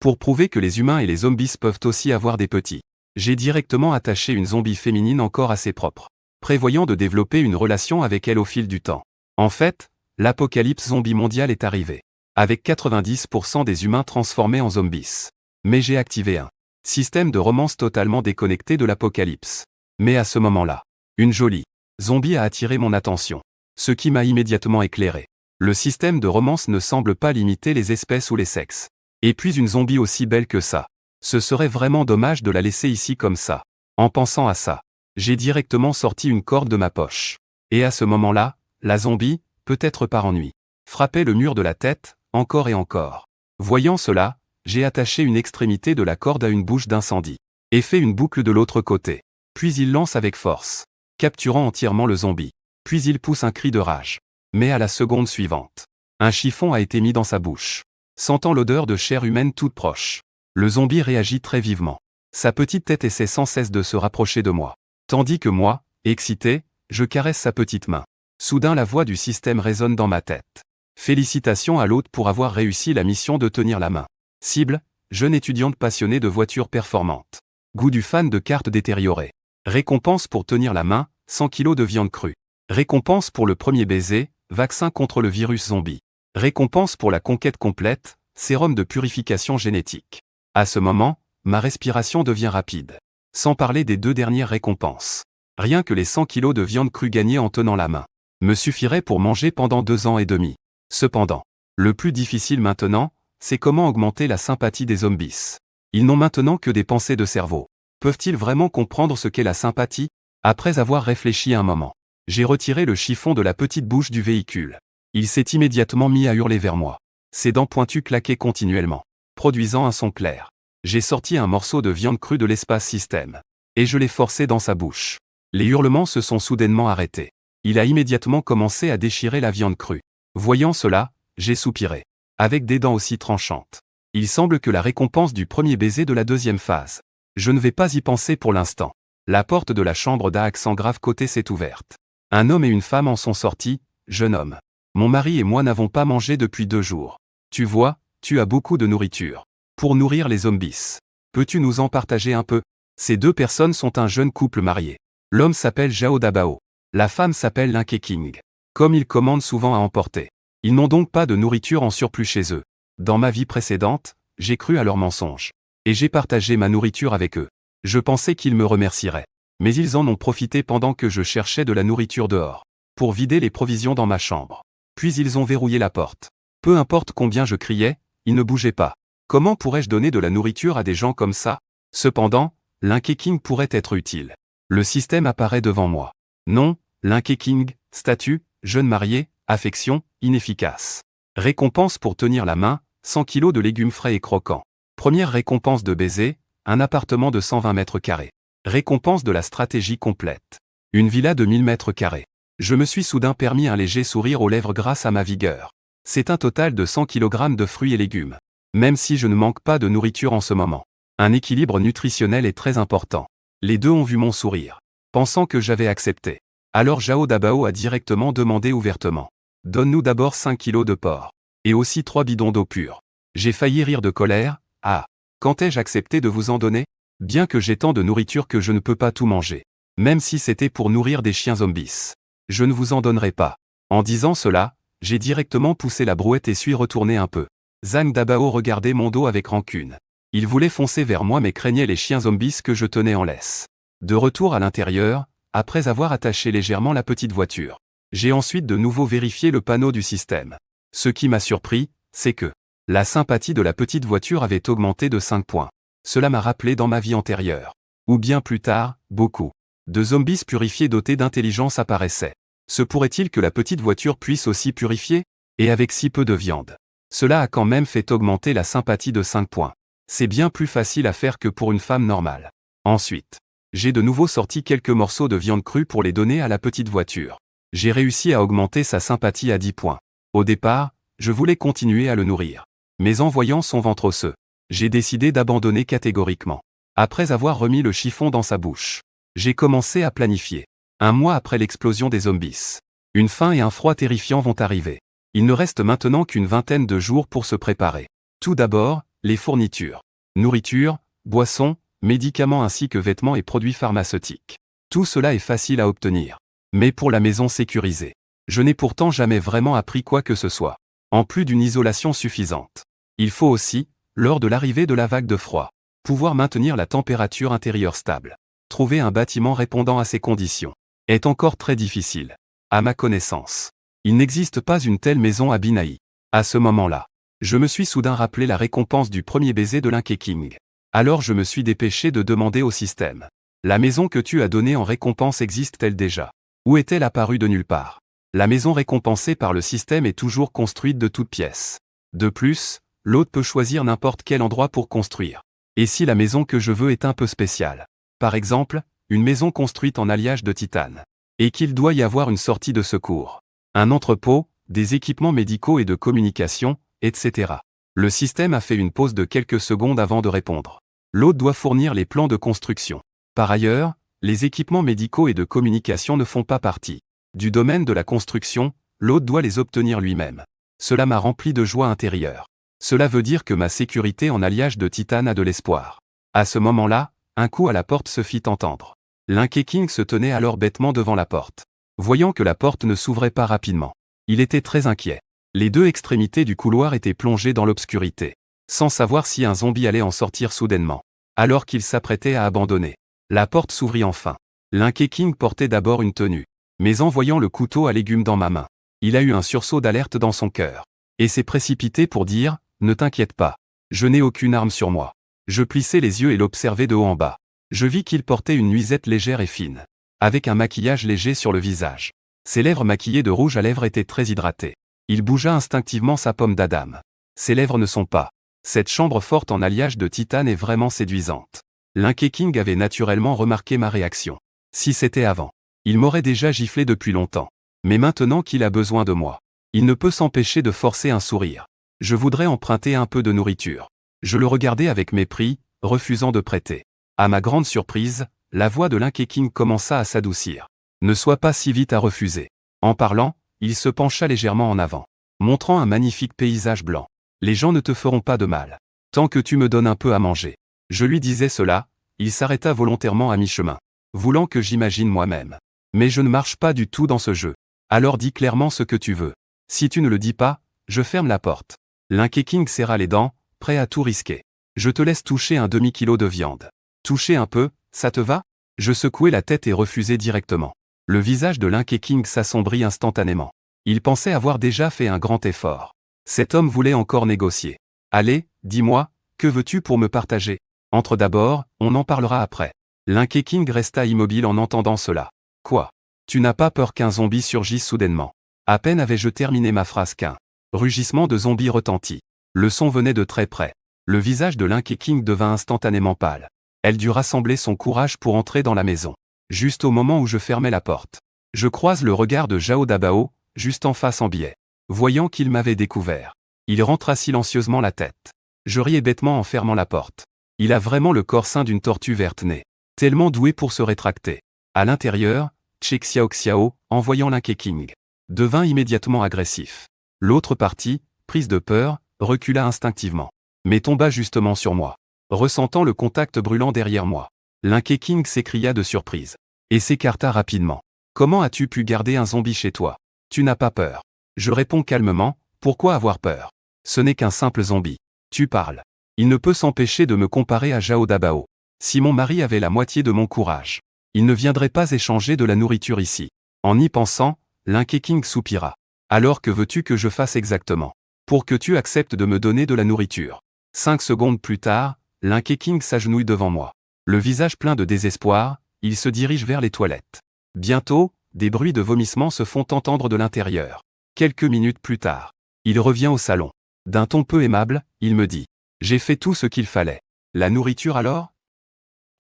Pour prouver que les humains et les zombies peuvent aussi avoir des petits, j'ai directement attaché une zombie féminine encore assez propre, prévoyant de développer une relation avec elle au fil du temps. En fait, l'apocalypse zombie mondiale est arrivée, avec 90% des humains transformés en zombies. Mais j'ai activé un système de romance totalement déconnecté de l'apocalypse. Mais à ce moment-là, une jolie zombie a attiré mon attention, ce qui m'a immédiatement éclairé. Le système de romance ne semble pas limiter les espèces ou les sexes. Et puis une zombie aussi belle que ça. Ce serait vraiment dommage de la laisser ici comme ça. En pensant à ça, j'ai directement sorti une corde de ma poche. Et à ce moment-là, la zombie, peut-être par ennui, frappait le mur de la tête, encore et encore. Voyant cela, j'ai attaché une extrémité de la corde à une bouche d'incendie, et fait une boucle de l'autre côté. Puis il lance avec force, capturant entièrement le zombie. Puis il pousse un cri de rage. Mais à la seconde suivante, un chiffon a été mis dans sa bouche. Sentant l'odeur de chair humaine toute proche, le zombie réagit très vivement. Sa petite tête essaie sans cesse de se rapprocher de moi. Tandis que moi, excité, je caresse sa petite main. Soudain la voix du système résonne dans ma tête. Félicitations à l'hôte pour avoir réussi la mission de tenir la main. Cible, jeune étudiante passionnée de voitures performantes. Goût du fan de cartes détériorées. Récompense pour tenir la main, 100 kg de viande crue. Récompense pour le premier baiser, vaccin contre le virus zombie. Récompense pour la conquête complète, sérum de purification génétique. À ce moment, ma respiration devient rapide. Sans parler des 2 dernières récompenses. Rien que les 100 kilos de viande crue gagnés en tenant la main me suffiraient pour manger pendant 2 ans et demi. Cependant, le plus difficile maintenant, c'est comment augmenter la sympathie des zombies. Ils n'ont maintenant que des pensées de cerveau. Peuvent-ils vraiment comprendre ce qu'est la sympathie? Après avoir réfléchi un moment, j'ai retiré le chiffon de la petite bouche du véhicule. Il s'est immédiatement mis à hurler vers moi. Ses dents pointues claquaient continuellement, produisant un son clair. J'ai sorti un morceau de viande crue de l'espace système, et je l'ai forcé dans sa bouche. Les hurlements se sont soudainement arrêtés. Il a immédiatement commencé à déchirer la viande crue. Voyant cela, j'ai soupiré, avec des dents aussi tranchantes. Il semble que la récompense du premier baiser de la deuxième phase. Je ne vais pas y penser pour l'instant. La porte de la chambre d'Accent grave côté s'est ouverte. Un homme et une femme en sont sortis. Jeune homme. Mon mari et moi n'avons pas mangé depuis 2 jours. Tu vois, tu as beaucoup de nourriture. Pour nourrir les zombies. Peux-tu nous en partager un peu? Ces 2 personnes sont un jeune couple marié. L'homme s'appelle Jao Dabao. La femme s'appelle Linke King. Comme ils commandent souvent à emporter. Ils n'ont donc pas de nourriture en surplus chez eux. Dans ma vie précédente, j'ai cru à leurs mensonges. Et j'ai partagé ma nourriture avec eux. Je pensais qu'ils me remercieraient. Mais ils en ont profité pendant que je cherchais de la nourriture dehors. Pour vider les provisions dans ma chambre. Puis ils ont verrouillé la porte. Peu importe combien je criais, ils ne bougeaient pas. Comment pourrais-je donner de la nourriture à des gens comme ça? Cependant, Linke King pourrait être utile. Le système apparaît devant moi. Non, Linke King, statut, jeune marié, affection, inefficace. Récompense pour tenir la main, 100 kg de légumes frais et croquants. Première récompense de baiser, un appartement de 120 mètres carrés. Récompense de la stratégie complète. Une villa de 1000 mètres carrés. Je me suis soudain permis un léger sourire aux lèvres grâce à ma vigueur. C'est un total de 100 kg de fruits et légumes. Même si je ne manque pas de nourriture en ce moment. Un équilibre nutritionnel est très important. Les 2 ont vu mon sourire, pensant que j'avais accepté. Alors Jao Dabao a directement demandé ouvertement. Donne-nous d'abord 5 kilos de porc. Et aussi 3 bidons d'eau pure. J'ai failli rire de colère. Ah, quand ai-je accepté de vous en donner? Bien que j'ai tant de nourriture que je ne peux pas tout manger. Même si c'était pour nourrir des chiens zombies. Je ne vous en donnerai pas. En disant cela, j'ai directement poussé la brouette et suis retourné un peu. Zhang Dabao regardait mon dos avec rancune. Il voulait foncer vers moi mais craignait les chiens zombies que je tenais en laisse. De retour à l'intérieur, après avoir attaché légèrement la petite voiture, j'ai ensuite de nouveau vérifié le panneau du système. Ce qui m'a surpris, c'est que la sympathie de la petite voiture avait augmenté de 5 points. Cela m'a rappelé dans ma vie antérieure. Ou bien plus tard, beaucoup de zombies purifiés dotés d'intelligence apparaissaient. Se pourrait-il que la petite voiture puisse aussi purifier? Et avec si peu de viande. Cela a quand même fait augmenter la sympathie de 5 points. C'est bien plus facile à faire que pour une femme normale. Ensuite, j'ai de nouveau sorti quelques morceaux de viande crue pour les donner à la petite voiture. J'ai réussi à augmenter sa sympathie à 10 points. Au départ, je voulais continuer à le nourrir. Mais en voyant son ventre osseux, j'ai décidé d'abandonner catégoriquement. Après avoir remis le chiffon dans sa bouche, j'ai commencé à planifier. 1 mois après l'explosion des zombies. Une faim et un froid terrifiants vont arriver. Il ne reste maintenant qu'une vingtaine de jours pour se préparer. Tout d'abord, les fournitures. Nourriture, boissons, médicaments ainsi que vêtements et produits pharmaceutiques. Tout cela est facile à obtenir. Mais pour la maison sécurisée, je n'ai pourtant jamais vraiment appris quoi que ce soit. En plus d'une isolation suffisante. Il faut aussi, lors de l'arrivée de la vague de froid, pouvoir maintenir la température intérieure stable. Trouver un bâtiment répondant à ces conditions est encore très difficile. À ma connaissance, il n'existe pas une telle maison à Binaï. À ce moment-là, je me suis soudain rappelé la récompense du premier baiser de Linké King. Alors je me suis dépêché de demander au système. La maison que tu as donnée en récompense existe-t-elle déjà? Ou est-elle apparue de nulle part? La maison récompensée par le système est toujours construite de toutes pièces. De plus, l'hôte peut choisir n'importe quel endroit pour construire. Et si la maison que je veux est un peu spéciale? Par exemple, une maison construite en alliage de titane. Et qu'il doit y avoir une sortie de secours. Un entrepôt, des équipements médicaux et de communication, etc. Le système a fait une pause de quelques secondes avant de répondre. L'hôte doit fournir les plans de construction. Par ailleurs, les équipements médicaux et de communication ne font pas partie du domaine de la construction, l'hôte doit les obtenir lui-même. Cela m'a rempli de joie intérieure. Cela veut dire que ma sécurité en alliage de titane a de l'espoir. À ce moment-là, un coup à la porte se fit entendre. Linké King se tenait alors bêtement devant la porte. Voyant que la porte ne s'ouvrait pas rapidement, il était très inquiet. Les deux extrémités du couloir étaient plongées dans l'obscurité, sans savoir si un zombie allait en sortir soudainement. Alors qu'il s'apprêtait à abandonner, la porte s'ouvrit enfin. Linké King portait d'abord une tenue, mais en voyant le couteau à légumes dans ma main, il a eu un sursaut d'alerte dans son cœur, et s'est précipité pour dire « Ne t'inquiète pas, je n'ai aucune arme sur moi ». Je plissai les yeux et l'observai de haut en bas. Je vis qu'il portait une nuisette légère et fine, avec un maquillage léger sur le visage. Ses lèvres maquillées de rouge à lèvres étaient très hydratées. Il bougea instinctivement sa pomme d'Adam. Ses lèvres ne sont pas. Cette chambre forte en alliage de titane est vraiment séduisante. Linké King avait naturellement remarqué ma réaction. Si c'était avant, il m'aurait déjà giflé depuis longtemps. Mais maintenant qu'il a besoin de moi, il ne peut s'empêcher de forcer un sourire. Je voudrais emprunter un peu de nourriture. Je le regardais avec mépris, refusant de prêter. À ma grande surprise, la voix de Linké King commença à s'adoucir. Ne sois pas si vite à refuser. En parlant, il se pencha légèrement en avant, montrant un magnifique paysage blanc. Les gens ne te feront pas de mal, tant que tu me donnes un peu à manger. Je lui disais cela, il s'arrêta volontairement à mi-chemin, voulant que j'imagine moi-même. Mais je ne marche pas du tout dans ce jeu. Alors dis clairement ce que tu veux. Si tu ne le dis pas, je ferme la porte. Linké King serra les dents, prêt à tout risquer. Je te laisse toucher un demi-kilo de viande. Toucher un peu, ça te va? Je secouai la tête et refusai directement. Le visage de Linké King s'assombrit instantanément. Il pensait avoir déjà fait un grand effort. Cet homme voulait encore négocier. Allez, dis-moi, que veux-tu pour me partager? Entre d'abord, on en parlera après. Linké King resta immobile en entendant cela. Quoi? Tu n'as pas peur qu'un zombie surgisse soudainement? À peine avais-je terminé ma phrase qu'un rugissement de zombie retentit. Le son venait de très près. Le visage de Linké King devint instantanément pâle. Elle dut rassembler son courage pour entrer dans la maison. Juste au moment où je fermais la porte, je croise le regard de Zhao Dabao, juste en face en biais. Voyant qu'il m'avait découvert, il rentra silencieusement la tête. Je riais bêtement en fermant la porte. Il a vraiment le corps sain d'une tortue verte-née, tellement doué pour se rétracter. À l'intérieur, Che Xiao, en voyant Linké King, devint immédiatement agressif. L'autre partie, prise de peur, recula instinctivement, mais tomba justement sur moi. Ressentant le contact brûlant derrière moi, Linké King s'écria de surprise, et s'écarta rapidement. Comment as-tu pu garder un zombie chez toi? Tu n'as pas peur? Je réponds calmement, pourquoi avoir peur? Ce n'est qu'un simple zombie. Tu parles. Il ne peut s'empêcher de me comparer à Zhao Dabao. Si mon mari avait la moitié de mon courage, il ne viendrait pas échanger de la nourriture ici. En y pensant, Linké King soupira. Alors que veux-tu que je fasse exactement? Pour que tu acceptes de me donner de la nourriture. 5 secondes plus tard, Linké King s'agenouille devant moi. Le visage plein de désespoir, il se dirige vers les toilettes. Bientôt, des bruits de vomissements se font entendre de l'intérieur. Quelques minutes plus tard, il revient au salon. D'un ton peu aimable, il me dit « J'ai fait tout ce qu'il fallait. La nourriture alors ?»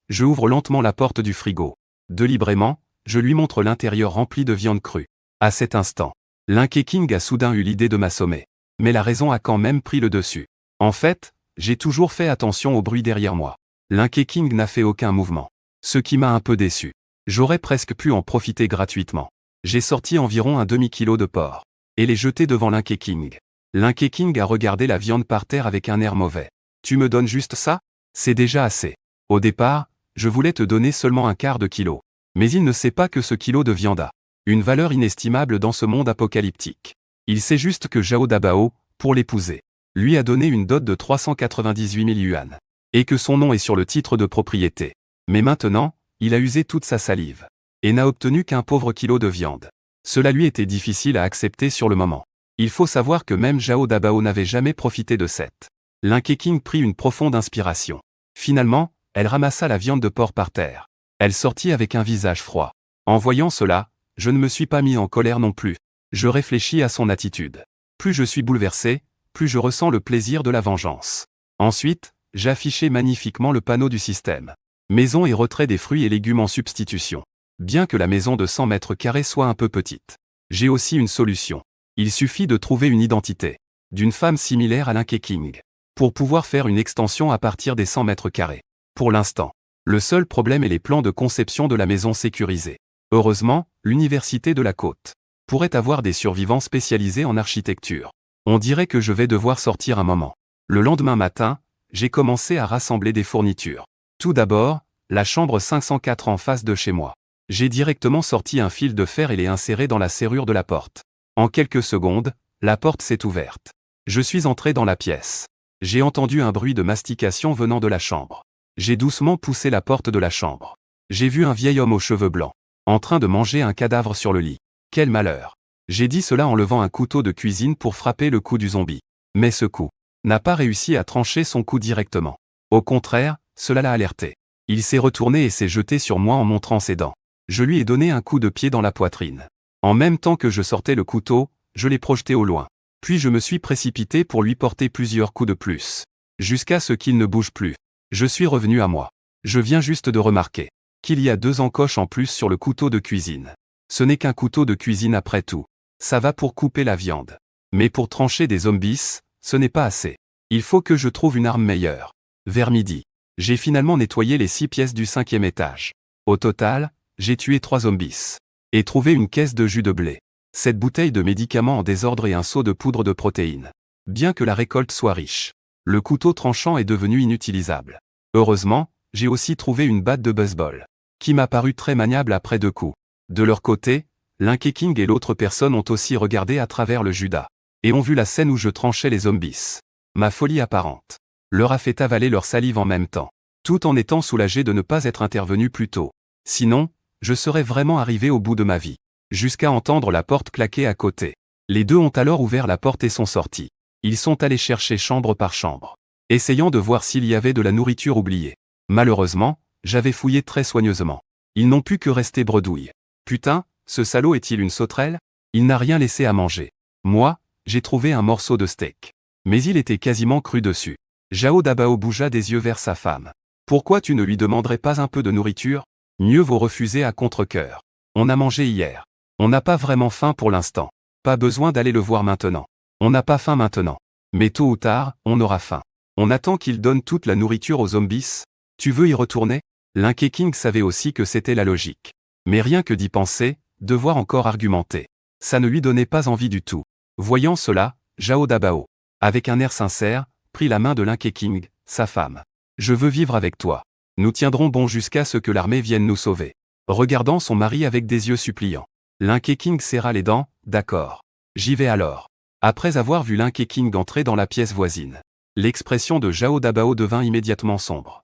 Je ouvre lentement la porte du frigo. Délibérément, je lui montre l'intérieur rempli de viande crue. À cet instant, Linké King a soudain eu l'idée de m'assommer. Mais la raison a quand même pris le dessus. En fait, j'ai toujours fait attention au bruit derrière moi. Linké King n'a fait aucun mouvement. Ce qui m'a un peu déçu. J'aurais presque pu en profiter gratuitement. J'ai sorti environ un demi-kilo de porc, et les jeté devant Linké King. Linké King a regardé la viande par terre avec un air mauvais. Tu me donnes juste ça? C'est déjà assez. Au départ, je voulais te donner seulement un quart de kilo. Mais il ne sait pas que ce kilo de viande a une valeur inestimable dans ce monde apocalyptique. Il sait juste que Zhao Dabao, pour l'épouser, lui a donné une dot de 398 000 yuan. Et que son nom est sur le titre de propriété. Mais maintenant, il a usé toute sa salive. Et n'a obtenu qu'un pauvre kilo de viande. Cela lui était difficile à accepter sur le moment. Il faut savoir que même Zhao Dabao n'avait jamais profité de cette. Lin Keqing prit une profonde inspiration. Finalement, elle ramassa la viande de porc par terre. Elle sortit avec un visage froid. En voyant cela, je ne me suis pas mis en colère non plus. Je réfléchis à son attitude. Plus je suis bouleversé, plus je ressens le plaisir de la vengeance. Ensuite, j'affichai magnifiquement le panneau du système. Maison et retrait des fruits et légumes en substitution. Bien que la maison de 100 mètres carrés soit un peu petite. J'ai aussi une solution. Il suffit de trouver une identité d'une femme similaire à Lin Keqing pour pouvoir faire une extension à partir des 100 mètres carrés. Pour l'instant, le seul problème est les plans de conception de la maison sécurisée. Heureusement, l'université de la côte pourrait avoir des survivants spécialisés en architecture. On dirait que je vais devoir sortir un moment. Le lendemain matin, j'ai commencé à rassembler des fournitures. Tout d'abord, la chambre 504 en face de chez moi. J'ai directement sorti un fil de fer et l'ai inséré dans la serrure de la porte. En quelques secondes, la porte s'est ouverte. Je suis entré dans la pièce. J'ai entendu un bruit de mastication venant de la chambre. J'ai doucement poussé la porte de la chambre. J'ai vu un vieil homme aux cheveux blancs, en train de manger un cadavre sur le lit. Quel malheur! J'ai dit cela en levant un couteau de cuisine pour frapper le cou du zombie. Mais ce coup n'a pas réussi à trancher son cou directement. Au contraire, cela l'a alerté. Il s'est retourné et s'est jeté sur moi en montrant ses dents. Je lui ai donné un coup de pied dans la poitrine. En même temps que je sortais le couteau, je l'ai projeté au loin. Puis je me suis précipité pour lui porter plusieurs coups de plus. Jusqu'à ce qu'il ne bouge plus. Je suis revenu à moi. Je viens juste de remarquer qu'il y a 2 encoches en plus sur le couteau de cuisine. Ce n'est qu'un couteau de cuisine après tout. Ça va pour couper la viande. Mais pour trancher des zombies, ce n'est pas assez. Il faut que je trouve une arme meilleure. Vers midi, j'ai finalement nettoyé les 6 pièces du 5e étage. Au total, j'ai tué 3 zombies. Et trouvé une caisse de jus de blé. Cette bouteille de médicaments en désordre et un seau de poudre de protéines. Bien que la récolte soit riche, le couteau tranchant est devenu inutilisable. Heureusement, j'ai aussi trouvé une batte de baseball, qui m'a paru très maniable après 2 coups. De leur côté, Lin Keqing et l'autre personne ont aussi regardé à travers le Judas, et ont vu la scène où je tranchais les zombies. Ma folie apparente leur a fait avaler leur salive en même temps, tout en étant soulagé de ne pas être intervenu plus tôt. Sinon, je serais vraiment arrivé au bout de ma vie. Jusqu'à entendre la porte claquer à côté. Les deux ont alors ouvert la porte et sont sortis. Ils sont allés chercher chambre par chambre, essayant de voir s'il y avait de la nourriture oubliée. Malheureusement, j'avais fouillé très soigneusement. Ils n'ont pu que rester bredouilles. Putain, ce salaud est-il une sauterelle? Il n'a rien laissé à manger. Moi, j'ai trouvé un morceau de steak. Mais il était quasiment cru dessus. Zhao Dabao bougea des yeux vers sa femme. Pourquoi tu ne lui demanderais pas un peu de nourriture? Mieux vaut refuser à contre-cœur. On a mangé hier. On n'a pas vraiment faim pour l'instant. Pas besoin d'aller le voir maintenant. On n'a pas faim maintenant. Mais tôt ou tard, on aura faim. On attend qu'il donne toute la nourriture aux zombies. Tu veux y retourner? Lin Keqing savait aussi que c'était la logique. Mais rien que d'y penser, devoir encore argumenter. Ça ne lui donnait pas envie du tout. Voyant cela, Zhao Dabao, avec un air sincère, prit la main de Lin Keqing, sa femme. Je veux vivre avec toi. Nous tiendrons bon jusqu'à ce que l'armée vienne nous sauver. Regardant son mari avec des yeux suppliants. Lin Keqing serra les dents, d'accord. J'y vais alors. Après avoir vu Lin Keqing entrer dans la pièce voisine, l'expression de Zhao Dabao devint immédiatement sombre.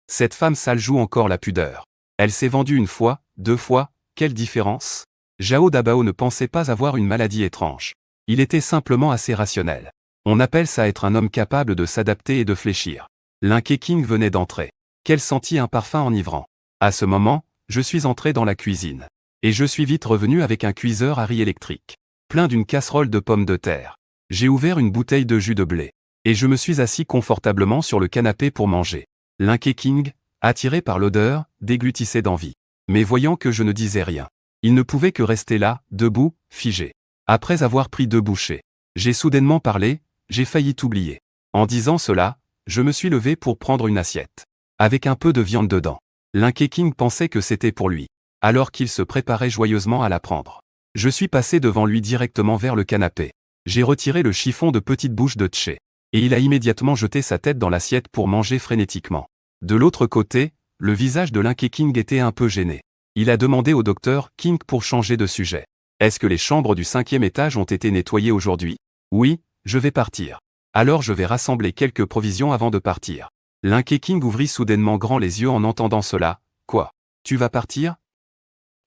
Cette femme sale joue encore la pudeur. Elle s'est vendue 1 fois, 2 fois, quelle différence? Zhao Dabao ne pensait pas avoir une maladie étrange. Il était simplement assez rationnel. On appelle ça être un homme capable de s'adapter et de fléchir. Lin Keqing venait d'entrer. Qu'elle sentit un parfum enivrant. À ce moment, je suis entré dans la cuisine. Et je suis vite revenu avec un cuiseur à riz électrique, plein d'une casserole de pommes de terre. J'ai ouvert une bouteille de jus de blé. Et je me suis assis confortablement sur le canapé pour manger. Lin Keqing, attiré par l'odeur, déglutissait d'envie. Mais voyant que je ne disais rien, il ne pouvait que rester là, debout, figé. Après avoir pris 2 bouchées, j'ai soudainement parlé, j'ai failli t'oublier. En disant cela, je me suis levé pour prendre une assiette, avec un peu de viande dedans. Lin Keqing pensait que c'était pour lui, alors qu'il se préparait joyeusement à la prendre. Je suis passé devant lui directement vers le canapé. J'ai retiré le chiffon de petite bouche de Tché. et il a immédiatement jeté sa tête dans l'assiette pour manger frénétiquement. De l'autre côté, le visage de Linké King était un peu gêné. Il a demandé au docteur King pour changer de sujet. Est-ce que les chambres du 5e étage ont été nettoyées aujourd'hui? Oui, je vais partir. Alors je vais rassembler quelques provisions avant de partir. Linké King ouvrit soudainement grand les yeux en entendant cela. Quoi? Tu vas partir?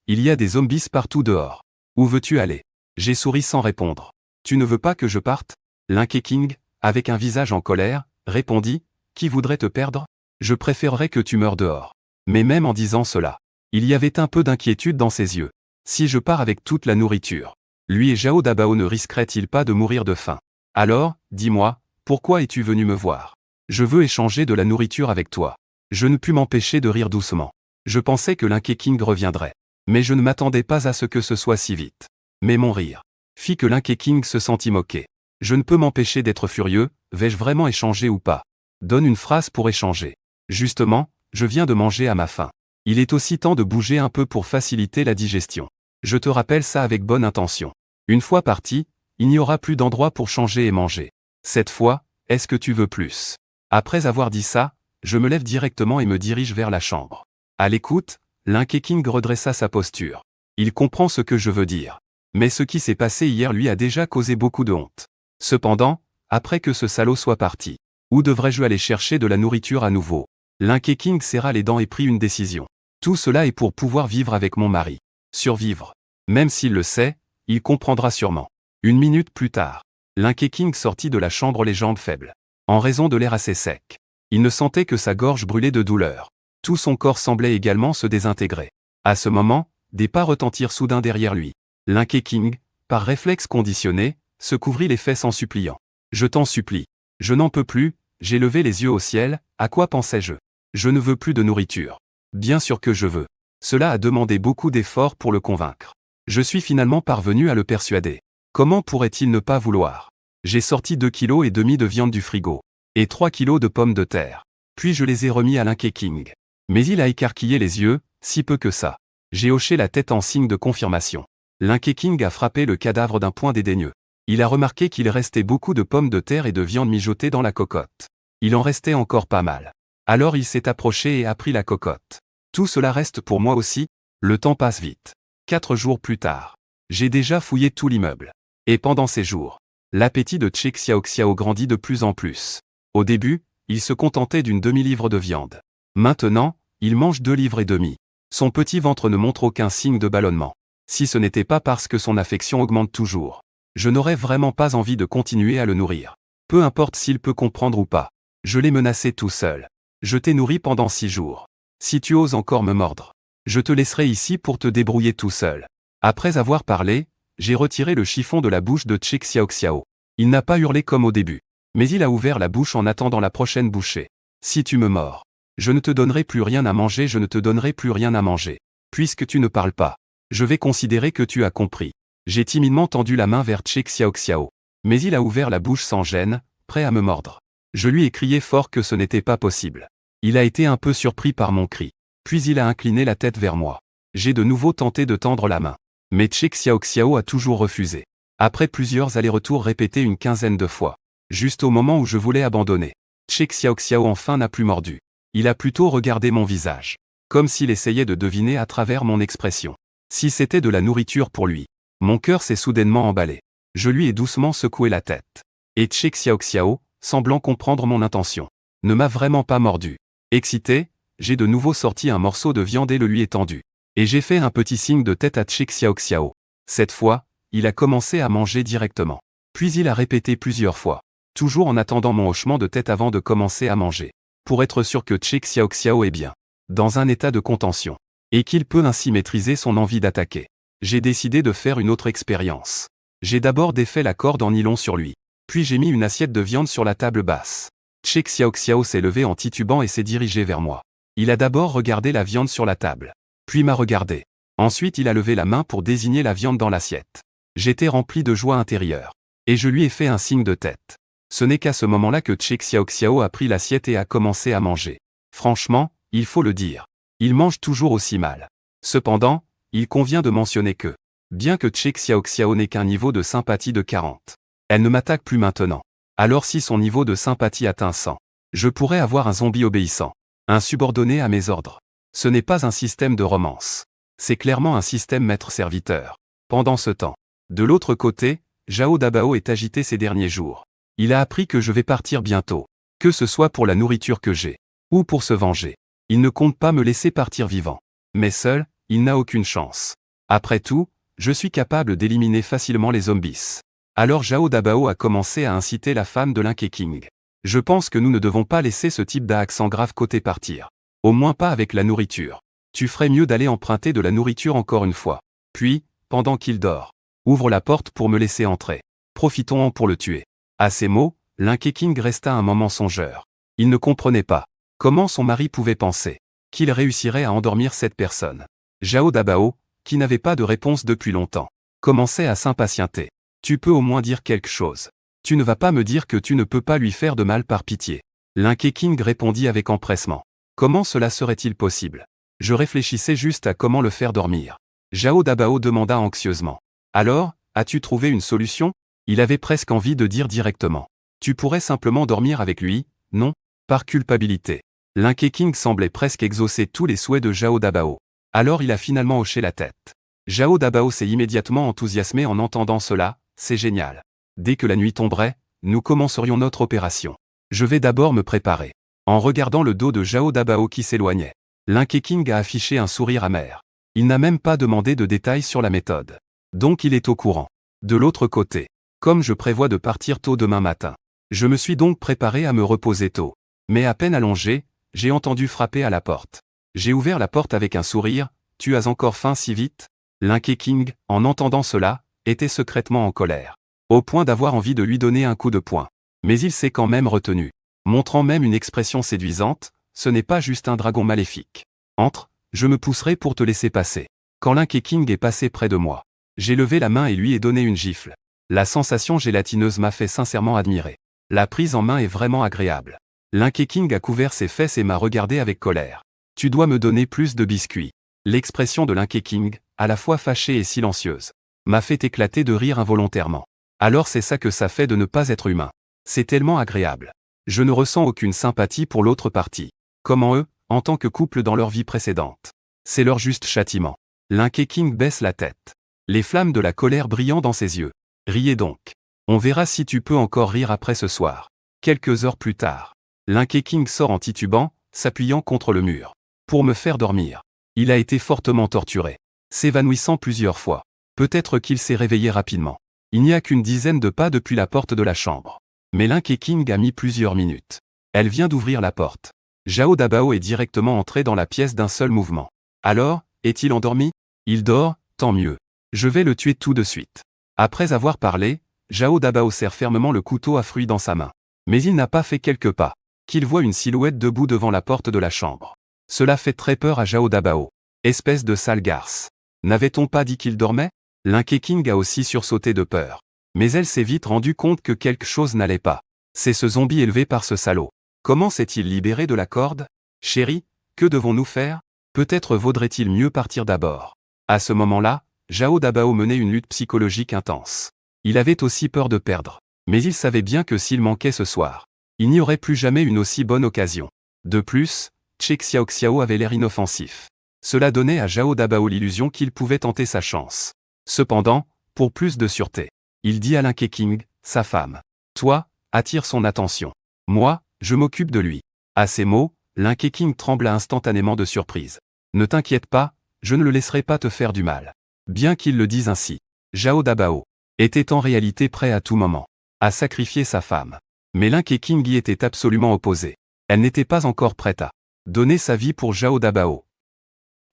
Il y a des zombies partout dehors. Où veux-tu aller? J'ai souri sans répondre. Tu ne veux pas que je parte? Linké King, avec un visage en colère, répondit. Qui voudrait te perdre? Je préférerais que tu meures dehors. Mais même en disant cela, il y avait un peu d'inquiétude dans ses yeux. Si je pars avec toute la nourriture, lui et Zhao Dabao ne risqueraient-ils pas de mourir de faim? Alors, dis-moi, pourquoi es-tu venu me voir? Je veux échanger de la nourriture avec toi. Je ne pus m'empêcher de rire doucement. Je pensais que Linké King reviendrait. Mais je ne m'attendais pas à ce que ce soit si vite. Mais mon rire fit que Linké King se sentit moqué. Je ne peux m'empêcher d'être furieux, vais-je vraiment échanger ou pas? Donne une phrase pour échanger. Justement, je viens de manger à ma faim. Il est aussi temps de bouger un peu pour faciliter la digestion. Je te rappelle ça avec bonne intention. Une fois parti, il n'y aura plus d'endroit pour changer et manger. Cette fois, est-ce que tu veux plus? Après avoir dit ça, je me lève directement et me dirige vers la chambre. À l'écoute, Linké King redressa sa posture. Il comprend ce que je veux dire. Mais ce qui s'est passé hier lui a déjà causé beaucoup de honte. Cependant, après que ce salaud soit parti, où devrais-je aller chercher de la nourriture à nouveau? Linké King serra les dents et prit une décision. Tout cela est pour pouvoir vivre avec mon mari. Survivre. Même s'il le sait, il comprendra sûrement. Une minute plus tard, Linké King sortit de la chambre les jambes faibles. En raison de l'air assez sec. Il ne sentait que sa gorge brûlait de douleur. Tout son corps semblait également se désintégrer. À ce moment, des pas retentirent soudain derrière lui. Linké King, par réflexe conditionné, se couvrit les fesses en suppliant. Je t'en supplie. Je n'en peux plus, j'ai levé les yeux au ciel, à quoi pensais-je? Je ne veux plus de nourriture. Bien sûr que je veux. Cela a demandé beaucoup d'efforts pour le convaincre. Je suis finalement parvenu à le persuader. Comment pourrait-il ne pas vouloir? J'ai sorti 2,5 kg de viande du frigo. Et 3 kilos de pommes de terre. Puis je les ai remis à Linké King. Mais il a écarquillé les yeux, si peu que ça. J'ai hoché la tête en signe de confirmation. Linké King a frappé le cadavre d'un poing dédaigneux. Il a remarqué qu'il restait beaucoup de pommes de terre et de viande mijotée dans la cocotte. Il en restait encore pas mal. Alors il s'est approché et a pris la cocotte. Tout cela reste pour moi aussi, le temps passe vite. 4 jours plus tard, j'ai déjà fouillé tout l'immeuble. Et pendant ces jours, l'appétit de Che Xiaoxiao grandit de plus en plus. Au début, il se contentait d'une demi-livre de viande. Maintenant, il mange 2,5 livres. Son petit ventre ne montre aucun signe de ballonnement. Si ce n'était pas parce que son affection augmente toujours, je n'aurais vraiment pas envie de continuer à le nourrir. Peu importe s'il peut comprendre ou pas. Je l'ai menacé tout seul. Je t'ai nourri pendant 6 jours. Si tu oses encore me mordre, je te laisserai ici pour te débrouiller tout seul. Après avoir parlé, j'ai retiré le chiffon de la bouche de Che Xiaoxiao. Il n'a pas hurlé comme au début. Mais il a ouvert la bouche en attendant la prochaine bouchée. Si tu me mords, je ne te donnerai plus rien à manger, je ne te donnerai plus rien à manger. Puisque tu ne parles pas, je vais considérer que tu as compris. J'ai timidement tendu la main vers Che Xiaoxiao. Mais il a ouvert la bouche sans gêne, prêt à me mordre. Je lui ai crié fort que ce n'était pas possible. Il a été un peu surpris par mon cri. Puis il a incliné la tête vers moi. J'ai de nouveau tenté de tendre la main. Mais Che Xiaoxiao a toujours refusé. Après plusieurs allers-retours répétés une quinzaine de fois. Juste au moment où je voulais abandonner, Che Xiaoxiao enfin n'a plus mordu. Il a plutôt regardé mon visage. Comme s'il essayait de deviner à travers mon expression. Si c'était de la nourriture pour lui. Mon cœur s'est soudainement emballé. Je lui ai doucement secoué la tête. Et Che Xiaoxiao, semblant comprendre mon intention, ne m'a vraiment pas mordu. Excité, j'ai de nouveau sorti un morceau de viande et le lui ai tendu. Et j'ai fait un petit signe de tête à Che Xiaoxiao. Cette fois, il a commencé à manger directement. Puis il a répété plusieurs fois. Toujours en attendant mon hochement de tête avant de commencer à manger. Pour être sûr que Che Xiaoxiao est bien dans un état de contention. Et qu'il peut ainsi maîtriser son envie d'attaquer. J'ai décidé de faire une autre expérience. J'ai d'abord défait la corde en nylon sur lui. Puis j'ai mis une assiette de viande sur la table basse. Che Xiaoxiao s'est levé en titubant et s'est dirigé vers moi. Il a d'abord regardé la viande sur la table. Puis m'a regardé. Ensuite il a levé la main pour désigner la viande dans l'assiette. J'étais rempli de joie intérieure. Et je lui ai fait un signe de tête. Ce n'est qu'à ce moment-là que Che Xiaoxiao a pris l'assiette et a commencé à manger. Franchement, il faut le dire. Il mange toujours aussi mal. Cependant, il convient de mentionner que, bien que Che Xiaoxiao n'ait qu'un niveau de sympathie de 40, elle ne m'attaque plus maintenant. Alors si son niveau de sympathie atteint 100, je pourrais avoir un zombie obéissant. Un subordonné à mes ordres. Ce n'est pas un système de romance. C'est clairement un système maître-serviteur. Pendant ce temps. De l'autre côté, Jao Dabao est agité ces derniers jours. Il a appris que je vais partir bientôt. Que ce soit pour la nourriture que j'ai, ou pour se venger. Il ne compte pas me laisser partir vivant. Mais seul, il n'a aucune chance. Après tout, je suis capable d'éliminer facilement les zombies. Alors Jao Dabao a commencé à inciter la femme de Linké King. Je pense que nous ne devons pas laisser ce type d'accent grave côté partir. Au moins pas avec la nourriture. Tu ferais mieux d'aller emprunter de la nourriture encore une fois. Puis, pendant qu'il dort, ouvre la porte pour me laisser entrer. Profitons-en pour le tuer. À ces mots, Linké King resta un moment songeur. Il ne comprenait pas comment son mari pouvait penser qu'il réussirait à endormir cette personne. Jao Dabao, qui n'avait pas de réponse depuis longtemps, commençait à s'impatienter. Tu peux au moins dire quelque chose. Tu ne vas pas me dire que tu ne peux pas lui faire de mal par pitié. Linké King répondit avec empressement. Comment cela serait-il possible? Je réfléchissais juste à comment le faire dormir. Jao Dabao demanda anxieusement. Alors, as-tu trouvé une solution? Il avait presque envie de dire directement. Tu pourrais simplement dormir avec lui, non? Par culpabilité. Linké King semblait presque exaucer tous les souhaits de Jao Dabao. Alors il a finalement hoché la tête. Jao Dabao s'est immédiatement enthousiasmé en entendant cela, c'est génial. Dès que la nuit tomberait, nous commencerions notre opération. Je vais d'abord me préparer. En regardant le dos de Jao Dabao qui s'éloignait, Linké King a affiché un sourire amer. Il n'a même pas demandé de détails sur la méthode. Donc il est au courant. De l'autre côté, comme je prévois de partir tôt demain matin, je me suis donc préparé à me reposer tôt. Mais à peine allongé, j'ai entendu frapper à la porte. J'ai ouvert la porte avec un sourire. Tu as encore faim si vite? Linké King, en entendant cela, était secrètement en colère. Au point d'avoir envie de lui donner un coup de poing. Mais il s'est quand même retenu. Montrant même une expression séduisante, ce n'est pas juste un dragon maléfique. Entre, je me pousserai pour te laisser passer. Quand Linké King est passé près de moi, j'ai levé la main et lui ai donné une gifle. La sensation gélatineuse m'a fait sincèrement admirer. La prise en main est vraiment agréable. Linké King a couvert ses fesses et m'a regardé avec colère. Tu dois me donner plus de biscuits. L'expression de Linké King, à la fois fâchée et silencieuse, m'a fait éclater de rire involontairement. Alors c'est ça que ça fait de ne pas être humain. C'est tellement agréable. Je ne ressens aucune sympathie pour l'autre partie. Comment eux, en tant que couple dans leur vie précédente. C'est leur juste châtiment. Linké King baisse la tête. Les flammes de la colère brillant dans ses yeux. Riez donc. On verra si tu peux encore rire après ce soir. Quelques heures plus tard, Linké King sort en titubant, s'appuyant contre le mur. Pour me faire dormir. Il a été fortement torturé. S'évanouissant plusieurs fois. Peut-être qu'il s'est réveillé rapidement. Il n'y a qu'une dizaine de pas depuis la porte de la chambre. Mais Linké King a mis plusieurs minutes. Elle vient d'ouvrir la porte. Jao Dabao est directement entré dans la pièce d'un seul mouvement. Alors, est-il endormi? Il dort, tant mieux. Je vais le tuer tout de suite. Après avoir parlé, Jao Dabao serre fermement le couteau à fruits dans sa main. Mais il n'a pas fait quelques pas qu'il voit une silhouette debout devant la porte de la chambre. Cela fait très peur à Jao Dabao. Espèce de sale garce. N'avait-on pas dit qu'il dormait? Linké King a aussi sursauté de peur. Mais elle s'est vite rendue compte que quelque chose n'allait pas. C'est ce zombie élevé par ce salaud. Comment s'est-il libéré de la corde? Chérie, que devons-nous faire? Peut-être vaudrait-il mieux partir d'abord. À ce moment-là, Jao Dabao menait une lutte psychologique intense. Il avait aussi peur de perdre. Mais il savait bien que s'il manquait ce soir, il n'y aurait plus jamais une aussi bonne occasion. De plus, Che Xiaoxiao avait l'air inoffensif. Cela donnait à Jao Dabao l'illusion qu'il pouvait tenter sa chance. Cependant, pour plus de sûreté, il dit à Linké King, sa femme. Toi, attire son attention. Moi, je m'occupe de lui. À ces mots, Linké King trembla instantanément de surprise. Ne t'inquiète pas, je ne le laisserai pas te faire du mal. Bien qu'il le dise ainsi, Jao Dabao était en réalité prêt à tout moment à sacrifier sa femme. Mais Linké King y était absolument opposé. Elle n'était pas encore prête à donner sa vie pour Jao Dabao.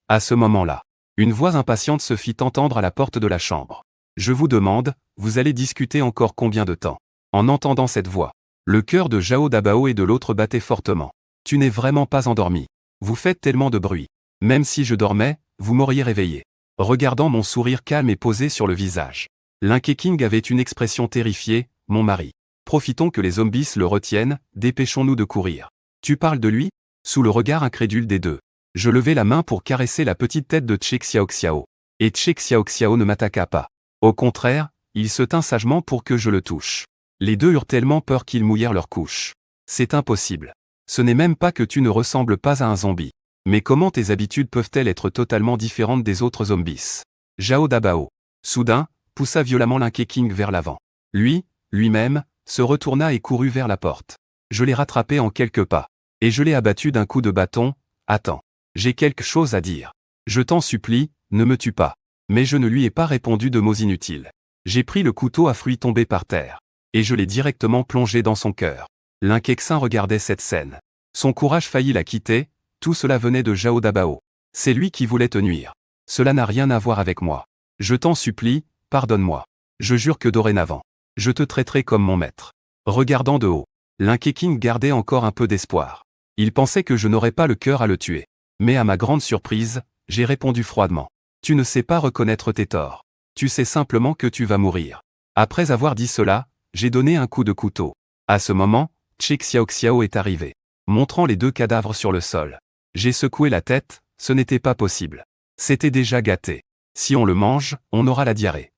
À ce moment-là, une voix impatiente se fit entendre à la porte de la chambre. Je vous demande, vous allez discuter encore combien de temps? En entendant cette voix, le cœur de Jao Dabao et de l'autre battait fortement. Tu n'es vraiment pas endormi. Vous faites tellement de bruit. Même si je dormais, vous m'auriez réveillé. Regardant mon sourire calme et posé sur le visage. Linké King avait une expression terrifiée, mon mari. Profitons que les zombies le retiennent, dépêchons-nous de courir. Tu parles de lui? Sous le regard incrédule des deux. Je levai la main pour caresser la petite tête de Che Xiaoxiao. Et Che Xiaoxiao ne m'attaqua pas. Au contraire, il se tint sagement pour que je le touche. Les deux eurent tellement peur qu'ils mouillèrent leurs couches. C'est impossible. Ce n'est même pas que tu ne ressembles pas à un zombie. Mais comment tes habitudes peuvent-elles être totalement différentes des autres zombies? Zhao Dabao. Soudain, poussa violemment l'Inkeking vers l'avant. Lui-même, se retourna et courut vers la porte. Je l'ai rattrapé en quelques pas. Et je l'ai abattu d'un coup de bâton. Attends. J'ai quelque chose à dire. Je t'en supplie, ne me tue pas. Mais je ne lui ai pas répondu de mots inutiles. J'ai pris le couteau à fruits tombé par terre. Et je l'ai directement plongé dans son cœur. L'Inkexin regardait cette scène. Son courage faillit la quitter, tout cela venait de Zhao Dabao. C'est lui qui voulait te nuire. Cela n'a rien à voir avec moi. Je t'en supplie, pardonne-moi. Je jure que dorénavant, je te traiterai comme mon maître. Regardant de haut, l'Inkeking gardait encore un peu d'espoir. Il pensait que je n'aurais pas le cœur à le tuer. Mais à ma grande surprise, j'ai répondu froidement. Tu ne sais pas reconnaître tes torts. Tu sais simplement que tu vas mourir. Après avoir dit cela, j'ai donné un coup de couteau. À ce moment, Che Xiaoxiao est arrivé, montrant les deux cadavres sur le sol. J'ai secoué la tête, ce n'était pas possible. C'était déjà gâté. Si on le mange, on aura la diarrhée.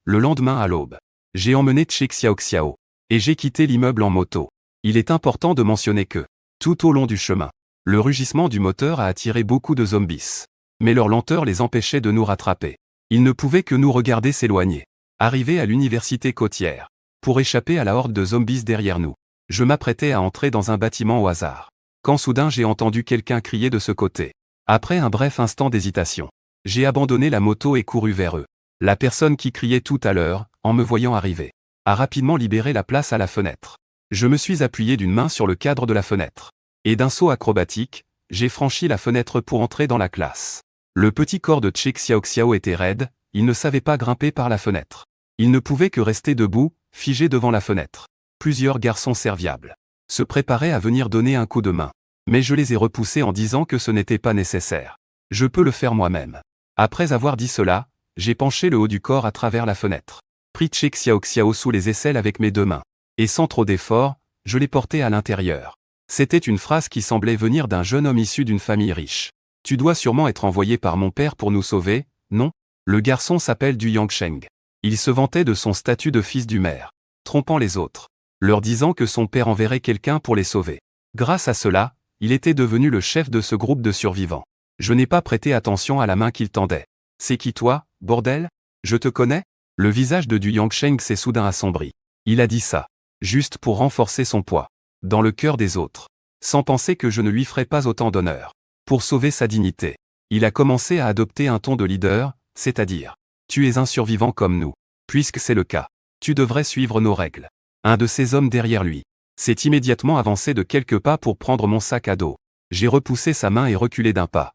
Le lendemain à l'aube, j'ai emmené Che Xiaoxiao, et j'ai quitté l'immeuble en moto. Il est important de mentionner que, tout au long du chemin, le rugissement du moteur a attiré beaucoup de zombies. Mais leur lenteur les empêchait de nous rattraper. Ils ne pouvaient que nous regarder s'éloigner. Arrivé à l'université côtière, pour échapper à la horde de zombies derrière nous, je m'apprêtais à entrer dans un bâtiment au hasard. Quand soudain j'ai entendu quelqu'un crier de ce côté. Après un bref instant d'hésitation, j'ai abandonné la moto et couru vers eux. La personne qui criait tout à l'heure, en me voyant arriver, a rapidement libéré la place à la fenêtre. Je me suis appuyé d'une main sur le cadre de la fenêtre. Et d'un saut acrobatique, j'ai franchi la fenêtre pour entrer dans la classe. Le petit corps de Che Xiaoxiao était raide, il ne savait pas grimper par la fenêtre. Il ne pouvait que rester debout, figé devant la fenêtre. Plusieurs garçons serviables se préparaient à venir donner un coup de main. Mais je les ai repoussés en disant que ce n'était pas nécessaire. Je peux le faire moi-même. Après avoir dit cela, j'ai penché le haut du corps à travers la fenêtre. Pris Che Xiaoxiao sous les aisselles avec mes deux mains. Et sans trop d'effort, je l'ai porté à l'intérieur. C'était une phrase qui semblait venir d'un jeune homme issu d'une famille riche. Tu dois sûrement être envoyé par mon père pour nous sauver, non? Le garçon s'appelle Du Yangsheng. Il se vantait de son statut de fils du maire, trompant les autres, leur disant que son père enverrait quelqu'un pour les sauver. Grâce à cela, il était devenu le chef de ce groupe de survivants. Je n'ai pas prêté attention à la main qu'il tendait. C'est qui toi, bordel? Je te connais? Le visage de Du Yangsheng s'est soudain assombri. Il a dit ça, juste pour renforcer son poids, dans le cœur des autres, sans penser que je ne lui ferais pas autant d'honneur. Pour sauver sa dignité, il a commencé à adopter un ton de leader, c'est-à-dire, tu es un survivant comme nous. Puisque c'est le cas, tu devrais suivre nos règles. Un de ces hommes derrière lui s'est immédiatement avancé de quelques pas pour prendre mon sac à dos. J'ai repoussé sa main et reculé d'un pas.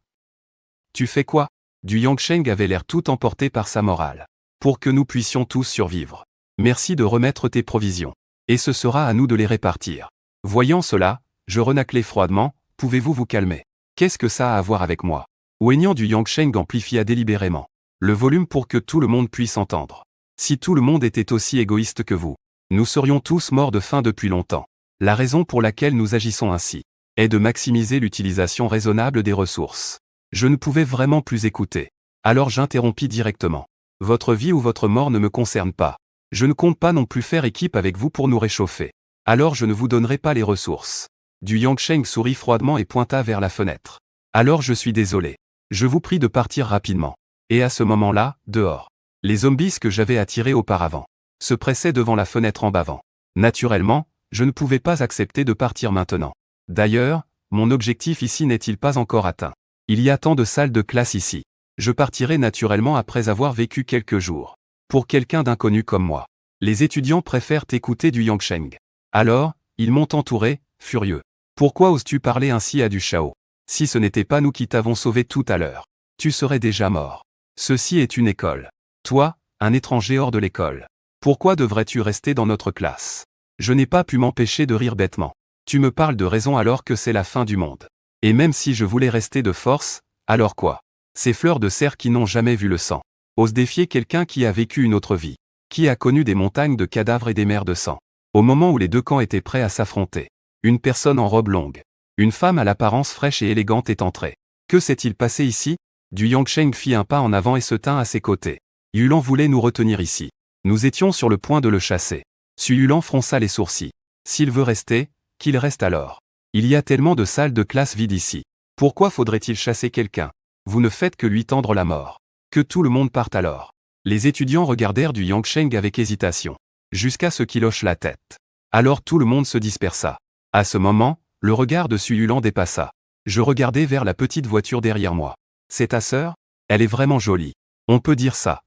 Tu fais quoi? Du Yangsheng avait l'air tout emporté par sa morale. Pour que nous puissions tous survivre. Merci de remettre tes provisions. Et ce sera à nous de les répartir. Voyant cela, je renâclai froidement, pouvez-vous vous calmer? Qu'est-ce que ça a à voir avec moi? Weinyang Du Yangsheng amplifia délibérément le volume pour que tout le monde puisse entendre. Si tout le monde était aussi égoïste que vous, nous serions tous morts de faim depuis longtemps. La raison pour laquelle nous agissons ainsi est de maximiser l'utilisation raisonnable des ressources. Je ne pouvais vraiment plus écouter. Alors j'interrompis directement. Votre vie ou votre mort ne me concerne pas. Je ne compte pas non plus faire équipe avec vous pour nous réchauffer. Alors je ne vous donnerai pas les ressources. Du Yangsheng sourit froidement et pointa vers la fenêtre. Alors je suis désolé. Je vous prie de partir rapidement. Et à ce moment-là, dehors, les zombies que j'avais attirés auparavant se pressaient devant la fenêtre en bavant. Naturellement, je ne pouvais pas accepter de partir maintenant. D'ailleurs, mon objectif ici n'est-il pas encore atteint? Il y a tant de salles de classe ici. Je partirai naturellement après avoir vécu quelques jours. Pour quelqu'un d'inconnu comme moi, les étudiants préfèrent écouter Du Yangsheng. Alors, ils m'ont entouré, furieux. Pourquoi oses-tu parler ainsi à Du Shao? Si ce n'était pas nous qui t'avons sauvé tout à l'heure, tu serais déjà mort. Ceci est une école. Toi, un étranger hors de l'école. Pourquoi devrais-tu rester dans notre classe? Je n'ai pas pu m'empêcher de rire bêtement. Tu me parles de raison alors que c'est la fin du monde. Et même si je voulais rester de force, alors quoi? Ces fleurs de cerf qui n'ont jamais vu le sang osent défier quelqu'un qui a vécu une autre vie, qui a connu des montagnes de cadavres et des mers de sang. Au moment où les deux camps étaient prêts à s'affronter, une personne en robe longue, une femme à l'apparence fraîche et élégante est entrée. Que s'est-il passé ici? Du Yangsheng fit un pas en avant et se tint à ses côtés. Yulan voulait nous retenir ici. Nous étions sur le point de le chasser. Suyulan fronça les sourcils. S'il veut rester, qu'il reste alors. Il y a tellement de salles de classe vides ici. Pourquoi faudrait-il chasser quelqu'un? Vous ne faites que lui tendre la mort. Que tout le monde parte alors. Les étudiants regardèrent du Yangsheng avec hésitation. Jusqu'à ce qu'il hoche la tête. Alors tout le monde se dispersa. À ce moment, le regard de Suyulan dépassa. Je regardai vers la petite voiture derrière moi. C'est ta sœur? Elle est vraiment jolie. On peut dire ça.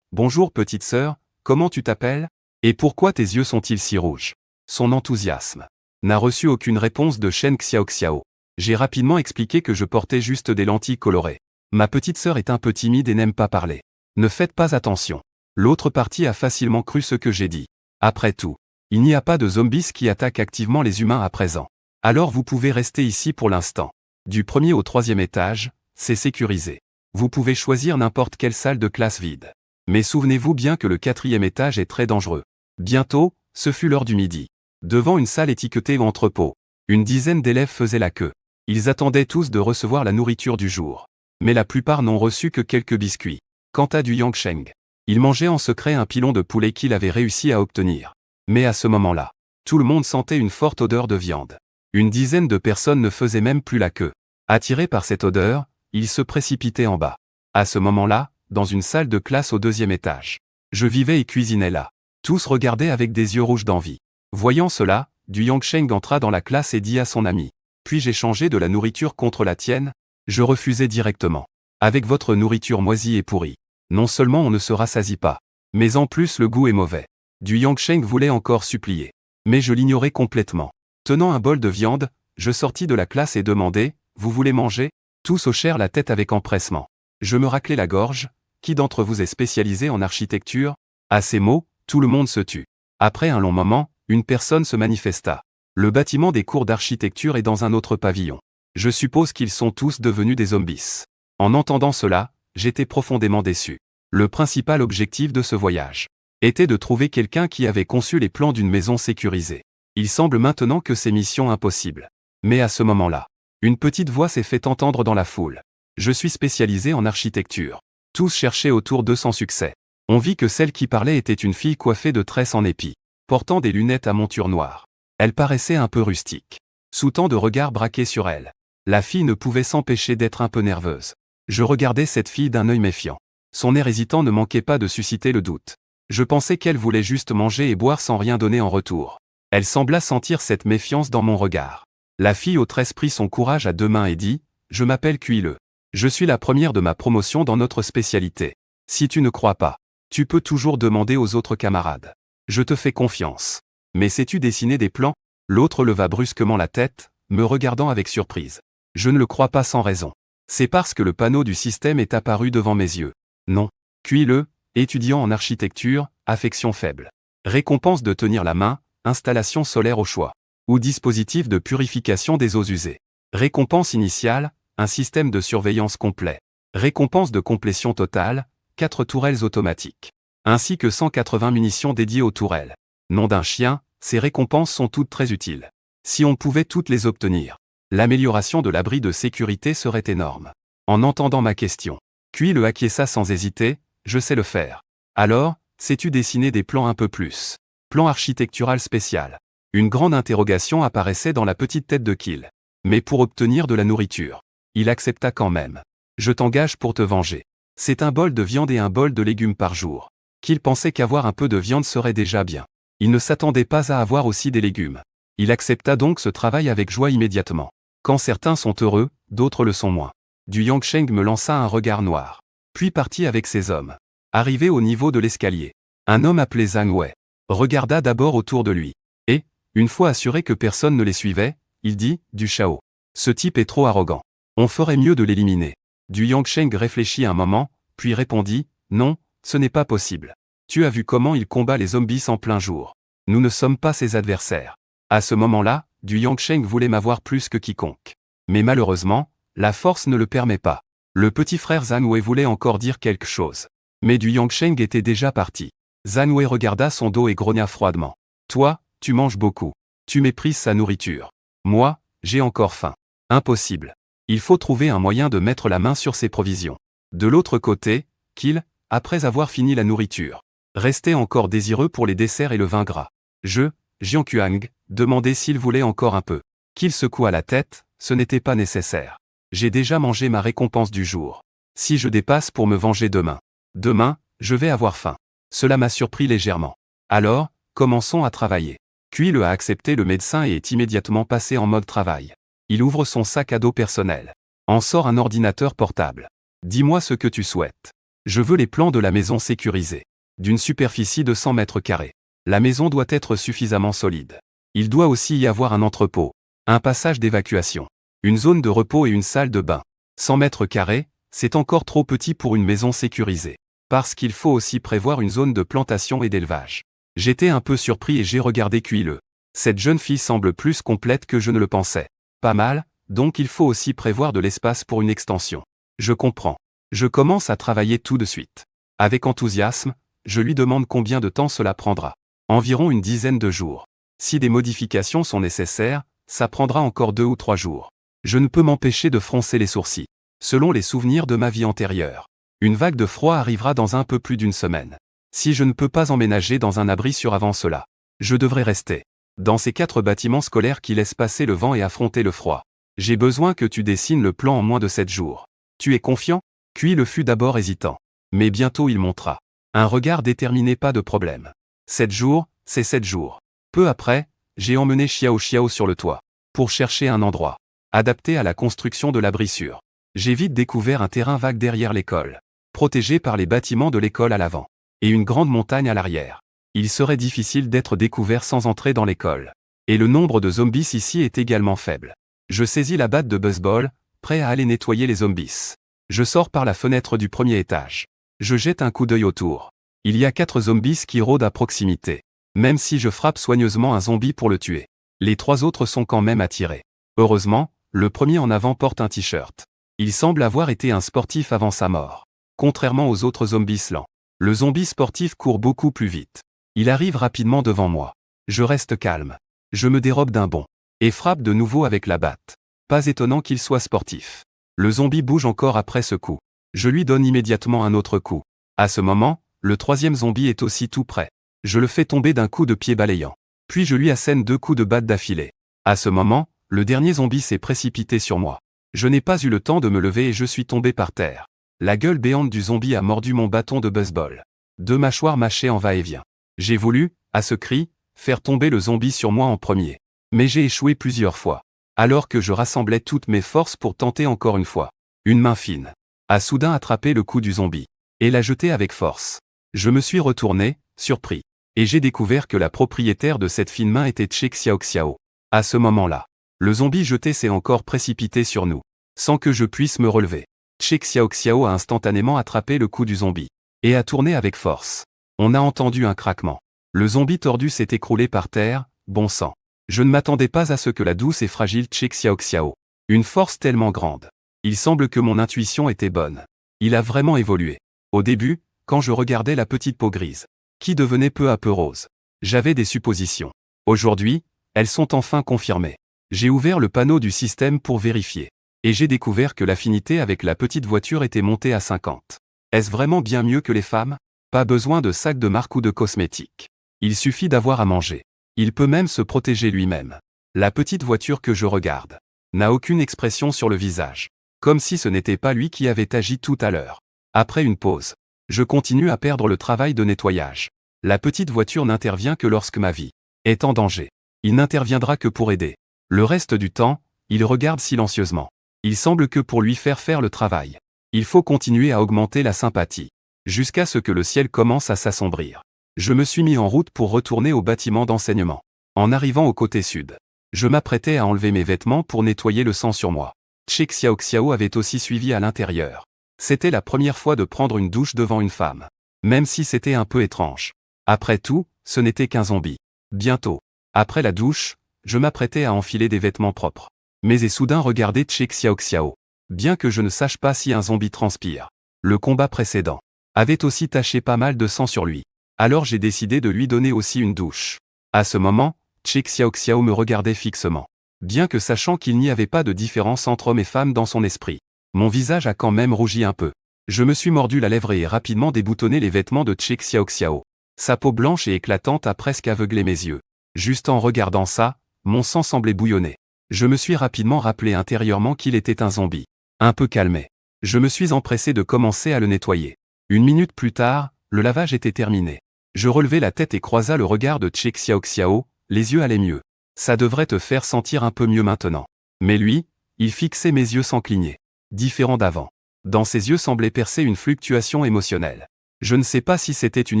Bonjour petite sœur, comment tu t'appelles? Et pourquoi tes yeux sont-ils si rouges? Son enthousiasme n'a reçu aucune réponse de Shen Xiaoxiao. J'ai rapidement expliqué que je portais juste des lentilles colorées. Ma petite sœur est un peu timide et n'aime pas parler. Ne faites pas attention. L'autre partie a facilement cru ce que j'ai dit. Après tout, il n'y a pas de zombies qui attaquent activement les humains à présent. Alors vous pouvez rester ici pour l'instant. Du premier au troisième étage, c'est sécurisé. Vous pouvez choisir n'importe quelle salle de classe vide. Mais souvenez-vous bien que le quatrième étage est très dangereux. Bientôt, ce fut l'heure du midi. Devant une salle étiquetée entrepôt, une dizaine d'élèves faisaient la queue. Ils attendaient tous de recevoir la nourriture du jour. Mais la plupart n'ont reçu que quelques biscuits. Quant à du Yangsheng, il mangeait en secret un pilon de poulet qu'il avait réussi à obtenir. Mais à ce moment-là, tout le monde sentait une forte odeur de viande. Une dizaine de personnes ne faisaient même plus la queue. Attirés par cette odeur, ils se précipitaient en bas. À ce moment-là, dans une salle de classe au deuxième étage. Je vivais et cuisinais là. Tous regardaient avec des yeux rouges d'envie. Voyant cela, du Yangsheng entra dans la classe et dit à son ami. Puis-je échanger de la nourriture contre la tienne? Je refusai directement. Avec votre nourriture moisie et pourrie. Non seulement on ne se rassasie pas, mais en plus le goût est mauvais. Du Yangsheng voulait encore supplier. Mais je l'ignorais complètement. Tenant un bol de viande, je sortis de la classe et demandai, vous voulez manger? Tous hochèrent la tête avec empressement. Je me raclai la gorge. Qui d'entre vous est spécialisé en architecture? À ces mots, tout le monde se tut. Après un long moment, une personne se manifesta. Le bâtiment des cours d'architecture est dans un autre pavillon. Je suppose qu'ils sont tous devenus des zombies. En entendant cela, j'étais profondément déçu. Le principal objectif de ce voyage était de trouver quelqu'un qui avait conçu les plans d'une maison sécurisée. Il semble maintenant que c'est mission impossible. Mais à ce moment-là, une petite voix s'est fait entendre dans la foule. Je suis spécialisé en architecture. Tous cherchaient autour d'eux sans succès. On vit que celle qui parlait était une fille coiffée de tresses en épis, portant des lunettes à monture noire. Elle paraissait un peu rustique. Sous tant de regards braqués sur elle, la fille ne pouvait s'empêcher d'être un peu nerveuse. Je regardais cette fille d'un œil méfiant. Son air hésitant ne manquait pas de susciter le doute. Je pensais qu'elle voulait juste manger et boire sans rien donner en retour. Elle sembla sentir cette méfiance dans mon regard. La fille aux tresses prit son courage à deux mains et dit, « Je m'appelle Cuile. Je suis la première de ma promotion dans notre spécialité. Si tu ne crois pas, tu peux toujours demander aux autres camarades. Je te fais confiance. Mais sais-tu dessiner des plans? » L'autre leva brusquement la tête, me regardant avec surprise. Je ne le crois pas sans raison. C'est parce que le panneau du système est apparu devant mes yeux. Non. Cuile, étudiant en architecture, affection faible. Récompense de tenir la main, installation solaire au choix. Ou dispositif de purification des eaux usées. Récompense initiale, un système de surveillance complet. Récompense de complétion totale, 4 tourelles automatiques. Ainsi que 180 munitions dédiées aux tourelles. Nom d'un chien, ces récompenses sont toutes très utiles. Si on pouvait toutes les obtenir, l'amélioration de l'abri de sécurité serait énorme. En entendant ma question, Cuile acquiesça sans hésiter, je sais le faire. Alors, sais-tu dessiner des plans un peu plus? Plan architectural spécial. Une grande interrogation apparaissait dans la petite tête de Kill. Mais pour obtenir de la nourriture, il accepta quand même. Je t'engage pour te venger. C'est un bol de viande et un bol de légumes par jour. Qu'il pensait qu'avoir un peu de viande serait déjà bien. Il ne s'attendait pas à avoir aussi des légumes. Il accepta donc ce travail avec joie immédiatement. Quand certains sont heureux, d'autres le sont moins. Du Yangsheng me lança un regard noir. Puis partit avec ses hommes. Arrivé au niveau de l'escalier, un homme appelé Zhang Wei regarda d'abord autour de lui. Et, une fois assuré que personne ne les suivait, il dit, Du Shao. Ce type est trop arrogant. On ferait mieux de l'éliminer. Du Yangsheng réfléchit un moment, puis répondit, non, ce n'est pas possible. Tu as vu comment il combat les zombies en plein jour. Nous ne sommes pas ses adversaires. À ce moment-là, Du Yangsheng voulait m'avoir plus que quiconque. Mais malheureusement, la force ne le permet pas. Le petit frère Zhang Wei voulait encore dire quelque chose. Mais Du Yangsheng était déjà parti. Zhang Wei regarda son dos et grogna froidement. Toi, tu manges beaucoup. Tu méprises sa nourriture. Moi, j'ai encore faim. Impossible. Il faut trouver un moyen de mettre la main sur ses provisions. De l'autre côté, Kill, après avoir fini la nourriture, restait encore désireux pour les desserts et le vin gras. Jiang Kuang, demandai s'il voulait encore un peu. Qu'il secoua la tête, ce n'était pas nécessaire. J'ai déjà mangé ma récompense du jour. Si je dépasse pour me venger demain, je vais avoir faim. Cela m'a surpris légèrement. Alors, commençons à travailler. Kuile a accepté le médecin et est immédiatement passé en mode travail. Il ouvre son sac à dos personnel. En sort un ordinateur portable. Dis-moi ce que tu souhaites. Je veux les plans de la maison sécurisés. D'une superficie de 100 mètres carrés. La maison doit être suffisamment solide. Il doit aussi y avoir un entrepôt, un passage d'évacuation, une zone de repos et une salle de bain. 100 mètres carrés, c'est encore trop petit pour une maison sécurisée. Parce qu'il faut aussi prévoir une zone de plantation et d'élevage. J'étais un peu surpris et j'ai regardé Kuile. Cette jeune fille semble plus complète que je ne le pensais. Pas mal, donc il faut aussi prévoir de l'espace pour une extension. Je comprends. Je commence à travailler tout de suite. Avec enthousiasme, je lui demande combien de temps cela prendra. Environ une dizaine de jours. Si des modifications sont nécessaires, ça prendra encore 2 ou 3 jours. Je ne peux m'empêcher de froncer les sourcils. Selon les souvenirs de ma vie antérieure, une vague de froid arrivera dans un peu plus d'une semaine. Si je ne peux pas emménager dans un abri sur avant cela, je devrais rester dans ces 4 bâtiments scolaires qui laissent passer le vent et affronter le froid. J'ai besoin que tu dessines le plan en moins de 7 jours. Tu es confiant? Kuile fut d'abord hésitant. Mais bientôt il montra un regard déterminé, pas de problème. 7 jours, c'est 7 jours. Peu après, j'ai emmené Xiao sur le toit pour chercher un endroit adapté à la construction de l'abri sûr. J'ai vite découvert un terrain vague derrière l'école, protégé par les bâtiments de l'école à l'avant, et une grande montagne à l'arrière. Il serait difficile d'être découvert sans entrer dans l'école. Et le nombre de zombies ici est également faible. Je saisis la batte de baseball, prêt à aller nettoyer les zombies. Je sors par la fenêtre du premier étage. Je jette un coup d'œil autour. Il y a 4 zombies qui rôdent à proximité. Même si je frappe soigneusement un zombie pour le tuer, les 3 autres sont quand même attirés. Heureusement, le premier en avant porte un t-shirt. Il semble avoir été un sportif avant sa mort. Contrairement aux autres zombies lents, le zombie sportif court beaucoup plus vite. Il arrive rapidement devant moi. Je reste calme. Je me dérobe d'un bond et frappe de nouveau avec la batte. Pas étonnant qu'il soit sportif. Le zombie bouge encore après ce coup. Je lui donne immédiatement un autre coup. À ce moment, le 3e zombie est aussi tout près. Je le fais tomber d'un coup de pied balayant. Puis je lui assène 2 coups de batte d'affilée. À ce moment, le dernier zombie s'est précipité sur moi. Je n'ai pas eu le temps de me lever et je suis tombé par terre. La gueule béante du zombie a mordu mon bâton de baseball. 2 mâchoires mâchées en va-et-vient. J'ai voulu, à ce cri, faire tomber le zombie sur moi en premier. Mais j'ai échoué plusieurs fois. Alors que je rassemblais toutes mes forces pour tenter encore une fois. Une main fine a soudain attrapé le cou du zombie et l'a jeté avec force. Je me suis retourné, surpris. Et j'ai découvert que la propriétaire de cette fine main était Che Xiao. À ce moment-là, le zombie jeté s'est encore précipité sur nous, sans que je puisse me relever. Che Xiao a instantanément attrapé le cou du zombie et a tourné avec force. On a entendu un craquement. Le zombie tordu s'est écroulé par terre, bon sang. Je ne m'attendais pas à ce que la douce et fragile Che Xiao. Une force tellement grande. Il semble que mon intuition était bonne. Il a vraiment évolué. Au début, quand je regardais la petite peau grise, qui devenait peu à peu rose, j'avais des suppositions. Aujourd'hui, elles sont enfin confirmées. J'ai ouvert le panneau du système pour vérifier. Et j'ai découvert que l'affinité avec la petite voiture était montée à 50. Est-ce vraiment bien mieux que les femmes? Pas besoin de sac de marque ou de cosmétiques. Il suffit d'avoir à manger. Il peut même se protéger lui-même. La petite voiture que je regarde n'a aucune expression sur le visage. Comme si ce n'était pas lui qui avait agi tout à l'heure. Après une pause, je continue à perdre le travail de nettoyage. La petite voiture n'intervient que lorsque ma vie est en danger. Il n'interviendra que pour aider. Le reste du temps, il regarde silencieusement. Il semble que pour lui faire le travail, il faut continuer à augmenter la sympathie. Jusqu'à ce que le ciel commence à s'assombrir. Je me suis mis en route pour retourner au bâtiment d'enseignement. En arrivant au côté sud, je m'apprêtais à enlever mes vêtements pour nettoyer le sang sur moi. Che Xiao avait aussi suivi à l'intérieur. C'était la première fois de prendre une douche devant une femme. Même si c'était un peu étrange. Après tout, ce n'était qu'un zombie. Bientôt, après la douche, je m'apprêtais à enfiler des vêtements propres. Mais ai soudain regardé Che Xiao. Bien que je ne sache pas si un zombie transpire. Le combat précédent avait aussi taché pas mal de sang sur lui. Alors j'ai décidé de lui donner aussi une douche. À ce moment, Che Xiao me regardait fixement. Bien que sachant qu'il n'y avait pas de différence entre hommes et femmes dans son esprit. Mon visage a quand même rougi un peu. Je me suis mordu la lèvre et ai rapidement déboutonné les vêtements de Che Xiao. Sa peau blanche et éclatante a presque aveuglé mes yeux. Juste en regardant ça, mon sang semblait bouillonner. Je me suis rapidement rappelé intérieurement qu'il était un zombie. Un peu calmé. Je me suis empressé de commencer à le nettoyer. 1 minute plus tard, le lavage était terminé. Je relevai la tête et croisa le regard de Che Xiaoxiao, les yeux allaient mieux. Ça devrait te faire sentir un peu mieux maintenant. Mais lui, il fixait mes yeux sans cligner. Différent d'avant. Dans ses yeux semblait percer une fluctuation émotionnelle. Je ne sais pas si c'était une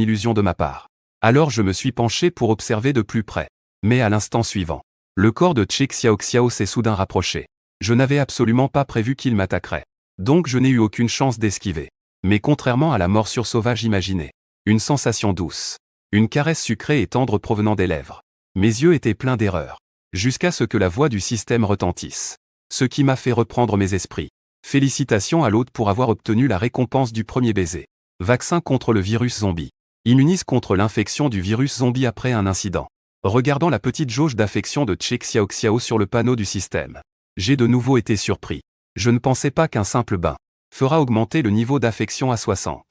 illusion de ma part. Alors je me suis penché pour observer de plus près. Mais à l'instant suivant, le corps de Che Xiaoxiao s'est soudain rapproché. Je n'avais absolument pas prévu qu'il m'attaquerait. Donc je n'ai eu aucune chance d'esquiver. Mais contrairement à la morsure sauvage imaginée, une sensation douce, une caresse sucrée et tendre provenant des lèvres. Mes yeux étaient pleins d'erreurs. Jusqu'à ce que la voix du système retentisse. Ce qui m'a fait reprendre mes esprits. Félicitations à l'hôte pour avoir obtenu la récompense du premier baiser. Vaccin contre le virus zombie. Immunise contre l'infection du virus zombie après un incident. Regardant la petite jauge d'affection de Che Xiaoxiao sur le panneau du système, j'ai de nouveau été surpris. Je ne pensais pas qu'un simple bain fera augmenter le niveau d'affection à 60.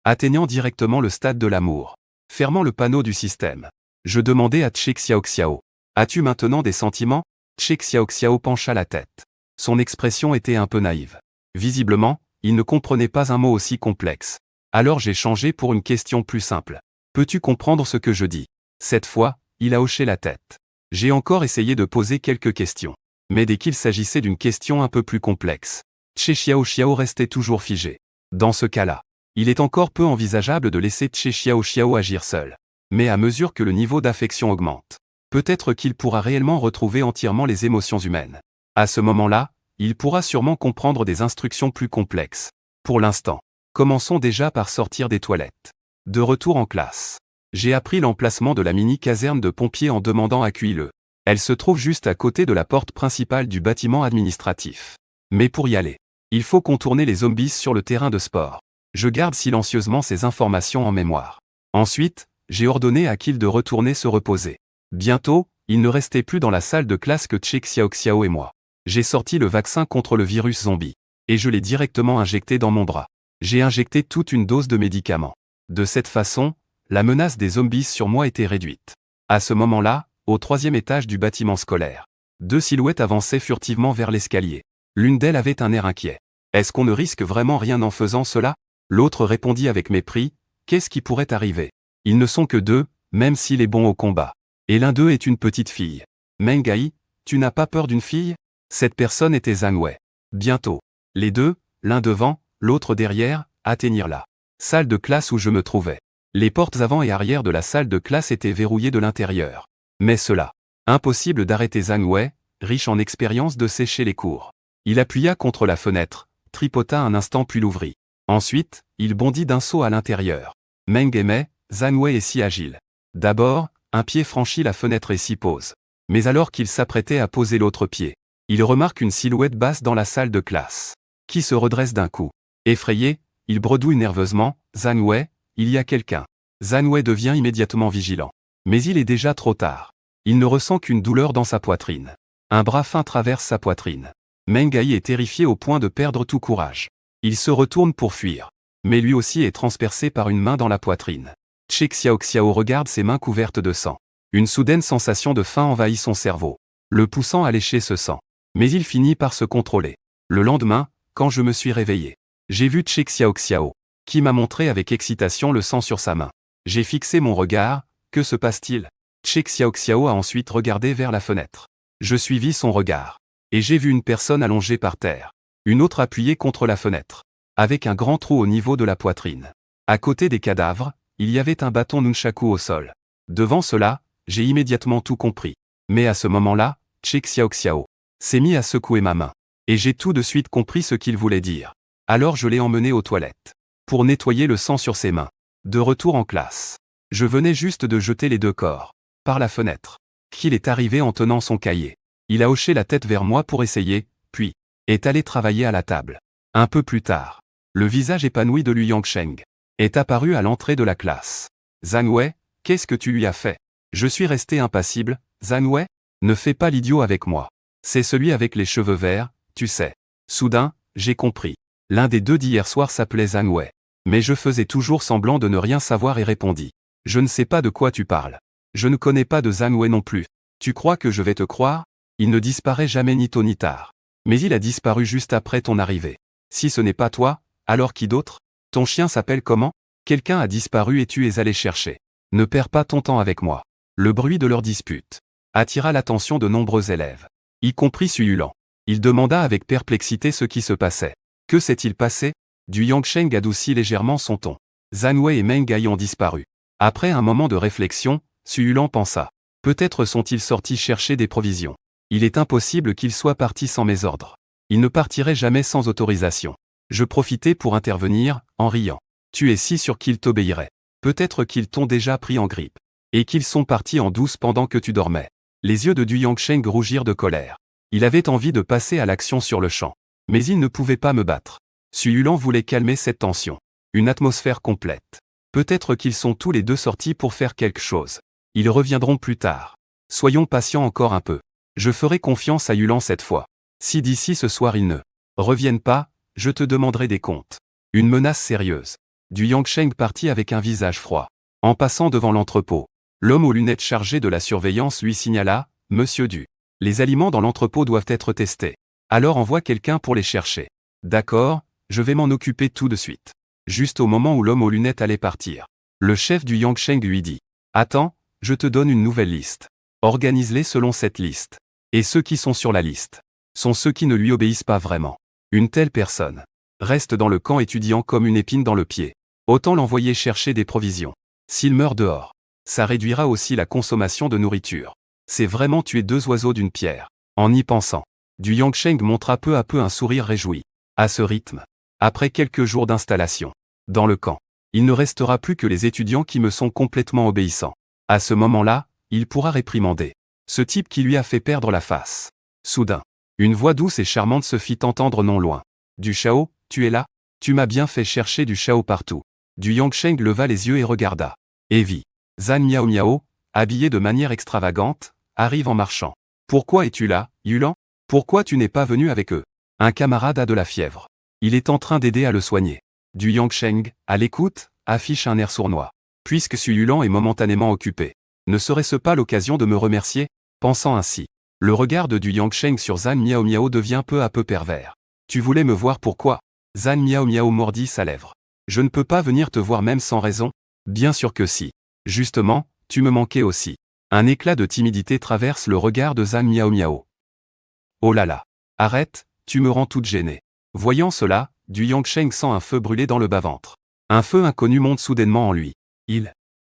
Atteignant directement le stade de l'amour. Fermant le panneau du système, je demandai à Che Xiaoxiao. As-tu maintenant des sentiments? Che Xiaoxiao pencha la tête. Son expression était un peu naïve. Visiblement, il ne comprenait pas un mot aussi complexe. Alors j'ai changé pour une question plus simple. Peux-tu comprendre ce que je dis? Cette fois, il a hoché la tête. J'ai encore essayé de poser quelques questions. Mais dès qu'il s'agissait d'une question un peu plus complexe, Che Xiaoxiao restait toujours figé. Dans ce cas-là, il est encore peu envisageable de laisser Che Xiaoxiao agir seul. Mais à mesure que le niveau d'affection augmente, peut-être qu'il pourra réellement retrouver entièrement les émotions humaines. À ce moment-là, il pourra sûrement comprendre des instructions plus complexes. Pour l'instant, commençons déjà par sortir des toilettes. De retour en classe, j'ai appris l'emplacement de la mini-caserne de pompiers en demandant à Cui-le. Elle se trouve juste à côté de la porte principale du bâtiment administratif. Mais pour y aller, il faut contourner les zombies sur le terrain de sport. Je garde silencieusement ces informations en mémoire. Ensuite, j'ai ordonné à Kill de retourner se reposer. Bientôt, il ne restait plus dans la salle de classe que Che Xiaoxiao et moi. J'ai sorti le vaccin contre le virus zombie. Et je l'ai directement injecté dans mon bras. J'ai injecté toute une dose de médicaments. De cette façon, la menace des zombies sur moi était réduite. À ce moment-là, au 3e étage du bâtiment scolaire, 2 silhouettes avançaient furtivement vers l'escalier. L'une d'elles avait un air inquiet. Est-ce qu'on ne risque vraiment rien en faisant cela? L'autre répondit avec mépris, qu'est-ce qui pourrait arriver? Ils ne sont que 2, même s'il est bon au combat. Et l'un d'eux est une petite fille. Mengai, tu n'as pas peur d'une fille? Cette personne était Zhang Wei. Bientôt, les deux, l'un devant, l'autre derrière, atteignirent la salle de classe où je me trouvais. Les portes avant et arrière de la salle de classe étaient verrouillées de l'intérieur. Mais cela, impossible d'arrêter Zhang Wei, riche en expérience de sécher les cours. Il appuya contre la fenêtre, tripota un instant puis l'ouvrit. Ensuite, il bondit d'un saut à l'intérieur. Meng aimait, Zhang Wei est si agile. D'abord, un pied franchit la fenêtre et s'y pose. Mais alors qu'il s'apprêtait à poser l'autre pied, il remarque une silhouette basse dans la salle de classe, qui se redresse d'un coup. Effrayé, il bredouille nerveusement, Zhang Wei, il y a quelqu'un. Zhang Wei devient immédiatement vigilant. Mais il est déjà trop tard. Il ne ressent qu'une douleur dans sa poitrine. Un bras fin traverse sa poitrine. Mengai est terrifié au point de perdre tout courage. Il se retourne pour fuir. Mais lui aussi est transpercé par une main dans la poitrine. Che Xiaoxiao regarde ses mains couvertes de sang. Une soudaine sensation de faim envahit son cerveau, le poussant à lécher ce sang. Mais il finit par se contrôler. Le lendemain, quand je me suis réveillé, j'ai vu Che Xiaoxiao, qui m'a montré avec excitation le sang sur sa main. J'ai fixé mon regard, que se passe-t-il? Che Xiaoxiao a ensuite regardé vers la fenêtre. Je suivis son regard. Et j'ai vu une personne allongée par terre. Une autre appuyée contre la fenêtre. Avec un grand trou au niveau de la poitrine. À côté des cadavres, il y avait un bâton nunchaku au sol. Devant cela, j'ai immédiatement tout compris. Mais à ce moment-là, Che Xiaoxiao s'est mis à secouer ma main. Et j'ai tout de suite compris ce qu'il voulait dire. Alors je l'ai emmené aux toilettes. Pour nettoyer le sang sur ses mains. De retour en classe. Je venais juste de jeter les 2 corps. Par la fenêtre. Qu'il est arrivé en tenant son cahier. Il a hoché la tête vers moi pour essayer, puis est allé travailler à la table. Un peu plus tard, le visage épanoui de Liu Yangsheng est apparu à l'entrée de la classe. Zhang Wei, qu'est-ce que tu lui as fait? Je suis resté impassible. Zhang Wei, ne fais pas l'idiot avec moi. C'est celui avec les cheveux verts, tu sais. Soudain, j'ai compris. L'un des 2 d'hier soir s'appelait Zhang Wei. Mais je faisais toujours semblant de ne rien savoir et répondis. Je ne sais pas de quoi tu parles. Je ne connais pas de Zhang Wei non plus. Tu crois que je vais te croire? Il ne disparaît jamais ni tôt ni tard. Mais il a disparu juste après ton arrivée. Si ce n'est pas toi, alors qui d'autre? Ton chien s'appelle comment? Quelqu'un a disparu et tu es allé chercher. Ne perds pas ton temps avec moi. Le bruit de leur dispute attira l'attention de nombreux élèves, y compris Su Yulan. Il demanda avec perplexité ce qui se passait. Que s'est-il passé? Du Yangsheng adoucit légèrement son ton. Zhang Wei et Meng Gai ont disparu. Après un moment de réflexion, Su Yulan pensa. Peut-être sont-ils sortis chercher des provisions. Il est impossible qu'ils soient partis sans mes ordres. Ils ne partiraient jamais sans autorisation. Je profitais pour intervenir, en riant. Tu es si sûr qu'ils t'obéiraient. Peut-être qu'ils t'ont déjà pris en grippe. Et qu'ils sont partis en douce pendant que tu dormais. Les yeux de Du Yangsheng rougirent de colère. Il avait envie de passer à l'action sur le champ. Mais il ne pouvait pas me battre. Su Yulan voulait calmer cette tension. Une atmosphère complète. Peut-être qu'ils sont tous les deux sortis pour faire quelque chose. Ils reviendront plus tard. Soyons patients encore un peu. Je ferai confiance à Yulan cette fois. Si d'ici ce soir ils ne reviennent pas, je te demanderai des comptes. Une menace sérieuse. Du Yangsheng partit avec un visage froid. En passant devant l'entrepôt, l'homme aux lunettes chargé de la surveillance lui signala, « Monsieur Du, les aliments dans l'entrepôt doivent être testés. Alors envoie quelqu'un pour les chercher. » « D'accord, je vais m'en occuper tout de suite. » Juste au moment où l'homme aux lunettes allait partir, le chef du Yangsheng lui dit, « Attends, je te donne une nouvelle liste. Organise-les selon cette liste. Et ceux qui sont sur la liste sont ceux qui ne lui obéissent pas vraiment. Une telle personne reste dans le camp étudiant comme une épine dans le pied. Autant l'envoyer chercher des provisions. S'il meurt dehors, ça réduira aussi la consommation de nourriture. C'est vraiment tuer deux oiseaux d'une pierre. » En y pensant, Du Yangsheng montra peu à peu un sourire réjoui. À ce rythme, après quelques jours d'installation dans le camp, il ne restera plus que les étudiants qui me sont complètement obéissants. À ce moment-là, il pourra réprimander ce type qui lui a fait perdre la face. Soudain, une voix douce et charmante se fit entendre non loin. « Du Shao, tu es là? Tu m'as bien fait chercher du Shao partout. » Du Yangsheng leva les yeux et regarda. Et vit Zhang Miao Miao, habillé de manière extravagante, arrive en marchant. « Pourquoi es-tu là, Yulan? Pourquoi tu n'es pas venu avec eux? Un camarade a de la fièvre. Il est en train d'aider à le soigner. » Du Yangsheng, à l'écoute, affiche un air sournois. Puisque Su Yulan est momentanément occupé, ne serait-ce pas l'occasion de me remercier? Pensant ainsi, le regard de Du Yangsheng sur Zhang Miao Miao devient peu à peu pervers. Tu voulais me voir pourquoi? Zhang Miao Miao mordit sa lèvre. Je ne peux pas venir te voir même sans raison? Bien sûr que si. Justement, tu me manquais aussi. Un éclat de timidité traverse le regard de Zhang Miao Miao. Oh là là. Arrête, tu me rends toute gênée. Voyant cela, Du Yangsheng sent un feu brûler dans le bas-ventre. Un feu inconnu monte soudainement en lui.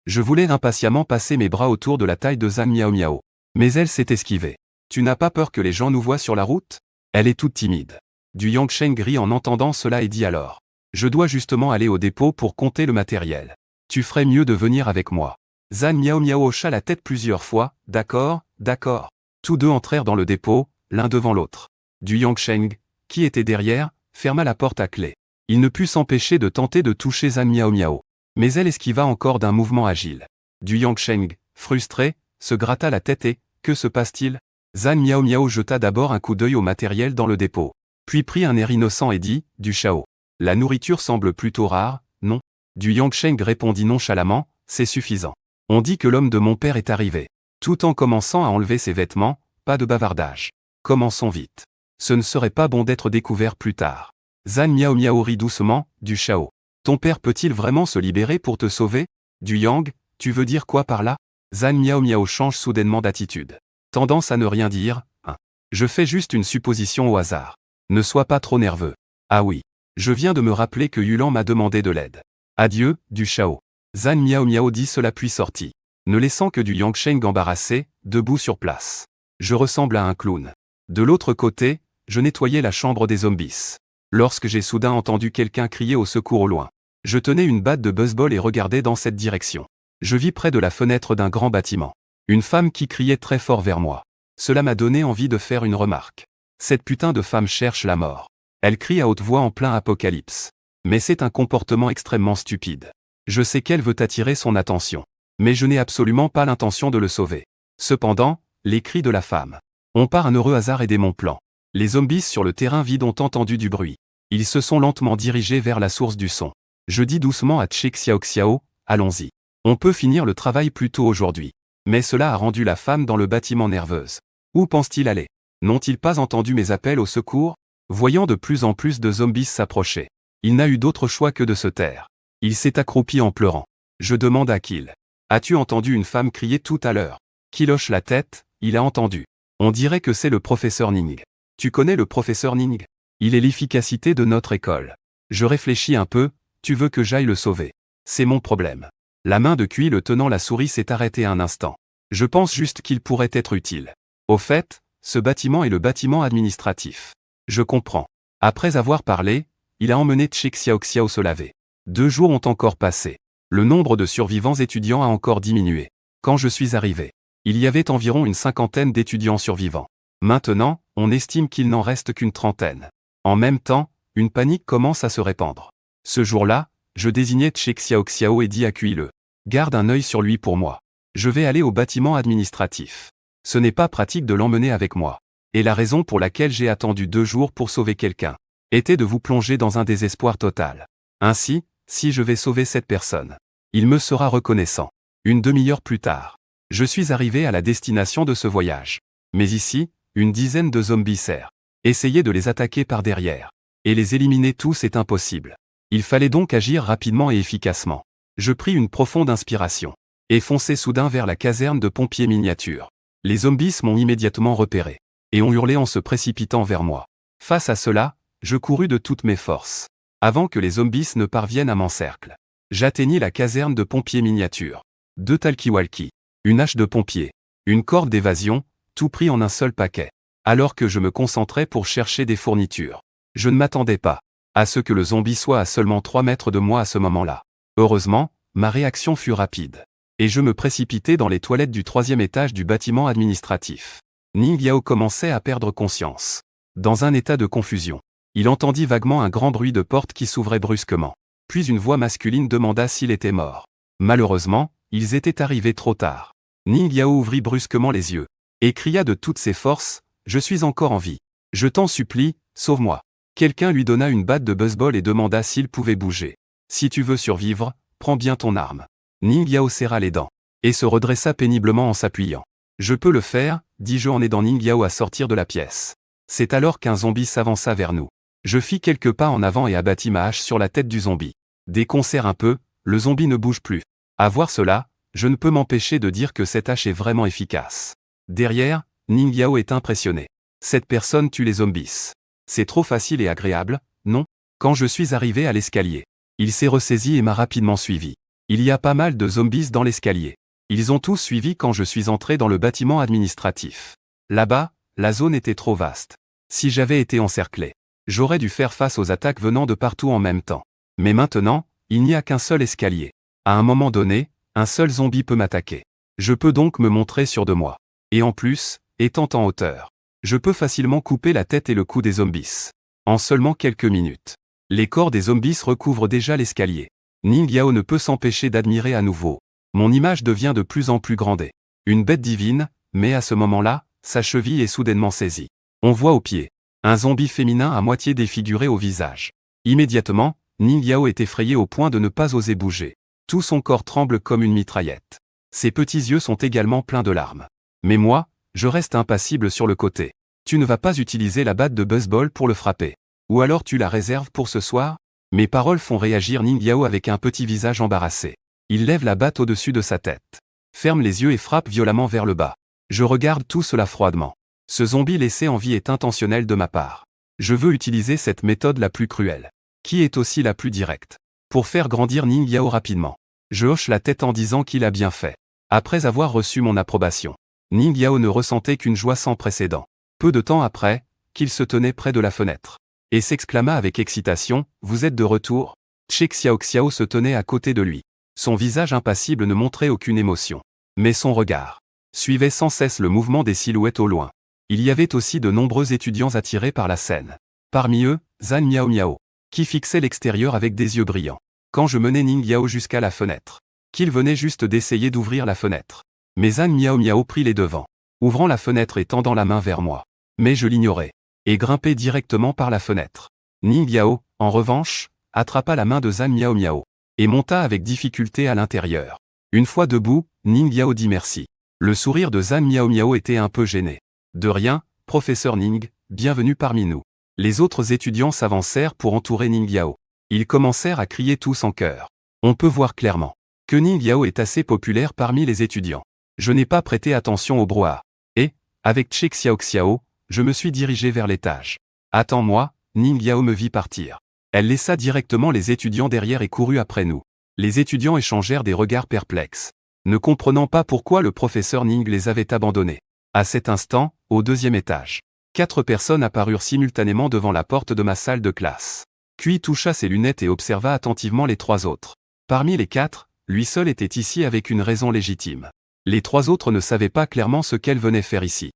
Je voulais impatiemment passer mes bras autour de la taille de Zhang Miao Miao. Mais elle s'est esquivée. Tu n'as pas peur que les gens nous voient sur la route? Elle est toute timide. Du Yangsheng rit en entendant cela et dit alors. Je dois justement aller au dépôt pour compter le matériel. Tu ferais mieux de venir avec moi. Zhang Miao Miao hocha la tête plusieurs fois. D'accord, d'accord. Tous deux entrèrent dans le dépôt, l'un devant l'autre. Du Yangsheng, qui était derrière, ferma la porte à clé. Il ne put s'empêcher de tenter de toucher Zhang Miao Miao. Mais elle esquiva encore d'un mouvement agile. Du Yangsheng, frustré, se gratta la tête et, que se passe-t-il? Zhang Miao Miao jeta d'abord un coup d'œil au matériel dans le dépôt. Puis prit un air innocent et dit, « Du Shao. La nourriture semble plutôt rare, non ?» Du Yangsheng répondit nonchalamment, « C'est suffisant. On dit que l'homme de mon père est arrivé. » Tout en commençant à enlever ses vêtements, pas de bavardage. Commençons vite. Ce ne serait pas bon d'être découvert plus tard. Zhang Miao Miao rit doucement, « Du Shao. Ton père peut-il vraiment se libérer pour te sauver? Du Yang, tu veux dire quoi par là? » Zhang Miao Miao change soudainement d'attitude. Tendance à ne rien dire, hein. Je fais juste une supposition au hasard. Ne sois pas trop nerveux. Ah oui. Je viens de me rappeler que Yulan m'a demandé de l'aide. Adieu, Du Shao. Zhang Miao Miao dit cela puis sortit, ne laissant que Du Yangsheng embarrassé, debout sur place. Je ressemble à un clown. De l'autre côté, je nettoyais la chambre des zombies. Lorsque j'ai soudain entendu quelqu'un crier au secours au loin. Je tenais une batte de baseball et regardais dans cette direction. Je vis près de la fenêtre d'un grand bâtiment une femme qui criait très fort vers moi. Cela m'a donné envie de faire une remarque. Cette putain de femme cherche la mort. Elle crie à haute voix en plein apocalypse. Mais c'est un comportement extrêmement stupide. Je sais qu'elle veut attirer son attention. Mais je n'ai absolument pas l'intention de le sauver. Cependant, les cris de la femme ont par un heureux hasard aidé mon plan. Les zombies sur le terrain vide ont entendu du bruit. Ils se sont lentement dirigés vers la source du son. Je dis doucement à Tchik Xiao Xiao, allons-y. On peut finir le travail plus tôt aujourd'hui. Mais cela a rendu la femme dans le bâtiment nerveuse. Où pense-t-il aller? N'ont-ils pas entendu mes appels au secours? Voyant de plus en plus de zombies s'approcher, il n'a eu d'autre choix que de se taire. Il s'est accroupi en pleurant. Je demande à Kill. As-tu entendu une femme crier tout à l'heure? Kill hoche la tête, il a entendu. On dirait que c'est le professeur Ning. Tu connais le professeur Ning? Il est l'efficacité de notre école. Je réfléchis un peu, tu veux que j'aille le sauver? C'est mon problème. La main de Quill tenant la souris s'est arrêtée un instant. Je pense juste qu'il pourrait être utile. Au fait, ce bâtiment est le bâtiment administratif. Je comprends. Après avoir parlé, il a emmené Che Xiaoxiao se laver. 2 jours ont encore passé. Le nombre de survivants étudiants a encore diminué. Quand je suis arrivé, il y avait environ une 50aine d'étudiants survivants. Maintenant, on estime qu'il n'en reste qu'une 30aine. En même temps, une panique commence à se répandre. Ce jour-là, je désignai Che Xiaoxiao et dis à Quill. Garde un œil sur lui pour moi. Je vais aller au bâtiment administratif. Ce n'est pas pratique de l'emmener avec moi. Et la raison pour laquelle j'ai attendu 2 jours pour sauver quelqu'un était de vous plonger dans un désespoir total. Ainsi, si je vais sauver cette personne, il me sera reconnaissant. Une demi-heure plus tard, je suis arrivé à la destination de ce voyage. Mais ici, une dizaine de zombies serrent. Essayer de les attaquer par derrière et les éliminer tous est impossible. Il fallait donc agir rapidement et efficacement. Je pris une profonde inspiration et fonçai soudain vers la caserne de pompiers miniatures. Les zombies m'ont immédiatement repéré et ont hurlé en se précipitant vers moi. Face à cela, je courus de toutes mes forces. Avant que les zombies ne parviennent à m'encercler, j'atteignis la caserne de pompiers miniatures. 2 talkie-walkie, une hache de pompier, une corde d'évasion, tout pris en un seul paquet. Alors que je me concentrais pour chercher des fournitures, je ne m'attendais pas à ce que le zombie soit à seulement 3 mètres de moi à ce moment-là. Heureusement, ma réaction fut rapide. Et je me précipitai dans les toilettes du 3e étage du bâtiment administratif. Ning Yao commençait à perdre conscience. Dans un état de confusion, il entendit vaguement un grand bruit de porte qui s'ouvrait brusquement. Puis une voix masculine demanda s'il était mort. Malheureusement, ils étaient arrivés trop tard. Ning Yao ouvrit brusquement les yeux et cria de toutes ses forces, « Je suis encore en vie. Je t'en supplie, sauve-moi. » Quelqu'un lui donna une batte de baseball et demanda s'il pouvait bouger. « Si tu veux survivre, prends bien ton arme. » Ning Yao serra les dents et se redressa péniblement en s'appuyant. « Je peux le faire, » dis-je en aidant Ning Yao à sortir de la pièce. C'est alors qu'un zombie s'avança vers nous. Je fis quelques pas en avant et abattis ma hache sur la tête du zombie. Dès qu'on serre un peu, le zombie ne bouge plus. À voir cela, je ne peux m'empêcher de dire que cette hache est vraiment efficace. Derrière, Ning Yao est impressionné. Cette personne tue les zombies. C'est trop facile et agréable, non? Quand je suis arrivé à l'escalier, il s'est ressaisi et m'a rapidement suivi. Il y a pas mal de zombies dans l'escalier. Ils ont tous suivi quand je suis entré dans le bâtiment administratif. Là-bas, la zone était trop vaste. Si j'avais été encerclé, j'aurais dû faire face aux attaques venant de partout en même temps. Mais maintenant, il n'y a qu'un seul escalier. À un moment donné, un seul zombie peut m'attaquer. Je peux donc me montrer sûr de moi. Et en plus, étant en hauteur, je peux facilement couper la tête et le cou des zombies. En seulement quelques minutes, les corps des zombies recouvrent déjà l'escalier. Ning Yao ne peut s'empêcher d'admirer à nouveau. Mon image devient de plus en plus grande. Une bête divine, mais à ce moment-là, sa cheville est soudainement saisie. On voit au pied un zombie féminin à moitié défiguré au visage. Immédiatement, Ning Yao est effrayé au point de ne pas oser bouger. Tout son corps tremble comme une mitraillette. Ses petits yeux sont également pleins de larmes. Mais moi, je reste impassible sur le côté. Tu ne vas pas utiliser la batte de baseball pour le frapper. Ou alors tu la réserves pour ce soir? Mes paroles font réagir Ning Yao avec un petit visage embarrassé. Il lève la batte au-dessus de sa tête, ferme les yeux et frappe violemment vers le bas. Je regarde tout cela froidement. Ce zombie laissé en vie est intentionnel de ma part. Je veux utiliser cette méthode la plus cruelle, qui est aussi la plus directe, pour faire grandir Ning Yao rapidement. Je hoche la tête en disant qu'il a bien fait. Après avoir reçu mon approbation, Ning Yao ne ressentait qu'une joie sans précédent. Peu de temps après, qu'il se tenait près de la fenêtre et s'exclama avec excitation, « Vous êtes de retour ?» Che Xiaoxiao se tenait à côté de lui. Son visage impassible ne montrait aucune émotion. Mais son regard suivait sans cesse le mouvement des silhouettes au loin. Il y avait aussi de nombreux étudiants attirés par la scène. Parmi eux, Zhan Miao Miao, qui fixait l'extérieur avec des yeux brillants. Quand je menais Ning Yao jusqu'à la fenêtre, qu'il venait juste d'essayer d'ouvrir la fenêtre. Mais Zhan Miao Miao prit les devants, ouvrant la fenêtre et tendant la main vers moi. Mais je l'ignorais et grimpai directement par la fenêtre. Ning Yao, en revanche, attrapa la main de Zhan Miao Miao et monta avec difficulté à l'intérieur. Une fois debout, Ning Yao dit merci. Le sourire de Zhan Miao Miao était un peu gêné. De rien, professeur Ning, bienvenue parmi nous. Les autres étudiants s'avancèrent pour entourer Ning Yao. Ils commencèrent à crier tous en chœur. On peut voir clairement que Ning Yao est assez populaire parmi les étudiants. Je n'ai pas prêté attention au brouhaha. Et, avec Che Xiao, je me suis dirigé vers l'étage. Attends-moi, Ning Yao me vit partir. Elle laissa directement les étudiants derrière et courut après nous. Les étudiants échangèrent des regards perplexes, ne comprenant pas pourquoi le professeur Ning les avait abandonnés. À cet instant, au deuxième étage, 4 personnes apparurent simultanément devant la porte de ma salle de classe. Cui toucha ses lunettes et observa attentivement les 3 autres. Parmi les 4, lui seul était ici avec une raison légitime. Les 3 autres ne savaient pas clairement ce qu'elles venaient faire ici.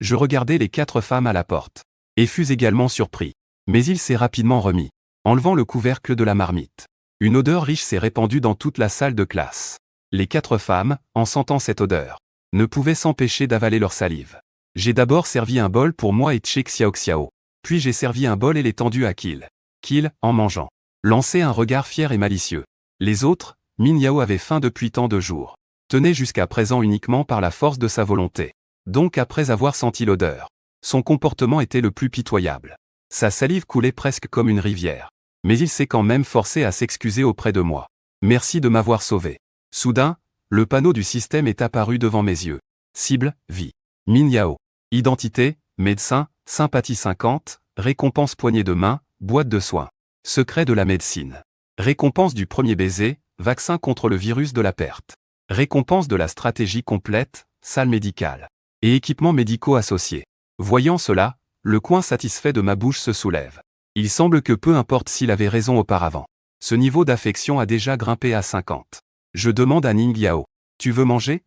Je regardais les 4 femmes à la porte, et fus également surpris. Mais il s'est rapidement remis, enlevant le couvercle de la marmite. Une odeur riche s'est répandue dans toute la salle de classe. Les 4 femmes, en sentant cette odeur, ne pouvaient s'empêcher d'avaler leur salive. J'ai d'abord servi un bol pour moi et Che Xiao. Puis j'ai servi un bol et l'ai tendu à Kill. Kill, en mangeant, lançait un regard fier et malicieux. Les autres, Min Yao avait faim depuis tant de jours. Tenait jusqu'à présent uniquement par la force de sa volonté. Donc après avoir senti l'odeur, son comportement était le plus pitoyable. Sa salive coulait presque comme une rivière. Mais il s'est quand même forcé à s'excuser auprès de moi. Merci de m'avoir sauvé. Soudain, le panneau du système est apparu devant mes yeux. Cible, vie. Min Yao. Identité, médecin, sympathie 50, récompense poignée de main, boîte de soins. Secret de la médecine. Récompense du premier baiser, vaccin contre le virus de la perte. Récompense de la stratégie complète, salle médicale. Et équipements médicaux associés. Voyant cela, le coin satisfait de ma bouche se soulève. Il semble que peu importe s'il avait raison auparavant. Ce niveau d'affection a déjà grimpé à 50. Je demande à Ning Yao. Tu veux manger?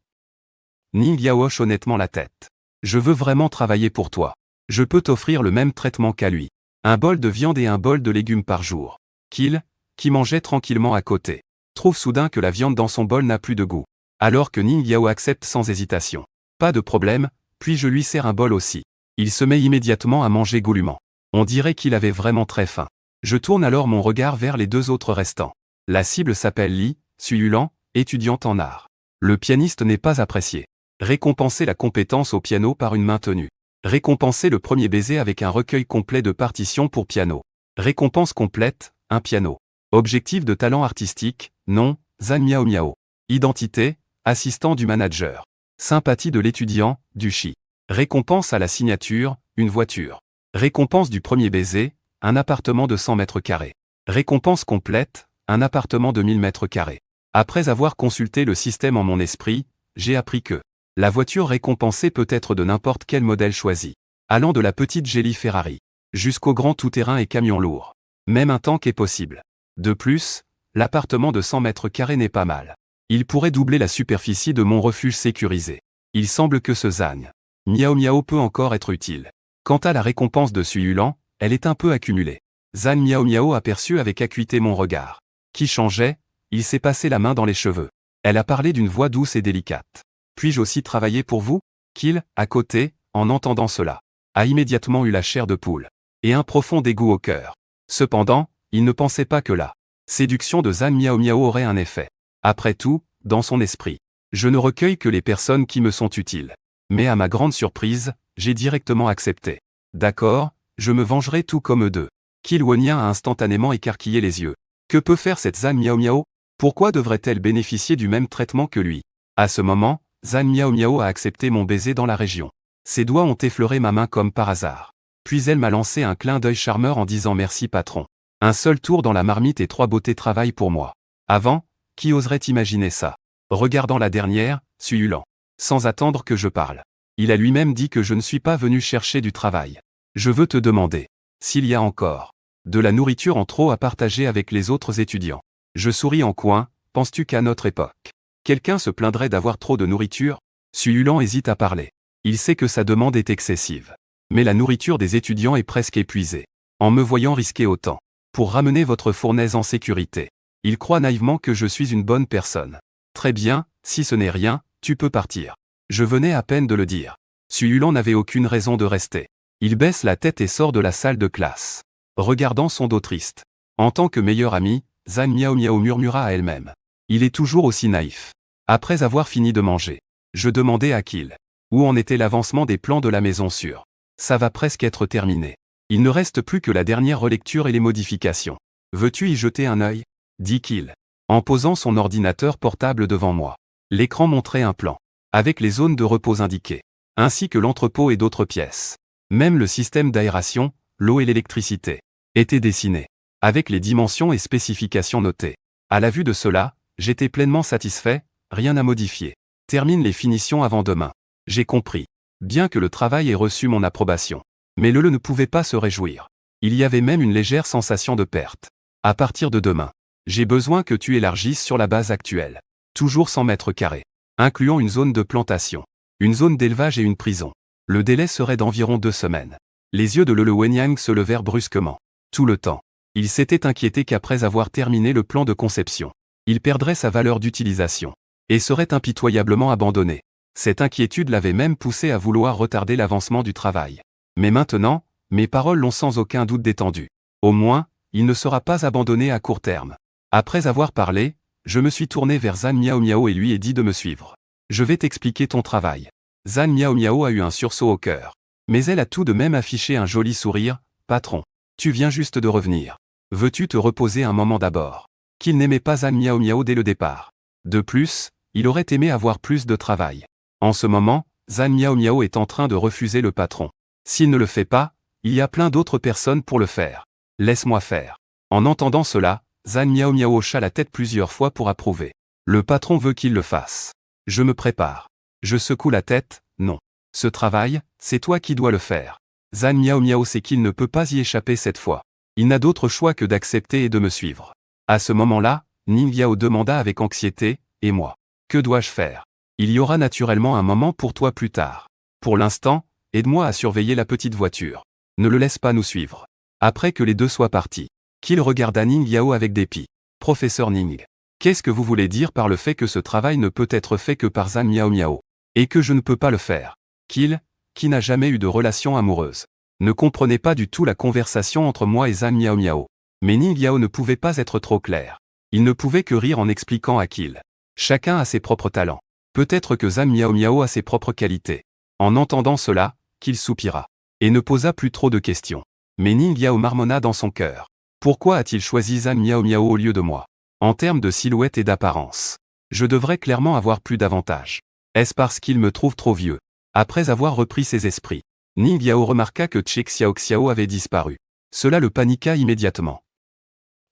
Ning Yao hoche honnêtement la tête. Je veux vraiment travailler pour toi. Je peux t'offrir le même traitement qu'à lui. Un bol de viande et un bol de légumes par jour. Kill, qui mangeait tranquillement à côté, trouve soudain que la viande dans son bol n'a plus de goût. Alors que Ning Yao accepte sans hésitation. Pas de problème, puis je lui sers un bol aussi. Il se met immédiatement à manger goulûment. On dirait qu'il avait vraiment très faim. Je tourne alors mon regard vers les 2 autres restants. La cible s'appelle Li Suilan, étudiante en art. Le pianiste n'est pas apprécié. Récompenser la compétence au piano par une main tenue. Récompenser le premier baiser avec un recueil complet de partitions pour piano. Récompense complète, un piano. Objectif de talent artistique, nom, Zhan Miao Miao. Identité, assistant du manager. Sympathie de l'étudiant, du chi. Récompense à la signature, une voiture. Récompense du premier baiser, un appartement de 100 mètres carrés. Récompense complète, un appartement de 1000 mètres carrés. Après avoir consulté le système en mon esprit, j'ai appris que la voiture récompensée peut être de n'importe quel modèle choisi, allant de la petite Jelly Ferrari jusqu'au grand tout-terrain et camion lourd. Même un tank est possible. De plus, l'appartement de 100 mètres carrés n'est pas mal. Il pourrait doubler la superficie de mon refuge sécurisé. Il semble que ce Zhan Miao Miao peut encore être utile. Quant à la récompense de Suilan, elle est un peu accumulée. Zhan Miao Miao aperçut avec acuité mon regard, qui changeait, il s'est passé la main dans les cheveux. Elle a parlé d'une voix douce et délicate. Puis-je aussi travailler pour vous? Kill, à côté, en entendant cela, a immédiatement eu la chair de poule, et un profond dégoût au cœur. Cependant, il ne pensait pas que la séduction de Zhan Miao Miao aurait un effet. Après tout, dans son esprit, je ne recueille que les personnes qui me sont utiles. Mais à ma grande surprise, j'ai directement accepté. D'accord, je me vengerai tout comme eux deux. Kill Wenyan a instantanément écarquillé les yeux. Que peut faire cette Zhan Miao Miao? Pourquoi devrait-elle bénéficier du même traitement que lui? À ce moment, Zhan Miao Miao a accepté mon baiser dans la région. Ses doigts ont effleuré ma main comme par hasard. Puis elle m'a lancé un clin d'œil charmeur en disant merci patron. Un seul tour dans la marmite et 3 beautés travaillent pour moi. Avant, qui oserait imaginer ça? Regardant la dernière, Suilan. Sans attendre que je parle. Il a lui-même dit que je ne suis pas venu chercher du travail. Je veux te demander s'il y a encore de la nourriture en trop à partager avec les autres étudiants. Je souris en coin, penses-tu qu'à notre époque, quelqu'un se plaindrait d'avoir trop de nourriture? Suilan hésite à parler. Il sait que sa demande est excessive. Mais la nourriture des étudiants est presque épuisée. En me voyant risquer autant, pour ramener votre fournaise en sécurité, il croit naïvement que je suis une bonne personne. Très bien, si ce n'est rien, tu peux partir. Je venais à peine de le dire. Suilan n'avait aucune raison de rester. Il baisse la tête et sort de la salle de classe. Regardant son dos triste. En tant que meilleur ami, Zhan Miao Miao murmura à elle-même. Il est toujours aussi naïf. Après avoir fini de manger, je demandai à Kill. Où en était l'avancement des plans de la maison sûre? Ça va presque être terminé. Il ne reste plus que la dernière relecture et les modifications. Veux-tu y jeter un œil? Dit Kill, en posant son ordinateur portable devant moi. L'écran montrait un plan, avec les zones de repos indiquées, ainsi que l'entrepôt et d'autres pièces. Même le système d'aération, l'eau et l'électricité, étaient dessinés, avec les dimensions et spécifications notées. À la vue de cela, j'étais pleinement satisfait, rien à modifier. Termine les finitions avant demain. J'ai compris. Bien que le travail ait reçu mon approbation. Mais Lele ne pouvait pas se réjouir. Il y avait même une légère sensation de perte. À partir de demain, j'ai besoin que tu élargisses sur la base actuelle. Toujours 100 mètres carrés. Incluant une zone de plantation, une zone d'élevage et une prison. Le délai serait d'environ 2 semaines. Les yeux de Lele Wenyang se levèrent brusquement. Tout le temps, il s'était inquiété qu'après avoir terminé le plan de conception, il perdrait sa valeur d'utilisation et serait impitoyablement abandonné. Cette inquiétude l'avait même poussé à vouloir retarder l'avancement du travail. Mais maintenant, mes paroles l'ont sans aucun doute détendu. Au moins, il ne sera pas abandonné à court terme. Après avoir parlé, je me suis tourné vers Zhan Miao Miao et lui ai dit de me suivre. Je vais t'expliquer ton travail. Zhan Miao Miao a eu un sursaut au cœur. Mais elle a tout de même affiché un joli sourire. Patron, tu viens juste de revenir. Veux-tu te reposer un moment d'abord? Qu'il n'aimait pas Zhan Miao Miao dès le départ. De plus, il aurait aimé avoir plus de travail. En ce moment, Zhan Miao Miao est en train de refuser le patron. S'il ne le fait pas, il y a plein d'autres personnes pour le faire. Laisse-moi faire. En entendant cela, Zhan Miao Miao hocha la tête plusieurs fois pour approuver. Le patron veut qu'il le fasse. Je me prépare. Je secoue la tête, non. Ce travail, c'est toi qui dois le faire. Zhan Miao Miao sait qu'il ne peut pas y échapper cette fois. Il n'a d'autre choix que d'accepter et de me suivre. À ce moment-là, Ning Yao demanda avec anxiété, et moi? Que dois-je faire? Il y aura naturellement un moment pour toi plus tard. Pour l'instant, aide-moi à surveiller la petite voiture. Ne le laisse pas nous suivre. Après que les deux soient partis, Kill regarda Ning Yao avec dépit. Professeur Ning, qu'est-ce que vous voulez dire par le fait que ce travail ne peut être fait que par Zhan Miao Miao? Et que je ne peux pas le faire? Kill, qui n'a jamais eu de relation amoureuse, ne comprenait pas du tout la conversation entre moi et Zhan Miao Miao. Mais Ning Yao ne pouvait pas être trop clair. Il ne pouvait que rire en expliquant à Kill. Chacun a ses propres talents. Peut-être que Zhan Miao Miao a ses propres qualités. En entendant cela, Kill soupira. Et ne posa plus trop de questions. Mais Ning Yao marmonna dans son cœur. Pourquoi a-t-il choisi Zhan Miao Miao au lieu de moi? En termes de silhouette et d'apparence, je devrais clairement avoir plus d'avantages. Est-ce parce qu'il me trouve trop vieux? Après avoir repris ses esprits, Ning Yao remarqua que Che Xiaoxiao avait disparu. Cela le paniqua immédiatement.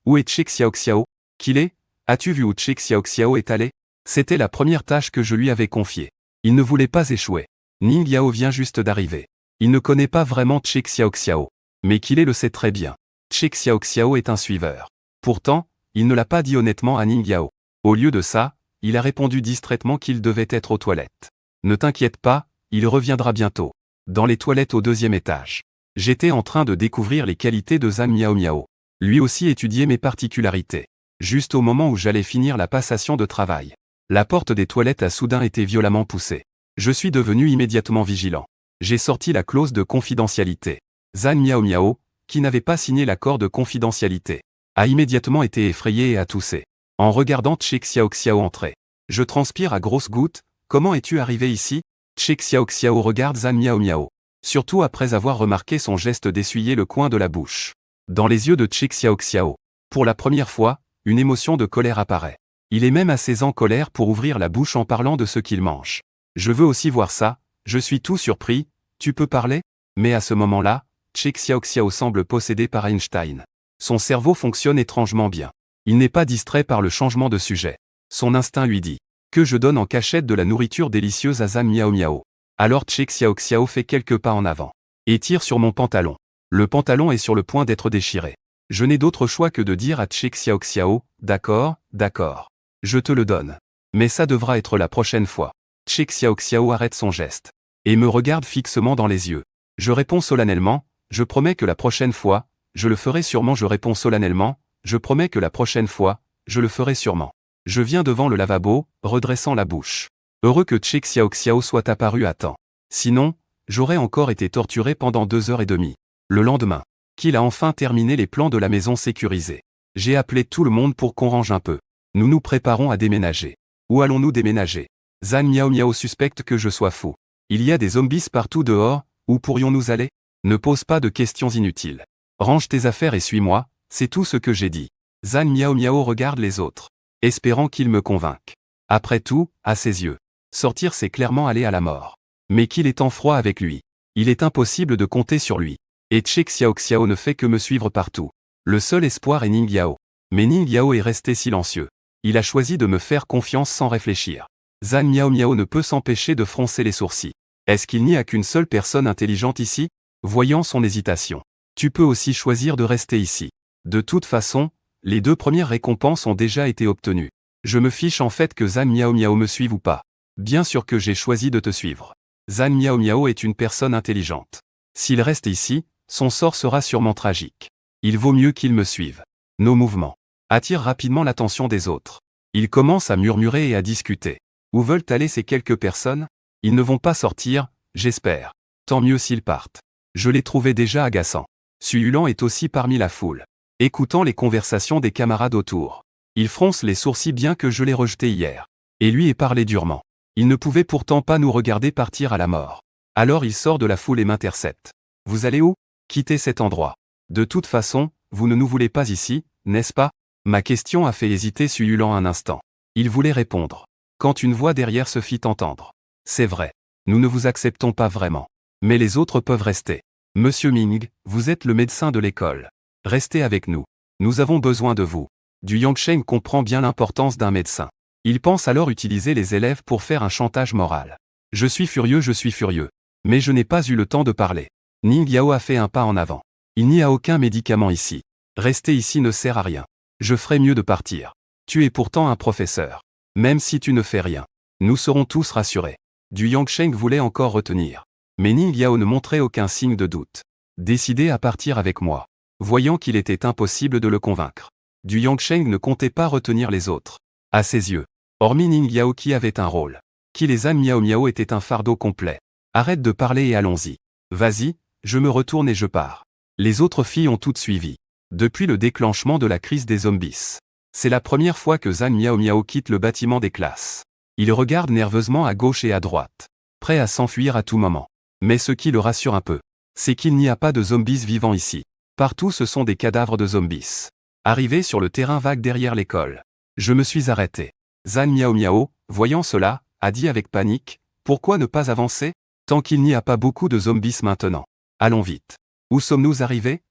Où est Che Xiaoxiao? Qu'il est? As-tu vu où Che Xiaoxiao est allé? C'était la première tâche que je lui avais confiée. Il ne voulait pas échouer. Ning Yao vient juste d'arriver. Il ne connaît pas vraiment Che Xiaoxiao. Mais Qu'il le sait très bien. Che Xiaoxiao est un suiveur. Pourtant, il ne l'a pas dit honnêtement à Ning Yao. Au lieu de ça, il a répondu distraitement qu'il devait être aux toilettes. Ne t'inquiète pas, il reviendra bientôt. Dans les toilettes au 2e étage. J'étais en train de découvrir les qualités de Zhan Miao Miao. Lui aussi étudiait mes particularités. Juste au moment où j'allais finir la passation de travail. La porte des toilettes a soudain été violemment poussée. Je suis devenu immédiatement vigilant. J'ai sorti la clause de confidentialité. Zhan Miao Miao, qui n'avait pas signé l'accord de confidentialité, a immédiatement été effrayé et a toussé. En regardant Che Xiaoxiao entrer. Je transpire à grosses gouttes. Comment es-tu arrivé ici? Che Xiaoxiao regarde Zhan Miao Miao. Surtout après avoir remarqué son geste d'essuyer le coin de la bouche. Dans les yeux de Che Xiaoxiao, pour la première fois, une émotion de colère apparaît. Il est même assez en colère pour ouvrir la bouche en parlant de ce qu'il mange. Je veux aussi voir ça, je suis tout surpris, tu peux parler? Mais à ce moment-là, Che Xiaoxiao semble possédé par Einstein. Son cerveau fonctionne étrangement bien. Il n'est pas distrait par le changement de sujet. Son instinct lui dit que je donne en cachette de la nourriture délicieuse à Zhan Miao Miao. Alors Che Xiaoxiao fait quelques pas en avant et tire sur mon pantalon. Le pantalon est sur le point d'être déchiré. Je n'ai d'autre choix que de dire à Che Xiaoxiao, d'accord, d'accord. Je te le donne. Mais ça devra être la prochaine fois. Che Xiaoxiao arrête son geste et me regarde fixement dans les yeux. Je réponds solennellement, je promets que la prochaine fois, je le ferai sûrement. Je réponds solennellement, je promets que la prochaine fois, je le ferai sûrement. Je viens devant le lavabo, redressant la bouche. Heureux que Che Xiaoxiao soit apparu à temps. Sinon, j'aurais encore été torturé pendant 2h30. Le lendemain, qu'il a enfin terminé les plans de la maison sécurisée. J'ai appelé tout le monde pour qu'on range un peu. Nous nous préparons à déménager. Où allons-nous déménager? Zhan Miao Miao suspecte que je sois fou. Il y a des zombies partout dehors, où pourrions-nous aller? Ne pose pas de questions inutiles. Range tes affaires et suis-moi, c'est tout ce que j'ai dit. Zhan Miao Miao regarde les autres, espérant qu'ils me convainquent. Après tout, à ses yeux, sortir c'est clairement aller à la mort. Mais qu'il est en froid avec lui. Il est impossible de compter sur lui. Et Che Xiaoxiao ne fait que me suivre partout. Le seul espoir est Ning Yao. Mais Ning Yao est resté silencieux. Il a choisi de me faire confiance sans réfléchir. Zhan Miao Miao ne peut s'empêcher de froncer les sourcils. Est-ce qu'il n'y a qu'une seule personne intelligente ici? Voyant son hésitation. Tu peux aussi choisir de rester ici. De toute façon, les 2 premières récompenses ont déjà été obtenues. Je me fiche en fait que Zhan Miao Miao me suive ou pas. Bien sûr que j'ai choisi de te suivre. Zhan Miao Miao est une personne intelligente. S'il reste ici, son sort sera sûrement tragique. Il vaut mieux qu'il me suive. Nos mouvements attirent rapidement l'attention des autres. Ils commencent à murmurer et à discuter. Où veulent aller ces quelques personnes? Ils ne vont pas sortir, j'espère. Tant mieux s'ils partent. Je les trouvais déjà agaçants. Su Yulan est aussi parmi la foule, écoutant les conversations des camarades autour. Il fronce les sourcils bien que je l'ai rejeté hier. Et lui est parlé durement. Il ne pouvait pourtant pas nous regarder partir à la mort. Alors il sort de la foule et m'intercepte. Vous allez où? Quittez cet endroit. De toute façon, vous ne nous voulez pas ici, n'est-ce pas? Ma question a fait hésiter Su Yulan un instant. Il voulait répondre. Quand une voix derrière se fit entendre. C'est vrai. Nous ne vous acceptons pas vraiment. Mais les autres peuvent rester. Monsieur Ming, vous êtes le médecin de l'école. Restez avec nous. Nous avons besoin de vous. Du Yangsheng comprend bien l'importance d'un médecin. Il pense alors utiliser les élèves pour faire un chantage moral. Je suis furieux. Mais je n'ai pas eu le temps de parler. Ning Yao a fait un pas en avant. Il n'y a aucun médicament ici. Rester ici ne sert à rien. Je ferais mieux de partir. Tu es pourtant un professeur. Même si tu ne fais rien, nous serons tous rassurés. Du Yangsheng voulait encore retenir. Mais Ning Yao ne montrait aucun signe de doute. Décidé à partir avec moi. Voyant qu'il était impossible de le convaincre. Du Yangsheng ne comptait pas retenir les autres. À ses yeux. Hormis Ning Yao qui avait un rôle. Qui les Zhan Miao Miao était un fardeau complet. Arrête de parler et allons-y. Vas-y, je me retourne et je pars. Les autres filles ont toutes suivi. Depuis le déclenchement de la crise des zombies. C'est la première fois que Zhan Miao Miao quitte le bâtiment des classes. Il regarde nerveusement à gauche et à droite. Prêt à s'enfuir à tout moment. Mais ce qui le rassure un peu, c'est qu'il n'y a pas de zombies vivants ici. Partout ce sont des cadavres de zombies. Arrivé sur le terrain vague derrière l'école. Je me suis arrêté. Zhan Miao Miao, voyant cela, a dit avec panique, pourquoi ne pas avancer? Tant qu'il n'y a pas beaucoup de zombies maintenant. Allons vite. Où sommes-nous arrivés?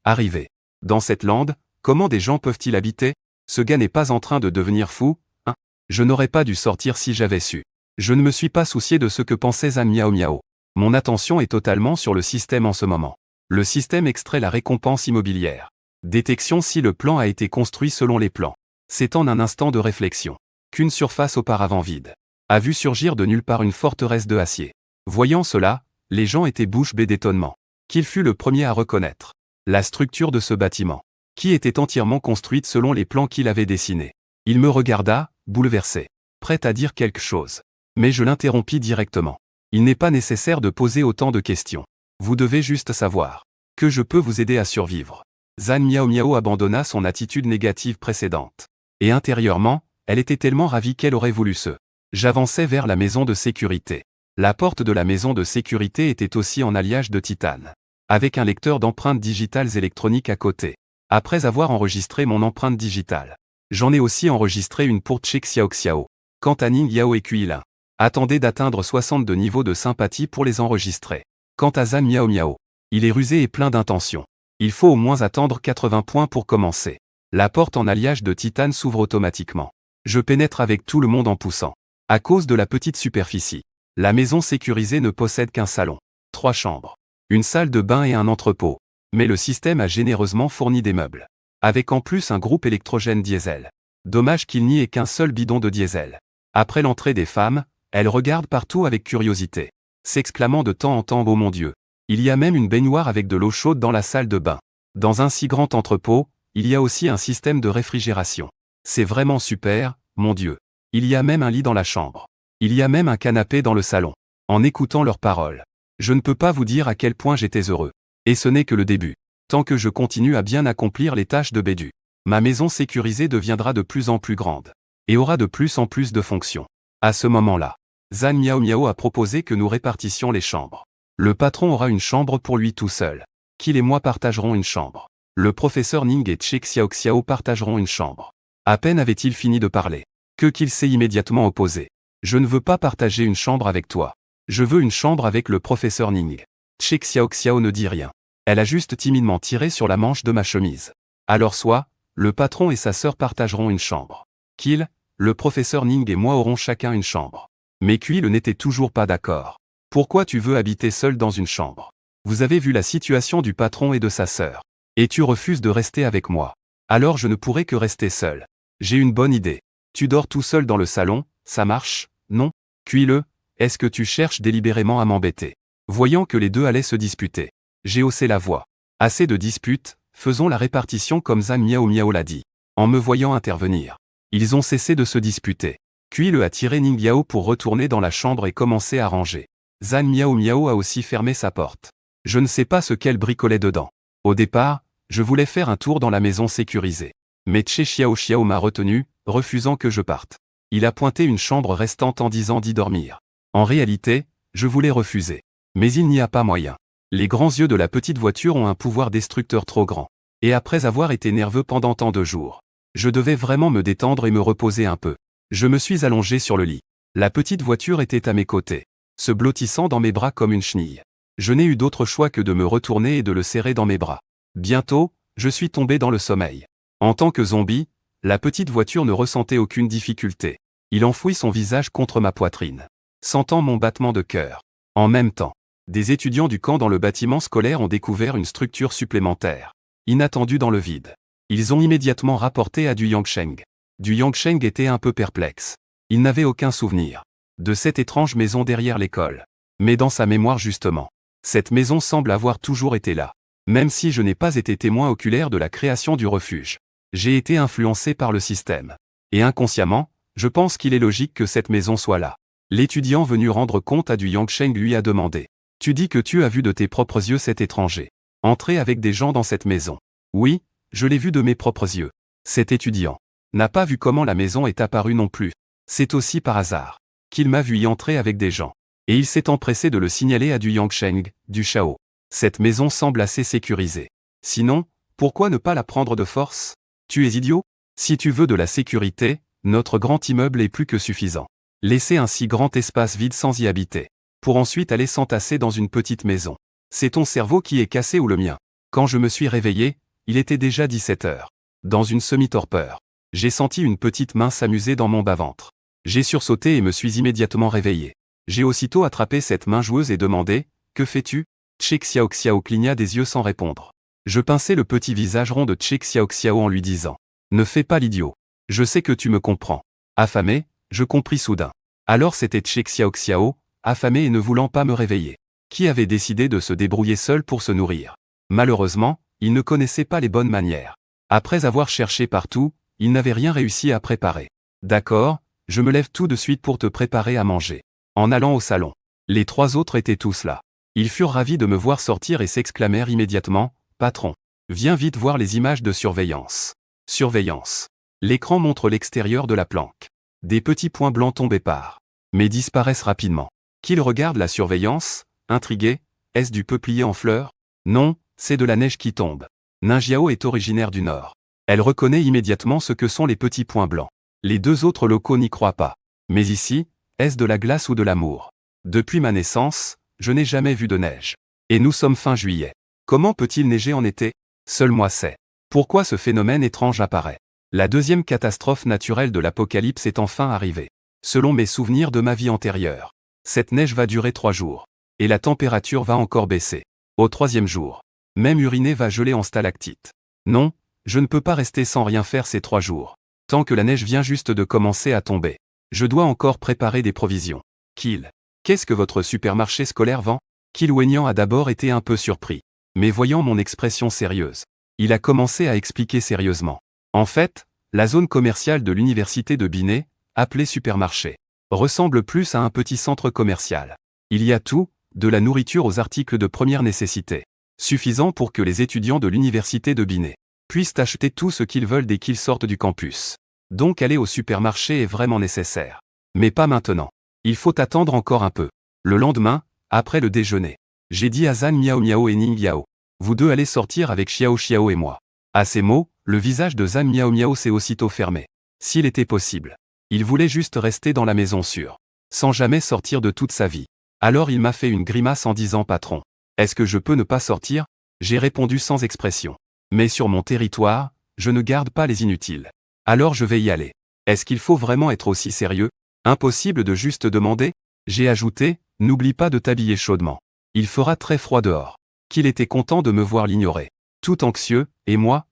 Arrivés. Dans cette lande, comment des gens peuvent-ils habiter? Ce gars n'est pas en train de devenir fou, hein? Je n'aurais pas dû sortir si j'avais su. Je ne me suis pas soucié de ce que pensait Zhan Miao Miao. Mon attention est totalement sur le système en ce moment. Le système extrait la récompense immobilière. Détection si le plan a été construit selon les plans. C'est en un instant de réflexion qu'une surface auparavant vide a vu surgir de nulle part une forteresse de acier. Voyant cela, les gens étaient bouche bée d'étonnement. Qu'il fut le premier à reconnaître la structure de ce bâtiment, qui était entièrement construite selon les plans qu'il avait dessinés. Il me regarda, bouleversé, prêt à dire quelque chose. Mais je l'interrompis directement. Il n'est pas nécessaire de poser autant de questions. Vous devez juste savoir que je peux vous aider à survivre. Zhan Miao Miao abandonna son attitude négative précédente. Et intérieurement, elle était tellement ravie qu'elle aurait voulu se. J'avançais vers la maison de sécurité. La porte de la maison de sécurité était aussi en alliage de titane. Avec un lecteur d'empreintes digitales électroniques à côté. Après avoir enregistré mon empreinte digitale, j'en ai aussi enregistré une pour Che Xiaoxiao. Quant à Ning Yao et Kuilin, attendez d'atteindre 62 niveaux de sympathie pour les enregistrer. Quant à Zhan Miao Miao, il est rusé et plein d'intentions. Il faut au moins attendre 80 points pour commencer. La porte en alliage de titane s'ouvre automatiquement. Je pénètre avec tout le monde en poussant. À cause de la petite superficie, la maison sécurisée ne possède qu'un salon, 3 chambres, une salle de bain et un entrepôt. Mais le système a généreusement fourni des meubles. Avec en plus un groupe électrogène diesel. Dommage qu'il n'y ait qu'un seul bidon de diesel. Après l'entrée des femmes, elles regardent partout avec curiosité, s'exclamant de temps en temps « Oh mon Dieu !» Il y a même une baignoire avec de l'eau chaude dans la salle de bain. Dans un si grand entrepôt, il y a aussi un système de réfrigération. C'est vraiment super, mon Dieu. Il y a même un lit dans la chambre. Il y a même un canapé dans le salon. En écoutant leurs paroles, je ne peux pas vous dire à quel point j'étais heureux. Et ce n'est que le début. Tant que je continue à bien accomplir les tâches de Bédu. ma maison sécurisée deviendra de plus en plus grande. Et aura de plus en plus de fonctions. À ce moment-là, Zhan Miao Miao a proposé que nous répartissions les chambres. Le patron aura une chambre pour lui tout seul. Qu'il et moi partagerons une chambre. Le professeur Ning et Che Xiao partageront une chambre. À peine avait-il fini de parler, que qu'il s'est immédiatement opposé. Je ne veux pas partager une chambre avec toi. Je veux une chambre avec le professeur Ning. Che Xiao ne dit rien. Elle a juste timidement tiré sur la manche de ma chemise. Alors soit, le patron et sa sœur partageront une chambre. Qu'il, le professeur Ning et moi aurons chacun une chambre. Mais Qu'il n'était toujours pas d'accord. Pourquoi tu veux habiter seul dans une chambre? Vous avez vu la situation du patron et de sa sœur. Et tu refuses de rester avec moi. Alors je ne pourrai que rester seul. J'ai une bonne idée. Tu dors tout seul dans le salon, ça marche, non? Qu'il, est-ce que tu cherches délibérément à m'embêter? Voyant que les deux allaient se disputer, j'ai haussé la voix. Assez de disputes, faisons la répartition comme Zhan Miao Miao l'a dit. En me voyant intervenir, ils ont cessé de se disputer. Qu'il a tiré Ning Yao pour retourner dans la chambre et commencer à ranger. Zhan Miao Miao a aussi fermé sa porte. Je ne sais pas ce qu'elle bricolait dedans. Au départ, je voulais faire un tour dans la maison sécurisée. Mais Che Xiao m'a retenu, refusant que je parte. Il a pointé une chambre restante en disant d'y dormir. En réalité, je voulais refuser. Mais il n'y a pas moyen. Les grands yeux de la petite voiture ont un pouvoir destructeur trop grand. Et après avoir été nerveux pendant tant de jours, je devais vraiment me détendre et me reposer un peu. Je me suis allongé sur le lit. La petite voiture était à mes côtés, se blottissant dans mes bras comme une chenille. Je n'ai eu d'autre choix que de me retourner et de le serrer dans mes bras. Bientôt, je suis tombé dans le sommeil. En tant que zombie, la petite voiture ne ressentait aucune difficulté. Il enfouit son visage contre ma poitrine, sentant mon battement de cœur. En même temps, des étudiants du camp dans le bâtiment scolaire ont découvert une structure supplémentaire, inattendue dans le vide. Ils ont immédiatement rapporté à Du Yangsheng. Du Yangsheng était un peu perplexe. Il n'avait aucun souvenir de cette étrange maison derrière l'école. Mais dans sa mémoire justement, cette maison semble avoir toujours été là. Même si je n'ai pas été témoin oculaire de la création du refuge, j'ai été influencé par le système. Et inconsciemment, je pense qu'il est logique que cette maison soit là. L'étudiant venu rendre compte à Du Yangsheng lui a demandé. Tu dis que tu as vu de tes propres yeux cet étranger entrer avec des gens dans cette maison. Oui, je l'ai vu de mes propres yeux. Cet étudiant n'a pas vu comment la maison est apparue non plus. C'est aussi par hasard qu'il m'a vu y entrer avec des gens. Et il s'est empressé de le signaler à Du Yangsheng, du Chao. Cette maison semble assez sécurisée. Sinon, pourquoi ne pas la prendre de force? Tu es idiot? Si tu veux de la sécurité, notre grand immeuble est plus que suffisant. Laisser un si grand espace vide sans y habiter, pour ensuite aller s'entasser dans une petite maison. C'est ton cerveau qui est cassé ou le mien? Quand je me suis réveillé, il était déjà 17 heures. Dans une semi-torpeur, j'ai senti une petite main s'amuser dans mon bas-ventre. J'ai sursauté et me suis immédiatement réveillé. J'ai aussitôt attrapé cette main joueuse et demandé, « Que fais-tu » Che Xiao cligna des yeux sans répondre. Je pinçai le petit visage rond de Che Xiao en lui disant, « Ne fais pas l'idiot. Je sais que tu me comprends. » Affamé, je compris soudain. Alors c'était Che Xiao, affamé et ne voulant pas me réveiller, qui avait décidé de se débrouiller seul pour se nourrir. Malheureusement, il ne connaissait pas les bonnes manières. Après avoir cherché partout, il n'avait rien réussi à préparer. D'accord, je me lève tout de suite pour te préparer à manger. En allant au salon, les trois autres étaient tous là. Ils furent ravis de me voir sortir et s'exclamèrent immédiatement, « Patron, viens vite voir les images de surveillance. » Surveillance. L'écran montre l'extérieur de la planque. Des petits points blancs tombent épars, mais disparaissent rapidement. Qu'il regarde la surveillance, intrigué, est-ce du peuplier en fleurs? Non, c'est de la neige qui tombe. Ninjiao est originaire du Nord. Elle reconnaît immédiatement ce que sont les petits points blancs. Les deux autres locaux n'y croient pas. Mais ici, est-ce de la glace ou de l'amour? Depuis ma naissance, je n'ai jamais vu de neige. Et nous sommes fin juillet. Comment peut-il neiger en été? Seul moi sais. Pourquoi ce phénomène étrange apparaît? La deuxième catastrophe naturelle de l'apocalypse est enfin arrivée. Selon mes souvenirs de ma vie antérieure, cette neige va durer 3 jours. Et la température va encore baisser. Au 3e jour, même uriné va geler en stalactites. Non, je ne peux pas rester sans rien faire ces 3 jours. Tant que la neige vient juste de commencer à tomber, je dois encore préparer des provisions. Qu'il. Qu'est-ce que votre supermarché scolaire vend? Qu'il Wenyan a d'abord été un peu surpris. Mais voyant mon expression sérieuse, il a commencé à expliquer sérieusement. En fait, la zone commerciale de l'université de Binet, appelée supermarché, ressemble plus à un petit centre commercial. Il y a tout, de la nourriture aux articles de première nécessité, suffisant pour que les étudiants de l'université de Binet puissent acheter tout ce qu'ils veulent dès qu'ils sortent du campus. Donc aller au supermarché est vraiment nécessaire. Mais pas maintenant. Il faut attendre encore un peu. Le lendemain, après le déjeuner, j'ai dit à Zhan Miao Miao et Ning Yao, vous deux allez sortir avec Xiao Xiao et moi. À ces mots, le visage de Zhan Miao Miao s'est aussitôt fermé. S'il était possible. Il voulait juste rester dans la maison sûre, sans jamais sortir de toute sa vie. Alors il m'a fait une grimace en disant patron, est-ce que je peux ne pas sortir? J'ai répondu sans expression. Mais sur mon territoire, je ne garde pas les inutiles. Alors je vais y aller. Est-ce qu'il faut vraiment être aussi sérieux? Impossible de juste demander? J'ai ajouté, n'oublie pas de t'habiller chaudement. Il fera très froid dehors. Qu'il était content de me voir l'ignorer. Tout anxieux, et moi.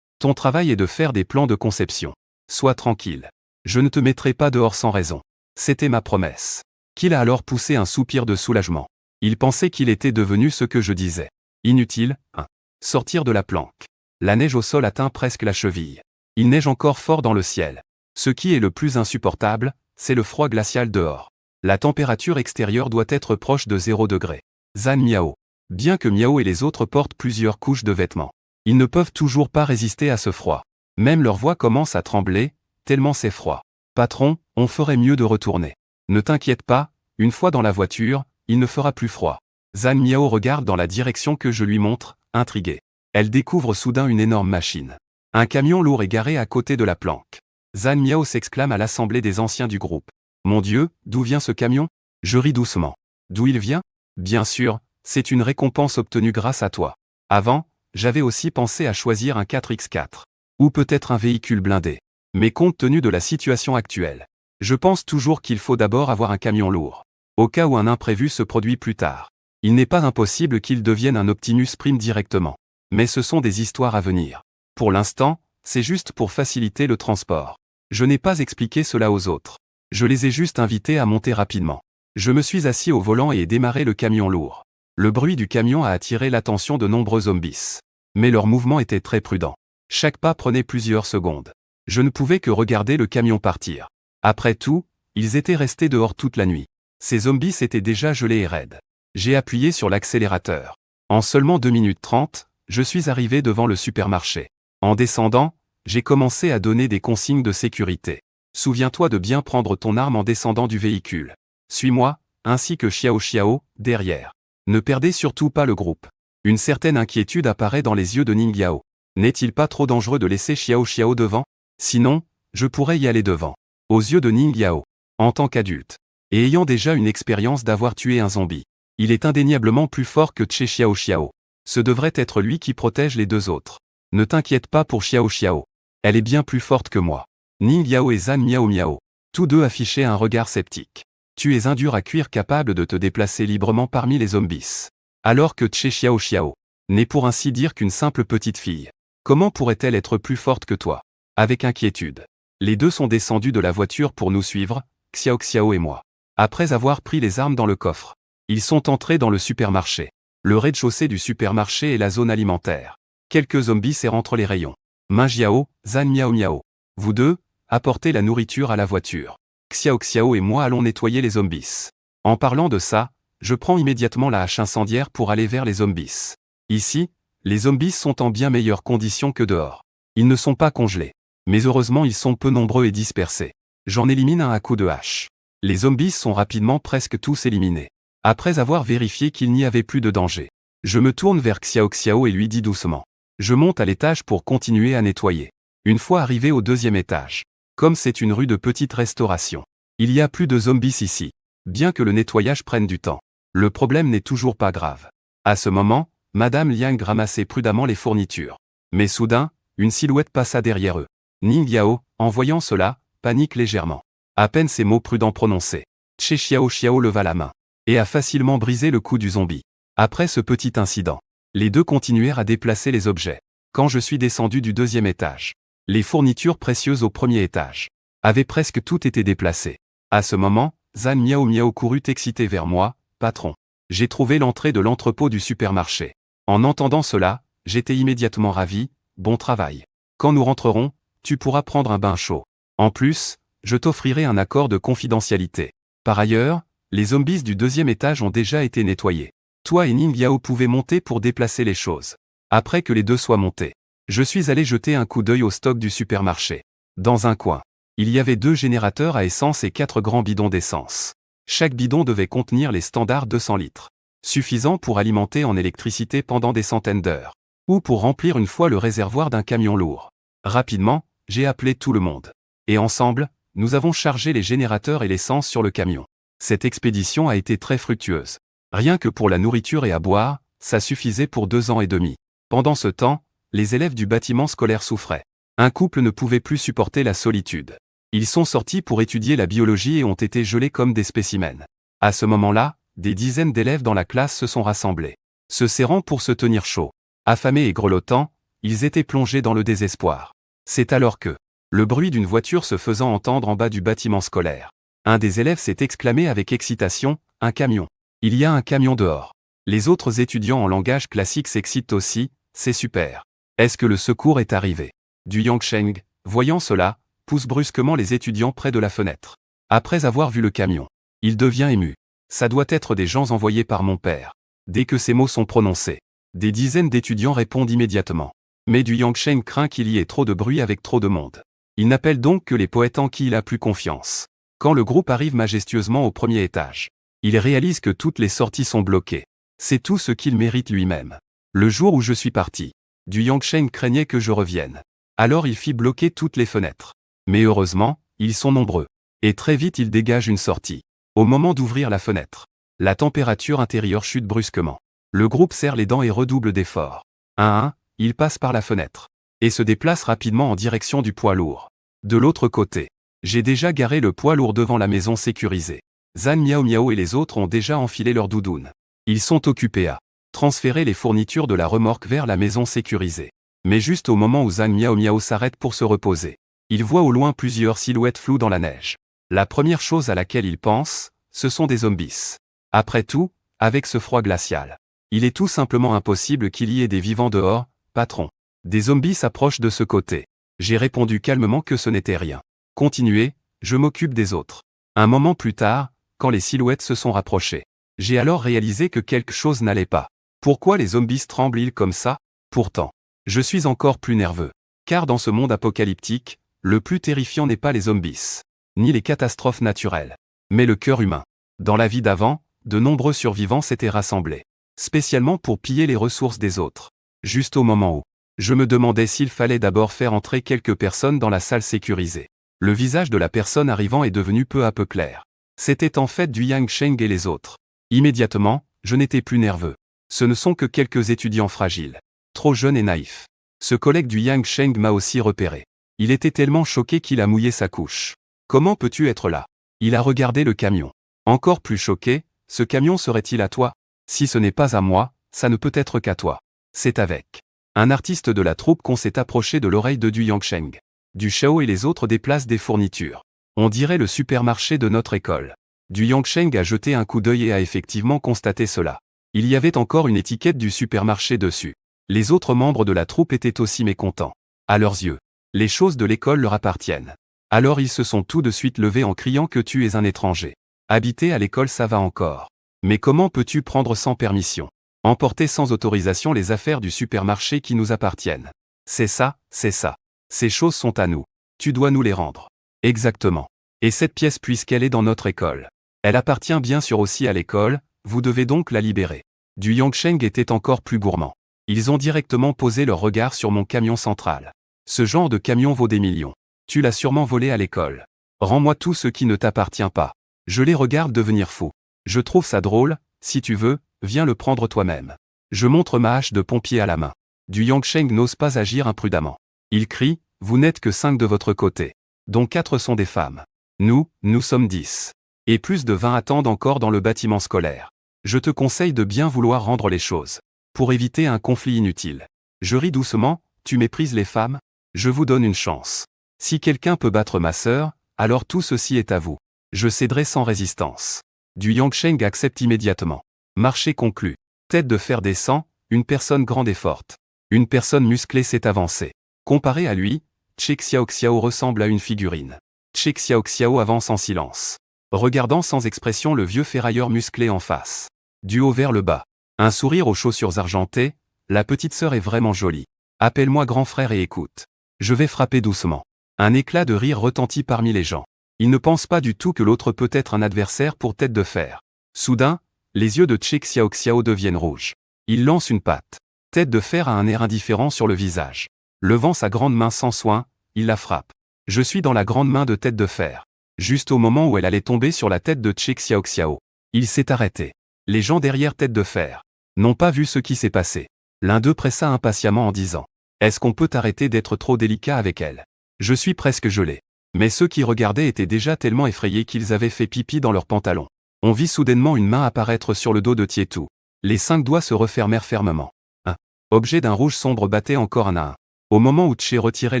Ton travail est de faire des plans de conception. Sois tranquille. Je ne te mettrai pas dehors sans raison. C'était ma promesse. Qu'il a alors poussé un soupir de soulagement. Il pensait qu'il était devenu ce que je disais. Inutile, hein. Sortir de la planque. La neige au sol atteint presque la cheville. Il neige encore fort dans le ciel. Ce qui est le plus insupportable, c'est le froid glacial dehors. La température extérieure doit être proche de 0 degré. Zhan Miao. Bien que Miao et les autres portent plusieurs couches de vêtements, ils ne peuvent toujours pas résister à ce froid. Même leur voix commence à trembler, tellement c'est froid. Patron, on ferait mieux de retourner. Ne t'inquiète pas, une fois dans la voiture, il ne fera plus froid. Zhan Miao regarde dans la direction que je lui montre, intriguée. Elle découvre soudain une énorme machine. Un camion lourd est garé à côté de la planque. Zhan Miao s'exclame à l'assemblée des anciens du groupe. Mon Dieu, d'où vient ce camion? Je ris doucement. D'où il vient? Bien sûr, c'est une récompense obtenue grâce à toi. Avant, j'avais aussi pensé à choisir un 4x4. Ou peut-être un véhicule blindé. Mais compte tenu de la situation actuelle, je pense toujours qu'il faut d'abord avoir un camion lourd. Au cas où un imprévu se produit plus tard. Il n'est pas impossible qu'il devienne un Optimus Prime directement. Mais ce sont des histoires à venir. Pour l'instant, c'est juste pour faciliter le transport. Je n'ai pas expliqué cela aux autres. Je les ai juste invités à monter rapidement. Je me suis assis au volant et ai démarré le camion lourd. Le bruit du camion a attiré l'attention de nombreux zombies. Mais leur mouvement était très prudent. Chaque pas prenait plusieurs secondes. Je ne pouvais que regarder le camion partir. Après tout, ils étaient restés dehors toute la nuit. Ces zombies étaient déjà gelés et raides. J'ai appuyé sur l'accélérateur. En seulement 2 minutes 30, je suis arrivé devant le supermarché. En descendant, j'ai commencé à donner des consignes de sécurité. Souviens-toi de bien prendre ton arme en descendant du véhicule. Suis-moi, ainsi que Xiao Xiao, derrière. Ne perdez surtout pas le groupe. Une certaine inquiétude apparaît dans les yeux de Ning Yao. N'est-il pas trop dangereux de laisser Xiao Xiao devant? Sinon, je pourrais y aller devant. Aux yeux de Ning Yao, en tant qu'adulte, et ayant déjà une expérience d'avoir tué un zombie, il est indéniablement plus fort que Che Xiao Xiao. Ce devrait être lui qui protège les deux autres. Ne t'inquiète pas pour Xiao Xiao. Elle est bien plus forte que moi. Ning Yao et Zhan Miao Miao, tous deux affichaient un regard sceptique. Tu es un dur à cuire capable de te déplacer librement parmi les zombies. Alors que Che Xiao Xiao n'est pour ainsi dire qu'une simple petite fille. Comment pourrait-elle être plus forte que toi? Avec inquiétude. Les deux sont descendus de la voiture pour nous suivre, Xiao Xiao et moi. Après avoir pris les armes dans le coffre, ils sont entrés dans le supermarché. Le rez-de-chaussée du supermarché est la zone alimentaire. Quelques zombies errent entre les rayons. Min Jiao, Zhan Miao Miao. Vous deux, apportez la nourriture à la voiture. Xiao Xiao et moi allons nettoyer les zombies. En parlant de ça, je prends immédiatement la hache incendiaire pour aller vers les zombies. Ici, les zombies sont en bien meilleures conditions que dehors. Ils ne sont pas congelés. Mais heureusement ils sont peu nombreux et dispersés. J'en élimine un à coups de hache. Les zombies sont rapidement presque tous éliminés. Après avoir vérifié qu'il n'y avait plus de danger, je me tourne vers Xiao Xiao et lui dis doucement. Je monte à l'étage pour continuer à nettoyer. Une fois arrivé au 2e étage, comme c'est une rue de petite restauration, il y a plus de zombies ici. Bien que le nettoyage prenne du temps, le problème n'est toujours pas grave. À ce moment, Madame Liang ramassait prudemment les fournitures. Mais soudain, une silhouette passa derrière eux. Ning Yao, en voyant cela, panique légèrement. À peine ces mots prudents prononcés, Che Xiao Xiao leva la main et a facilement brisé le cou du zombie. Après ce petit incident, les deux continuèrent à déplacer les objets. Quand je suis descendu du 2e étage, les fournitures précieuses au 1er étage avaient presque toutes été déplacées. À ce moment, Zhan Miao Miao courut excité vers moi. Patron, j'ai trouvé l'entrée de l'entrepôt du supermarché. En entendant cela, j'étais immédiatement ravi. Bon travail. Quand nous rentrerons, tu pourras prendre un bain chaud. En plus, je t'offrirai un accord de confidentialité. Par ailleurs, les zombies du 2e étage ont déjà été nettoyés. Toi et Ning Yao pouvez monter pour déplacer les choses. Après que les deux soient montés, Je suis allé jeter un coup d'œil au stock du supermarché. Dans un coin, il y avait 2 générateurs à essence et 4 grands bidons d'essence. Chaque bidon devait contenir les standards 200 litres. Suffisant pour alimenter en électricité pendant des centaines d'heures. Ou pour remplir une fois le réservoir d'un camion lourd. Rapidement, j'ai appelé tout le monde. Et ensemble, nous avons chargé les générateurs et l'essence sur le camion. Cette expédition a été très fructueuse. Rien que pour la nourriture et à boire, ça suffisait pour 2 ans et demi. Pendant ce temps, les élèves du bâtiment scolaire souffraient. Un couple ne pouvait plus supporter la solitude. Ils sont sortis pour étudier la biologie et ont été gelés comme des spécimens. À ce moment-là, des dizaines d'élèves dans la classe se sont rassemblés. Se serrant pour se tenir chaud. Affamés et grelottants, ils étaient plongés dans le désespoir. C'est alors que, le bruit d'une voiture se faisant entendre en bas du bâtiment scolaire. Un des élèves s'est exclamé avec excitation, « Un camion. Il y a un camion dehors. » Les autres étudiants en langage classique s'excitent aussi, « C'est super. Est-ce que le secours est arrivé ?» Du Yangsheng, voyant cela, pousse brusquement les étudiants près de la fenêtre. Après avoir vu le camion, il devient ému. Ça doit être des gens envoyés par mon père. Dès que ces mots sont prononcés, des dizaines d'étudiants répondent immédiatement. Mais du Yangsheng craint qu'il y ait trop de bruit avec trop de monde. Il n'appelle donc que les poètes en qui il a plus confiance. Quand le groupe arrive majestueusement au premier étage, il réalise que toutes les sorties sont bloquées. C'est tout ce qu'il mérite lui-même. Le jour où je suis parti, du Yangsheng craignait que je revienne. Alors il fit bloquer toutes les fenêtres. Mais heureusement, ils sont nombreux. Et très vite il dégage une sortie. Au moment d'ouvrir la fenêtre, la température intérieure chute brusquement. Le groupe serre les dents et redouble d'efforts. Un à un, il passe par la fenêtre. Et se déplace rapidement en direction du poids lourd. De l'autre côté, j'ai déjà garé le poids lourd devant la maison sécurisée. Zan Miao Miao et les autres ont déjà enfilé leurs doudounes. Ils sont occupés à transférer les fournitures de la remorque vers la maison sécurisée. Mais juste au moment où Zan Miao Miao s'arrête pour se reposer, il voit au loin plusieurs silhouettes floues dans la neige. La première chose à laquelle il pense, ce sont des zombies. Après tout, avec ce froid glacial, il est tout simplement impossible qu'il y ait des vivants dehors, patron. Des zombies s'approchent de ce côté. J'ai répondu calmement que ce n'était rien. Continuez, je m'occupe des autres. Un moment plus tard, quand les silhouettes se sont rapprochées, j'ai alors réalisé que quelque chose n'allait pas. Pourquoi les zombies tremblent-ils comme ça? Pourtant, je suis encore plus nerveux. Car dans ce monde apocalyptique, le plus terrifiant n'est pas les zombies, ni les catastrophes naturelles, mais le cœur humain. Dans la vie d'avant, de nombreux survivants s'étaient rassemblés, spécialement pour piller les ressources des autres. Juste au moment où je me demandais s'il fallait d'abord faire entrer quelques personnes dans la salle sécurisée. Le visage de la personne arrivant est devenu peu à peu clair. C'était en fait du Yangsheng et les autres. Immédiatement, je n'étais plus nerveux. Ce ne sont que quelques étudiants fragiles, trop jeunes et naïfs. Ce collègue du Yangsheng m'a aussi repéré. Il était tellement choqué qu'il a mouillé sa couche. Comment peux-tu être là? Il a regardé le camion. Encore plus choqué, ce camion serait-il à toi? Si ce n'est pas à moi, ça ne peut être qu'à toi. C'est avec un artiste de la troupe qu'on s'est approché de l'oreille de du Yangsheng. Du Shao et les autres déplacent des fournitures. On dirait le supermarché de notre école. Du Yangsheng a jeté un coup d'œil et a effectivement constaté cela. Il y avait encore une étiquette du supermarché dessus. Les autres membres de la troupe étaient aussi mécontents. À leurs yeux, les choses de l'école leur appartiennent. Alors ils se sont tout de suite levés en criant que tu es un étranger. Habiter à l'école ça va encore. Mais comment peux-tu prendre sans permission? Emporter sans autorisation les affaires du supermarché qui nous appartiennent? C'est ça, c'est ça. Ces choses sont à nous. Tu dois nous les rendre. Exactement. Et cette pièce puisqu'elle est dans notre école, elle appartient bien sûr aussi à l'école, vous devez donc la libérer. Du Yangsheng était encore plus gourmand. Ils ont directement posé leur regard sur mon camion central. Ce genre de camion vaut des millions. Tu l'as sûrement volé à l'école. Rends-moi tout ce qui ne t'appartient pas. Je les regarde devenir fous. Je trouve ça drôle, si tu veux, viens le prendre toi-même. Je montre ma hache de pompier à la main. Du Yangsheng n'ose pas agir imprudemment. Il crie, vous n'êtes que 5 de votre côté. Dont 4 sont des femmes. Nous sommes 10. Et plus de 20 attendent encore dans le bâtiment scolaire. Je te conseille de bien vouloir rendre les choses. Pour éviter un conflit inutile. Je ris doucement, tu méprises les femmes? Je vous donne une chance. Si quelqu'un peut battre ma sœur, alors tout ceci est à vous. Je céderai sans résistance. Du Yangsheng accepte immédiatement. Marché conclu. Tête de fer descend, une personne grande et forte. Une personne musclée s'est avancée. Comparé à lui, Che Xiaoxiao ressemble à une figurine. Che Xiaoxiao avance en silence, regardant sans expression le vieux ferrailleur musclé en face. Du haut vers le bas. Un sourire aux chaussures argentées, la petite sœur est vraiment jolie. Appelle-moi grand frère et écoute. Je vais frapper doucement. Un éclat de rire retentit parmi les gens. Ils ne pensent pas du tout que l'autre peut être un adversaire pour Tête de Fer. Soudain, les yeux de Che Xiaoxiao deviennent rouges. Il lance une patte. Tête de Fer a un air indifférent sur le visage. Levant sa grande main sans soin, il la frappe. Je suis dans la grande main de Tête de Fer. Juste au moment où elle allait tomber sur la tête de Che Xiaoxiao. Il s'est arrêté. Les gens derrière Tête de Fer n'ont pas vu ce qui s'est passé. L'un d'eux pressa impatiemment en disant « Est-ce qu'on peut arrêter d'être trop délicat avec elle? Je suis presque gelé. » Mais ceux qui regardaient étaient déjà tellement effrayés qu'ils avaient fait pipi dans leurs pantalons. On vit soudainement une main apparaître sur le dos de Tietou. Les 5 doigts se refermèrent fermement. Un objet d'un rouge sombre battait encore un à un. Au moment où Che retirait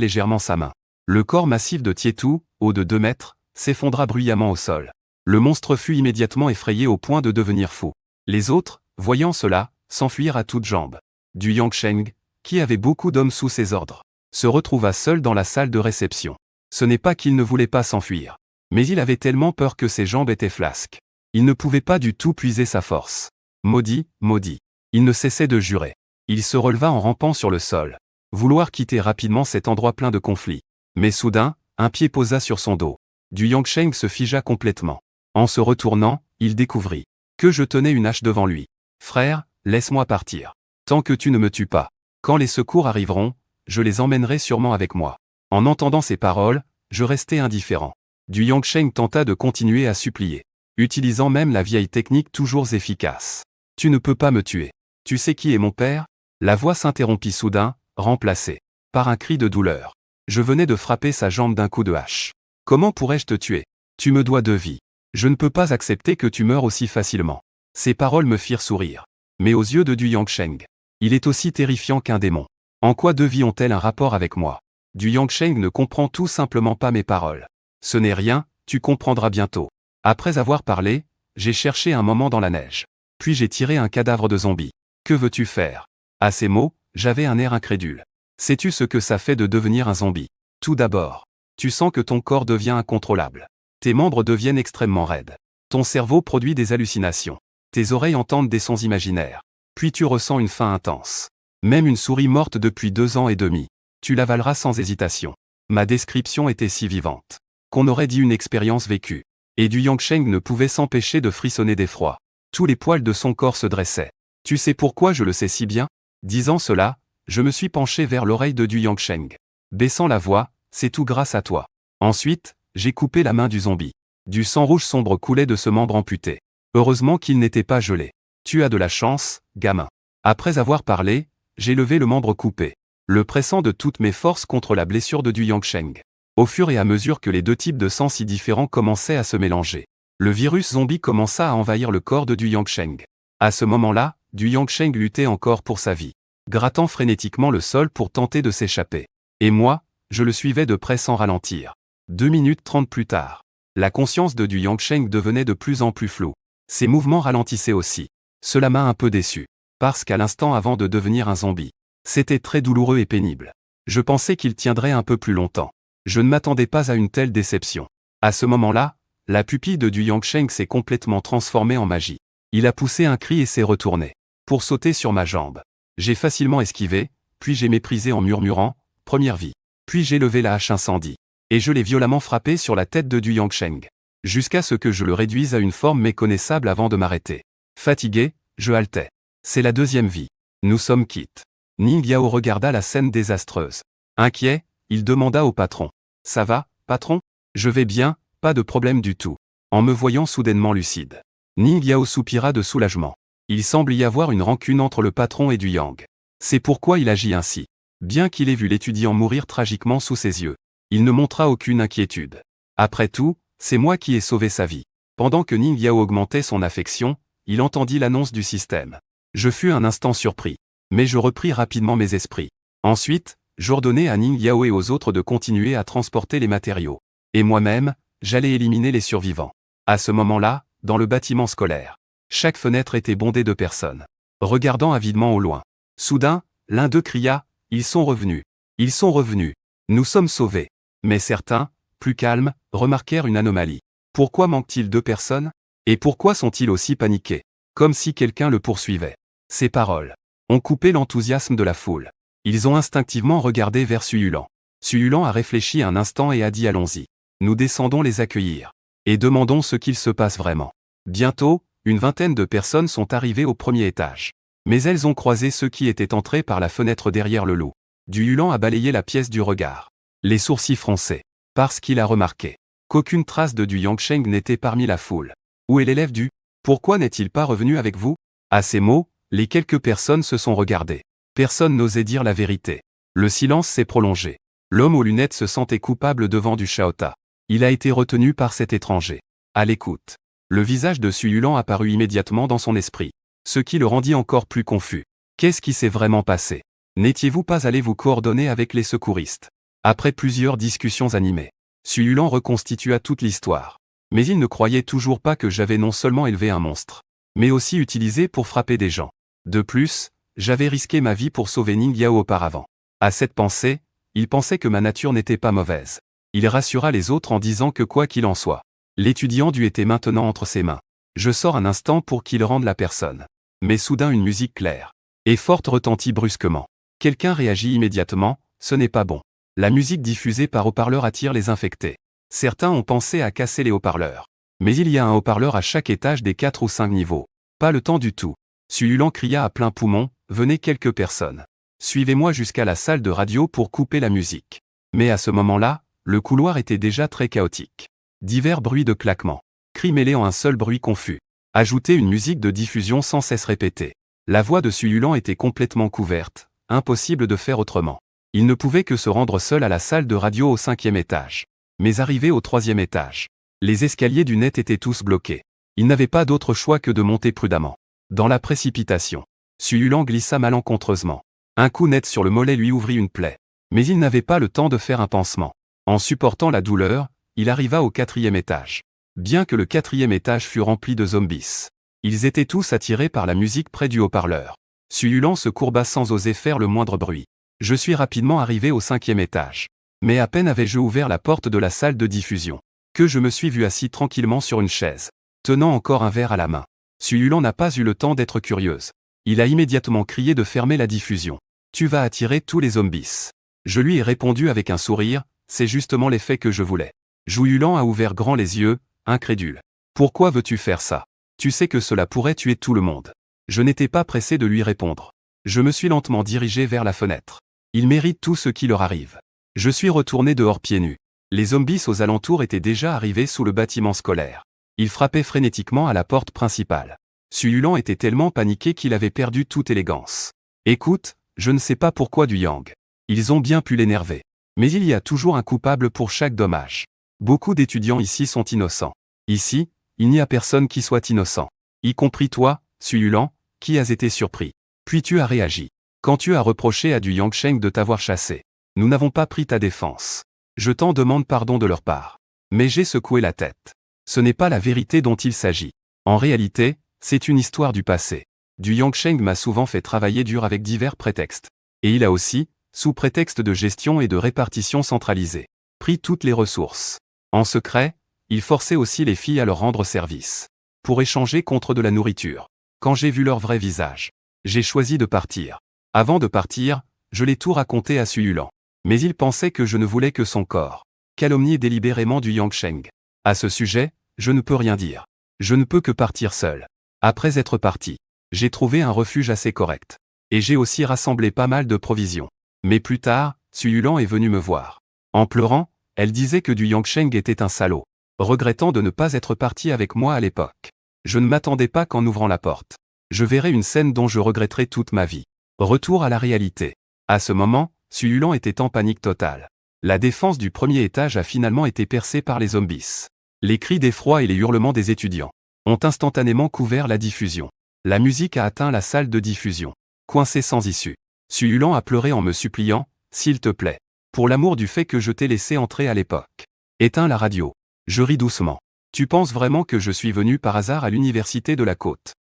légèrement sa main, le corps massif de Tietou, haut de 2 mètres, s'effondra bruyamment au sol. Le monstre fut immédiatement effrayé au point de devenir fou. Les autres, voyant cela, s'enfuirent à toutes jambes. Du Yangsheng, qui avait beaucoup d'hommes sous ses ordres, se retrouva seul dans la salle de réception. Ce n'est pas qu'il ne voulait pas s'enfuir, mais il avait tellement peur que ses jambes étaient flasques. Il ne pouvait pas du tout puiser sa force. Maudit, maudit. Il ne cessait de jurer. Il se releva en rampant sur le sol. Vouloir quitter rapidement cet endroit plein de conflits. Mais soudain, un pied posa sur son dos. Du Yangsheng se figea complètement. En se retournant, il découvrit que je tenais une hache devant lui. Frère, laisse-moi partir. Tant que tu ne me tues pas. Quand les secours arriveront, je les emmènerai sûrement avec moi. En entendant ces paroles, je restai indifférent. Du Yangsheng tenta de continuer à supplier, utilisant même la vieille technique toujours efficace. Tu ne peux pas me tuer. Tu sais qui est mon père? La voix s'interrompit soudain, remplacée par un cri de douleur. Je venais de frapper sa jambe d'un coup de hache. Comment pourrais-je te tuer? Tu me dois 2 vies. Je ne peux pas accepter que tu meures aussi facilement. Ces paroles me firent sourire. Mais aux yeux de Du Yangsheng, il est aussi terrifiant qu'un démon. En quoi 2 vies ont-elles un rapport avec moi? Du Yangsheng ne comprend tout simplement pas mes paroles. Ce n'est rien, tu comprendras bientôt. Après avoir parlé, j'ai cherché un moment dans la neige. Puis j'ai tiré un cadavre de zombie. Que veux-tu faire? À ces mots, j'avais un air incrédule. Sais-tu ce que ça fait de devenir un zombie? Tout d'abord, tu sens que ton corps devient incontrôlable. Tes membres deviennent extrêmement raides. Ton cerveau produit des hallucinations. Tes oreilles entendent des sons imaginaires. Puis tu ressens une faim intense. Même une souris morte depuis 2 ans et demi. Tu l'avaleras sans hésitation. Ma description était si vivante qu'on aurait dit une expérience vécue. Et Du Yangsheng ne pouvait s'empêcher de frissonner d'effroi. Tous les poils de son corps se dressaient. Tu sais pourquoi je le sais si bien? Disant cela, je me suis penché vers l'oreille de Du Yangsheng. Baissant la voix, c'est tout grâce à toi. Ensuite, j'ai coupé la main du zombie. Du sang rouge sombre coulait de ce membre amputé. Heureusement qu'il n'était pas gelé. Tu as de la chance, gamin. Après avoir parlé, j'ai levé le membre coupé, le pressant de toutes mes forces contre la blessure de Du Yangsheng. Au fur et à mesure que les 2 types de sang si différents commençaient à se mélanger, le virus zombie commença à envahir le corps de Du Yangsheng. À ce moment-là, Du Yangsheng luttait encore pour sa vie, grattant frénétiquement le sol pour tenter de s'échapper. Et moi, je le suivais de près sans ralentir. 2 minutes 30 plus tard, la conscience de Du Yangsheng devenait de plus en plus floue. Ses mouvements ralentissaient aussi. Cela m'a un peu déçu, parce qu'à l'instant avant de devenir un zombie, c'était très douloureux et pénible. Je pensais qu'il tiendrait un peu plus longtemps. Je ne m'attendais pas à une telle déception. À ce moment-là, la pupille de Du Yangsheng s'est complètement transformée en magie. Il a poussé un cri et s'est retourné pour sauter sur ma jambe. J'ai facilement esquivé, puis j'ai méprisé en murmurant « Première vie ». Puis j'ai levé la hache incendie, et je l'ai violemment frappé sur la tête de Du Yangsheng, jusqu'à ce que je le réduise à une forme méconnaissable avant de m'arrêter. Fatigué, je haletais. C'est la 2e vie. Nous sommes quittes. Ning Yao regarda la scène désastreuse. Inquiet, il demanda au patron. Ça va, patron? Je vais bien, pas de problème du tout. En me voyant soudainement lucide, Ning Yao soupira de soulagement. Il semble y avoir une rancune entre le patron et Du Yang. C'est pourquoi il agit ainsi. Bien qu'il ait vu l'étudiant mourir tragiquement sous ses yeux, il ne montra aucune inquiétude. Après tout, c'est moi qui ai sauvé sa vie. Pendant que Ning Yao augmentait son affection, il entendit l'annonce du système. Je fus un instant surpris, mais je repris rapidement mes esprits. Ensuite, j'ordonnai à Ning Yao et aux autres de continuer à transporter les matériaux. Et moi-même, j'allais éliminer les survivants. À ce moment-là, dans le bâtiment scolaire, chaque fenêtre était bondée de personnes, regardant avidement au loin. Soudain, l'un d'eux cria « Ils sont revenus. Ils sont revenus. Nous sommes sauvés. » Mais certains, plus calmes, remarquèrent une anomalie. Pourquoi manque-t-il 2 personnes? Et pourquoi sont-ils aussi paniqués? Comme si quelqu'un le poursuivait. Ces paroles ont coupé l'enthousiasme de la foule. Ils ont instinctivement regardé vers Suyulan. Suyulan a réfléchi un instant et a dit allons-y. Nous descendons les accueillir. Et demandons ce qu'il se passe vraiment. Bientôt, une vingtaine de personnes sont arrivées au premier étage. Mais elles ont croisé ceux qui étaient entrés par la fenêtre derrière le loup. Suyulan a balayé la pièce du regard. Les sourcils froncés. Parce qu'il a remarqué qu'aucune trace de Du Yangsheng n'était parmi la foule. Où est l'élève du? Pourquoi n'est-il pas revenu avec vous? À ces mots, les quelques personnes se sont regardées. Personne n'osait dire la vérité. Le silence s'est prolongé. L'homme aux lunettes se sentait coupable devant du Shaota. Il a été retenu par cet étranger. À l'écoute. Le visage de Suyulan apparut immédiatement dans son esprit. Ce qui le rendit encore plus confus. Qu'est-ce qui s'est vraiment passé? N'étiez-vous pas allé vous coordonner avec les secouristes? Après plusieurs discussions animées, Suyulan reconstitua toute l'histoire. Mais il ne croyait toujours pas que j'avais non seulement élevé un monstre, mais aussi utilisé pour frapper des gens. De plus, j'avais risqué ma vie pour sauver Ning Yao auparavant. À cette pensée, il pensait que ma nature n'était pas mauvaise. Il rassura les autres en disant que quoi qu'il en soit, l'étudiant dû était maintenant entre ses mains. Je sors un instant pour qu'il rende la personne. Mais soudain une musique claire et forte retentit brusquement. Quelqu'un réagit immédiatement, ce n'est pas bon. La musique diffusée par haut-parleur attire les infectés. Certains ont pensé à casser les haut-parleurs. Mais il y a un haut-parleur à chaque étage des 4 ou 5 niveaux. Pas le temps du tout. Suyulan cria à plein poumon, venez quelques personnes. Suivez-moi jusqu'à la salle de radio pour couper la musique. Mais à ce moment-là, le couloir était déjà très chaotique. Divers bruits de claquements. Cris mêlés en un seul bruit confus. Ajoutez une musique de diffusion sans cesse répétée. La voix de Suyulan était complètement couverte. Impossible de faire autrement. Il ne pouvait que se rendre seul à la salle de radio au 5e étage. Mais arrivé au 3e étage, les escaliers du net étaient tous bloqués. Il n'avait pas d'autre choix que de monter prudemment. Dans la précipitation, Suyulan glissa malencontreusement. Un coup net sur le mollet lui ouvrit une plaie. Mais il n'avait pas le temps de faire un pansement. En supportant la douleur, il arriva au 4e étage. Bien que le 4e étage fût rempli de zombies, ils étaient tous attirés par la musique près du haut-parleur. Suyulan se courba sans oser faire le moindre bruit. Je suis rapidement arrivé au 5e étage. Mais à peine avais-je ouvert la porte de la salle de diffusion, que je me suis vu assis tranquillement sur une chaise, tenant encore un verre à la main. Suyulan n'a pas eu le temps d'être curieuse. Il a immédiatement crié de fermer la diffusion. Tu vas attirer tous les zombies. Je lui ai répondu avec un sourire, c'est justement l'effet que je voulais. Suyulan a ouvert grand les yeux, incrédule. Pourquoi veux-tu faire ça? Tu sais que cela pourrait tuer tout le monde. Je n'étais pas pressé de lui répondre. Je me suis lentement dirigé vers la fenêtre. Ils méritent tout ce qui leur arrive. Je suis retourné dehors pieds nus. Les zombies aux alentours étaient déjà arrivés sous le bâtiment scolaire. Ils frappaient frénétiquement à la porte principale. Suyulan était tellement paniqué qu'il avait perdu toute élégance. Écoute, je ne sais pas pourquoi Du Yang. Ils ont bien pu l'énerver. Mais il y a toujours un coupable pour chaque dommage. Beaucoup d'étudiants ici sont innocents. Ici, il n'y a personne qui soit innocent. Y compris toi, Suyulan, qui as été surpris. Puis tu as réagi. Quand tu as reproché à Du Yangsheng de t'avoir chassé. Nous n'avons pas pris ta défense. Je t'en demande pardon de leur part. Mais j'ai secoué la tête. Ce n'est pas la vérité dont il s'agit. En réalité, c'est une histoire du passé. Du Yangsheng m'a souvent fait travailler dur avec divers prétextes. Et il a aussi, sous prétexte de gestion et de répartition centralisée, pris toutes les ressources. En secret, il forçait aussi les filles à leur rendre service. Pour échanger contre de la nourriture. Quand j'ai vu leur vrai visage, j'ai choisi de partir. Avant de partir, je l'ai tout raconté à Suyulan. Mais il pensait que je ne voulais que son corps. Calomnier délibérément Du Yangsheng. À ce sujet, je ne peux rien dire. Je ne peux que partir seul. Après être parti, j'ai trouvé un refuge assez correct. Et j'ai aussi rassemblé pas mal de provisions. Mais plus tard, Suyulan est venu me voir. En pleurant, elle disait que Du Yangsheng était un salaud, regrettant de ne pas être parti avec moi à l'époque. Je ne m'attendais pas qu'en ouvrant la porte, je verrais une scène dont je regretterai toute ma vie. Retour à la réalité. À ce moment, Suyulan était en panique totale. La défense du premier étage a finalement été percée par les zombies. Les cris d'effroi et les hurlements des étudiants ont instantanément couvert la diffusion. La musique a atteint la salle de diffusion. Coincé sans issue. Suyulan a pleuré en me suppliant, s'il te plaît, pour l'amour du fait que je t'ai laissé entrer à l'époque. Éteins la radio. Je ris doucement. Tu penses vraiment que je suis venu par hasard à l'université de la côte?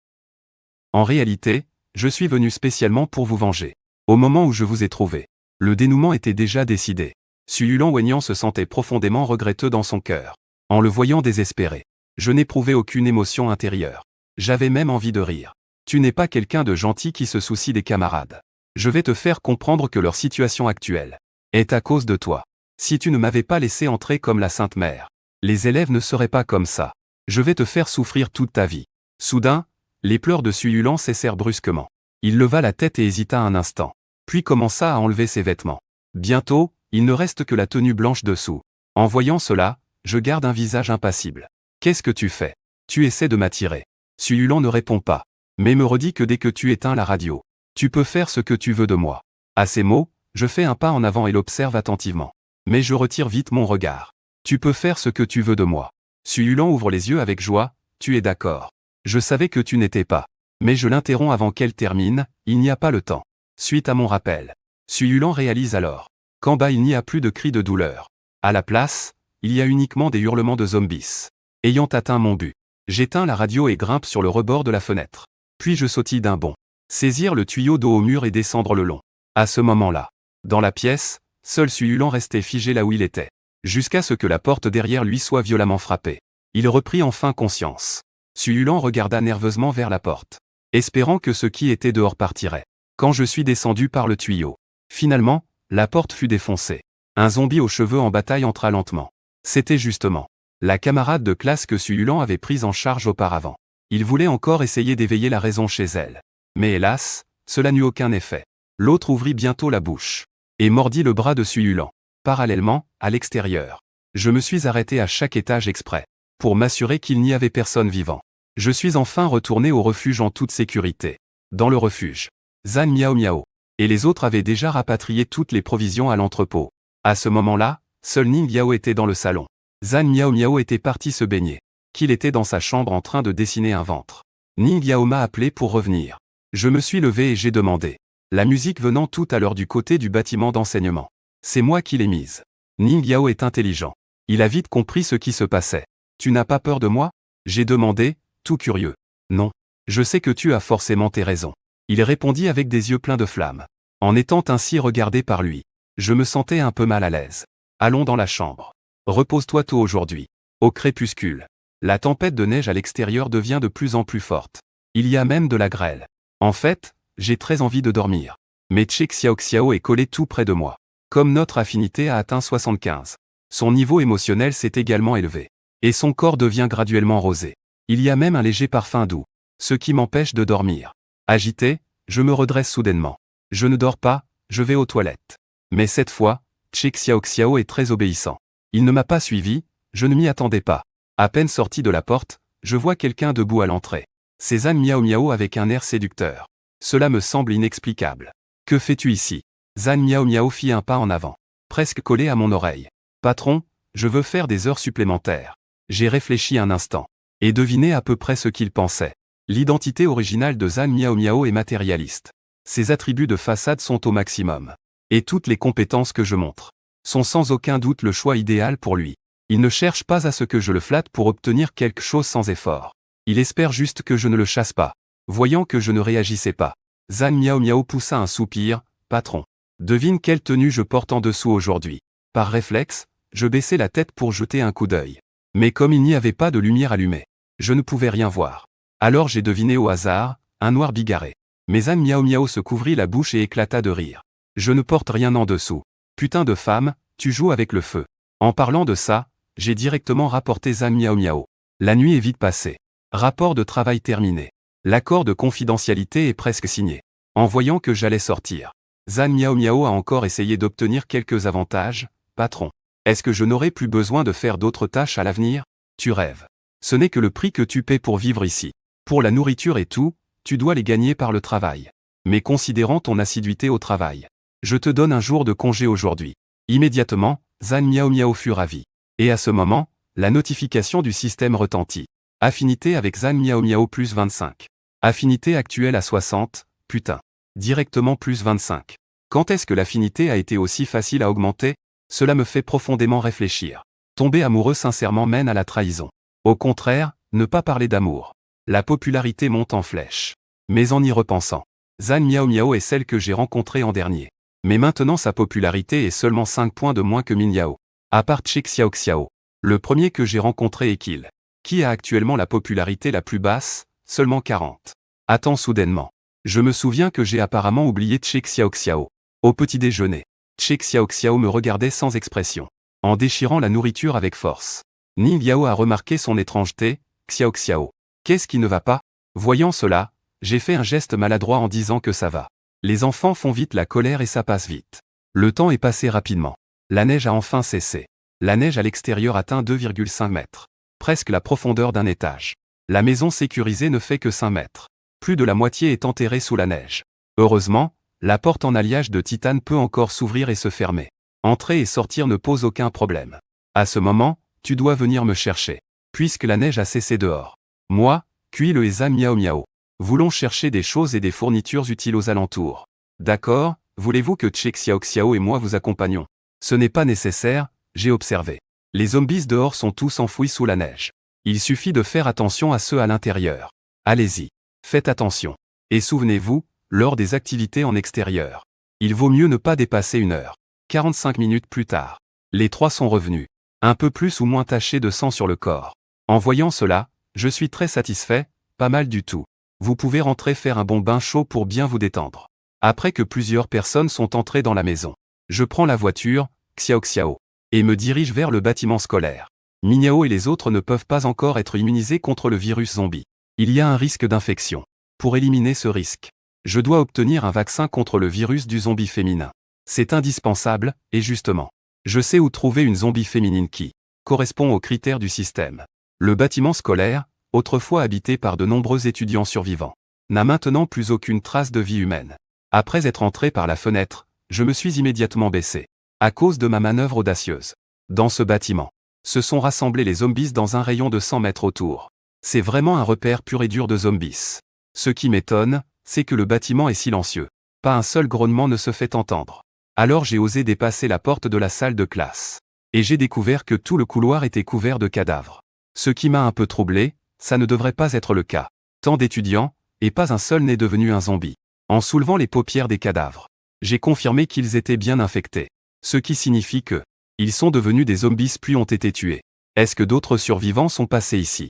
En réalité, je suis venu spécialement pour vous venger. Au moment où je vous ai trouvé, le dénouement était déjà décidé. Suyulan Wenyan se sentait profondément regretteux dans son cœur. En le voyant désespéré, je n'éprouvais aucune émotion intérieure. J'avais même envie de rire. Tu n'es pas quelqu'un de gentil qui se soucie des camarades. Je vais te faire comprendre que leur situation actuelle est à cause de toi. Si tu ne m'avais pas laissé entrer comme la Sainte Mère, les élèves ne seraient pas comme ça. Je vais te faire souffrir toute ta vie. Soudain, les pleurs de Suyulan cessèrent brusquement. Il leva la tête et hésita un instant, puis commença à enlever ses vêtements. Bientôt, il ne reste que la tenue blanche dessous. En voyant cela, je garde un visage impassible. Qu'est-ce que tu fais? Tu essaies de m'attirer. Suyulan ne répond pas, mais me redit que dès que tu éteins la radio, tu peux faire ce que tu veux de moi. À ces mots, je fais un pas en avant et l'observe attentivement. Mais je retire vite mon regard. Tu peux faire ce que tu veux de moi. Suyulan ouvre les yeux avec joie. Tu es d'accord. Je savais que tu n'étais pas. Mais je l'interromps avant qu'elle termine, il n'y a pas le temps. Suite à mon rappel. Suyulan réalise alors qu'en bas il n'y a plus de cris de douleur. À la place, il y a uniquement des hurlements de zombies. Ayant atteint mon but, j'éteins la radio et grimpe sur le rebord de la fenêtre. Puis je sautille d'un bond, saisir le tuyau d'eau au mur et descendre le long. À ce moment-là, dans la pièce, seul Suyulan restait figé là où il était, jusqu'à ce que la porte derrière lui soit violemment frappée. Il reprit enfin conscience. Suyulan regarda nerveusement vers la porte, espérant que ce qui était dehors partirait. Quand je suis descendu par le tuyau, finalement, la porte fut défoncée. Un zombie aux cheveux en bataille entra lentement. C'était justement la camarade de classe que Suyulan avait prise en charge auparavant. Il voulait encore essayer d'éveiller la raison chez elle. Mais hélas, cela n'eut aucun effet. L'autre ouvrit bientôt la bouche et mordit le bras de Suyulan. Parallèlement, à l'extérieur, je me suis arrêté à chaque étage exprès pour m'assurer qu'il n'y avait personne vivant. Je suis enfin retourné au refuge en toute sécurité. Dans le refuge, Zhan Miao Miao et les autres avaient déjà rapatrié toutes les provisions à l'entrepôt. À ce moment-là, seul Ning Yao était dans le salon. Zhan Miao Miao était parti se baigner. Qu'il était dans sa chambre en train de dessiner un ventre. Ning Yao m'a appelé pour revenir. Je me suis levé et j'ai demandé. La musique venant tout à l'heure du côté du bâtiment d'enseignement. C'est moi qui l'ai mise. Ning Yao est intelligent. Il a vite compris ce qui se passait. Tu n'as pas peur de moi? J'ai demandé, tout curieux. Non. Je sais que tu as forcément tes raisons. Il répondit avec des yeux pleins de flammes. En étant ainsi regardé par lui, je me sentais un peu mal à l'aise. Allons dans la chambre. Repose-toi tôt aujourd'hui. Au crépuscule, la tempête de neige à l'extérieur devient de plus en plus forte. Il y a même de la grêle. En fait, j'ai très envie de dormir. Mais Che Xiaoxiao est collé tout près de moi. Comme notre affinité a atteint 75. Son niveau émotionnel s'est également élevé. Et son corps devient graduellement rosé. Il y a même un léger parfum doux. Ce qui m'empêche de dormir. Agité, je me redresse soudainement. Je ne dors pas, je vais aux toilettes. Mais cette fois, Che Xiaoxiao est très obéissant. Il ne m'a pas suivi, je ne m'y attendais pas. À peine sorti de la porte, je vois quelqu'un debout à l'entrée. C'est Zhan Miao Miao avec un air séducteur. Cela me semble inexplicable. Que fais-tu ici? Zhan Miao Miao fit un pas en avant, presque collé à mon oreille. Patron, je veux faire des heures supplémentaires. J'ai réfléchi un instant, et deviné à peu près ce qu'il pensait. L'identité originale de Zhan Miao Miao est matérialiste. Ses attributs de façade sont au maximum. Et toutes les compétences que je montre sont sans aucun doute le choix idéal pour lui. Il ne cherche pas à ce que je le flatte pour obtenir quelque chose sans effort. Il espère juste que je ne le chasse pas. Voyant que je ne réagissais pas, Zhan Miao Miao poussa un soupir. Patron, devine quelle tenue je porte en dessous aujourd'hui. Par réflexe, je baissai la tête pour jeter un coup d'œil. Mais comme il n'y avait pas de lumière allumée, je ne pouvais rien voir. Alors j'ai deviné au hasard, un noir bigarré. Mais Zhan Miao Miao se couvrit la bouche et éclata de rire. Je ne porte rien en dessous. Putain de femme, tu joues avec le feu. En parlant de ça, j'ai directement rapporté Zhan Miao Miao. La nuit est vite passée. Rapport de travail terminé. L'accord de confidentialité est presque signé. En voyant que j'allais sortir, Zhan Miao Miao a encore essayé d'obtenir quelques avantages. Patron, est-ce que je n'aurai plus besoin de faire d'autres tâches à l'avenir? Tu rêves. Ce n'est que le prix que tu paies pour vivre ici. Pour la nourriture et tout, tu dois les gagner par le travail. Mais considérant ton assiduité au travail, je te donne un jour de congé aujourd'hui. Immédiatement, Zhan Miao Miao fut ravi. Et à ce moment, la notification du système retentit. Affinité avec Zhan Miao Miao plus 25. Affinité actuelle à 60, putain. Directement plus 25. Quand est-ce que l'affinité a été aussi facile à augmenter? Cela me fait profondément réfléchir. Tomber amoureux sincèrement mène à la trahison. Au contraire, ne pas parler d'amour. La popularité monte en flèche. Mais en y repensant, Zhan Miao Miao est celle que j'ai rencontrée en dernier. Mais maintenant sa popularité est seulement 5 points de moins que Min Yao. À part Che Xiaoxiao. Le premier que j'ai rencontré est Kill. Qui a actuellement la popularité la plus basse, seulement 40. Attends soudainement. Je me souviens que j'ai apparemment oublié Che Xiaoxiao. Au petit déjeuner, Che Xiaoxiao me regardait sans expression, en déchirant la nourriture avec force. Ning Yao a remarqué son étrangeté. Xiaoxiao. Qu'est-ce qui ne va pas? Voyant cela, j'ai fait un geste maladroit en disant que ça va. Les enfants font vite la colère et ça passe vite. Le temps est passé rapidement. La neige a enfin cessé. La neige à l'extérieur atteint 2,5 mètres. Presque la profondeur d'un étage. La maison sécurisée ne fait que 5 mètres. Plus de la moitié est enterrée sous la neige. Heureusement, la porte en alliage de titane peut encore s'ouvrir et se fermer. Entrer et sortir ne pose aucun problème. À ce moment, tu dois venir me chercher. Puisque la neige a cessé dehors. Moi, Cui le Eza Miao Miao. Voulons chercher des choses et des fournitures utiles aux alentours. D'accord, voulez-vous que Che Xiaoxiao et moi vous accompagnions? Ce n'est pas nécessaire, j'ai observé. Les zombies dehors sont tous enfouis sous la neige. Il suffit de faire attention à ceux à l'intérieur. Allez-y, faites attention. Et souvenez-vous, lors des activités en extérieur, il vaut mieux ne pas dépasser 1 heure. 45 minutes plus tard, les 3 sont revenus. Un peu plus ou moins tachés de sang sur le corps. En voyant cela, je suis très satisfait, pas mal du tout. Vous pouvez rentrer faire un bon bain chaud pour bien vous détendre. Après que plusieurs personnes sont entrées dans la maison, je prends la voiture, Xiaoxiao, et me dirige vers le bâtiment scolaire. Mignao et les autres ne peuvent pas encore être immunisés contre le virus zombie. Il y a un risque d'infection. Pour éliminer ce risque, je dois obtenir un vaccin contre le virus du zombie féminin. C'est indispensable, et justement, je sais où trouver une zombie féminine qui correspond aux critères du système. Le bâtiment scolaire, autrefois habité par de nombreux étudiants survivants, n'a maintenant plus aucune trace de vie humaine. Après être entré par la fenêtre, je me suis immédiatement baissé, à cause de ma manœuvre audacieuse. Dans ce bâtiment, se sont rassemblés les zombies dans un rayon de 100 mètres autour. C'est vraiment un repère pur et dur de zombies. Ce qui m'étonne, c'est que le bâtiment est silencieux. Pas un seul grognement ne se fait entendre. Alors j'ai osé dépasser la porte de la salle de classe. Et j'ai découvert que tout le couloir était couvert de cadavres. Ce qui m'a un peu troublé, ça ne devrait pas être le cas. Tant d'étudiants, et pas un seul n'est devenu un zombie. En soulevant les paupières des cadavres, j'ai confirmé qu'ils étaient bien infectés. Ce qui signifie que ils sont devenus des zombies puis ont été tués. Est-ce que d'autres survivants sont passés ici?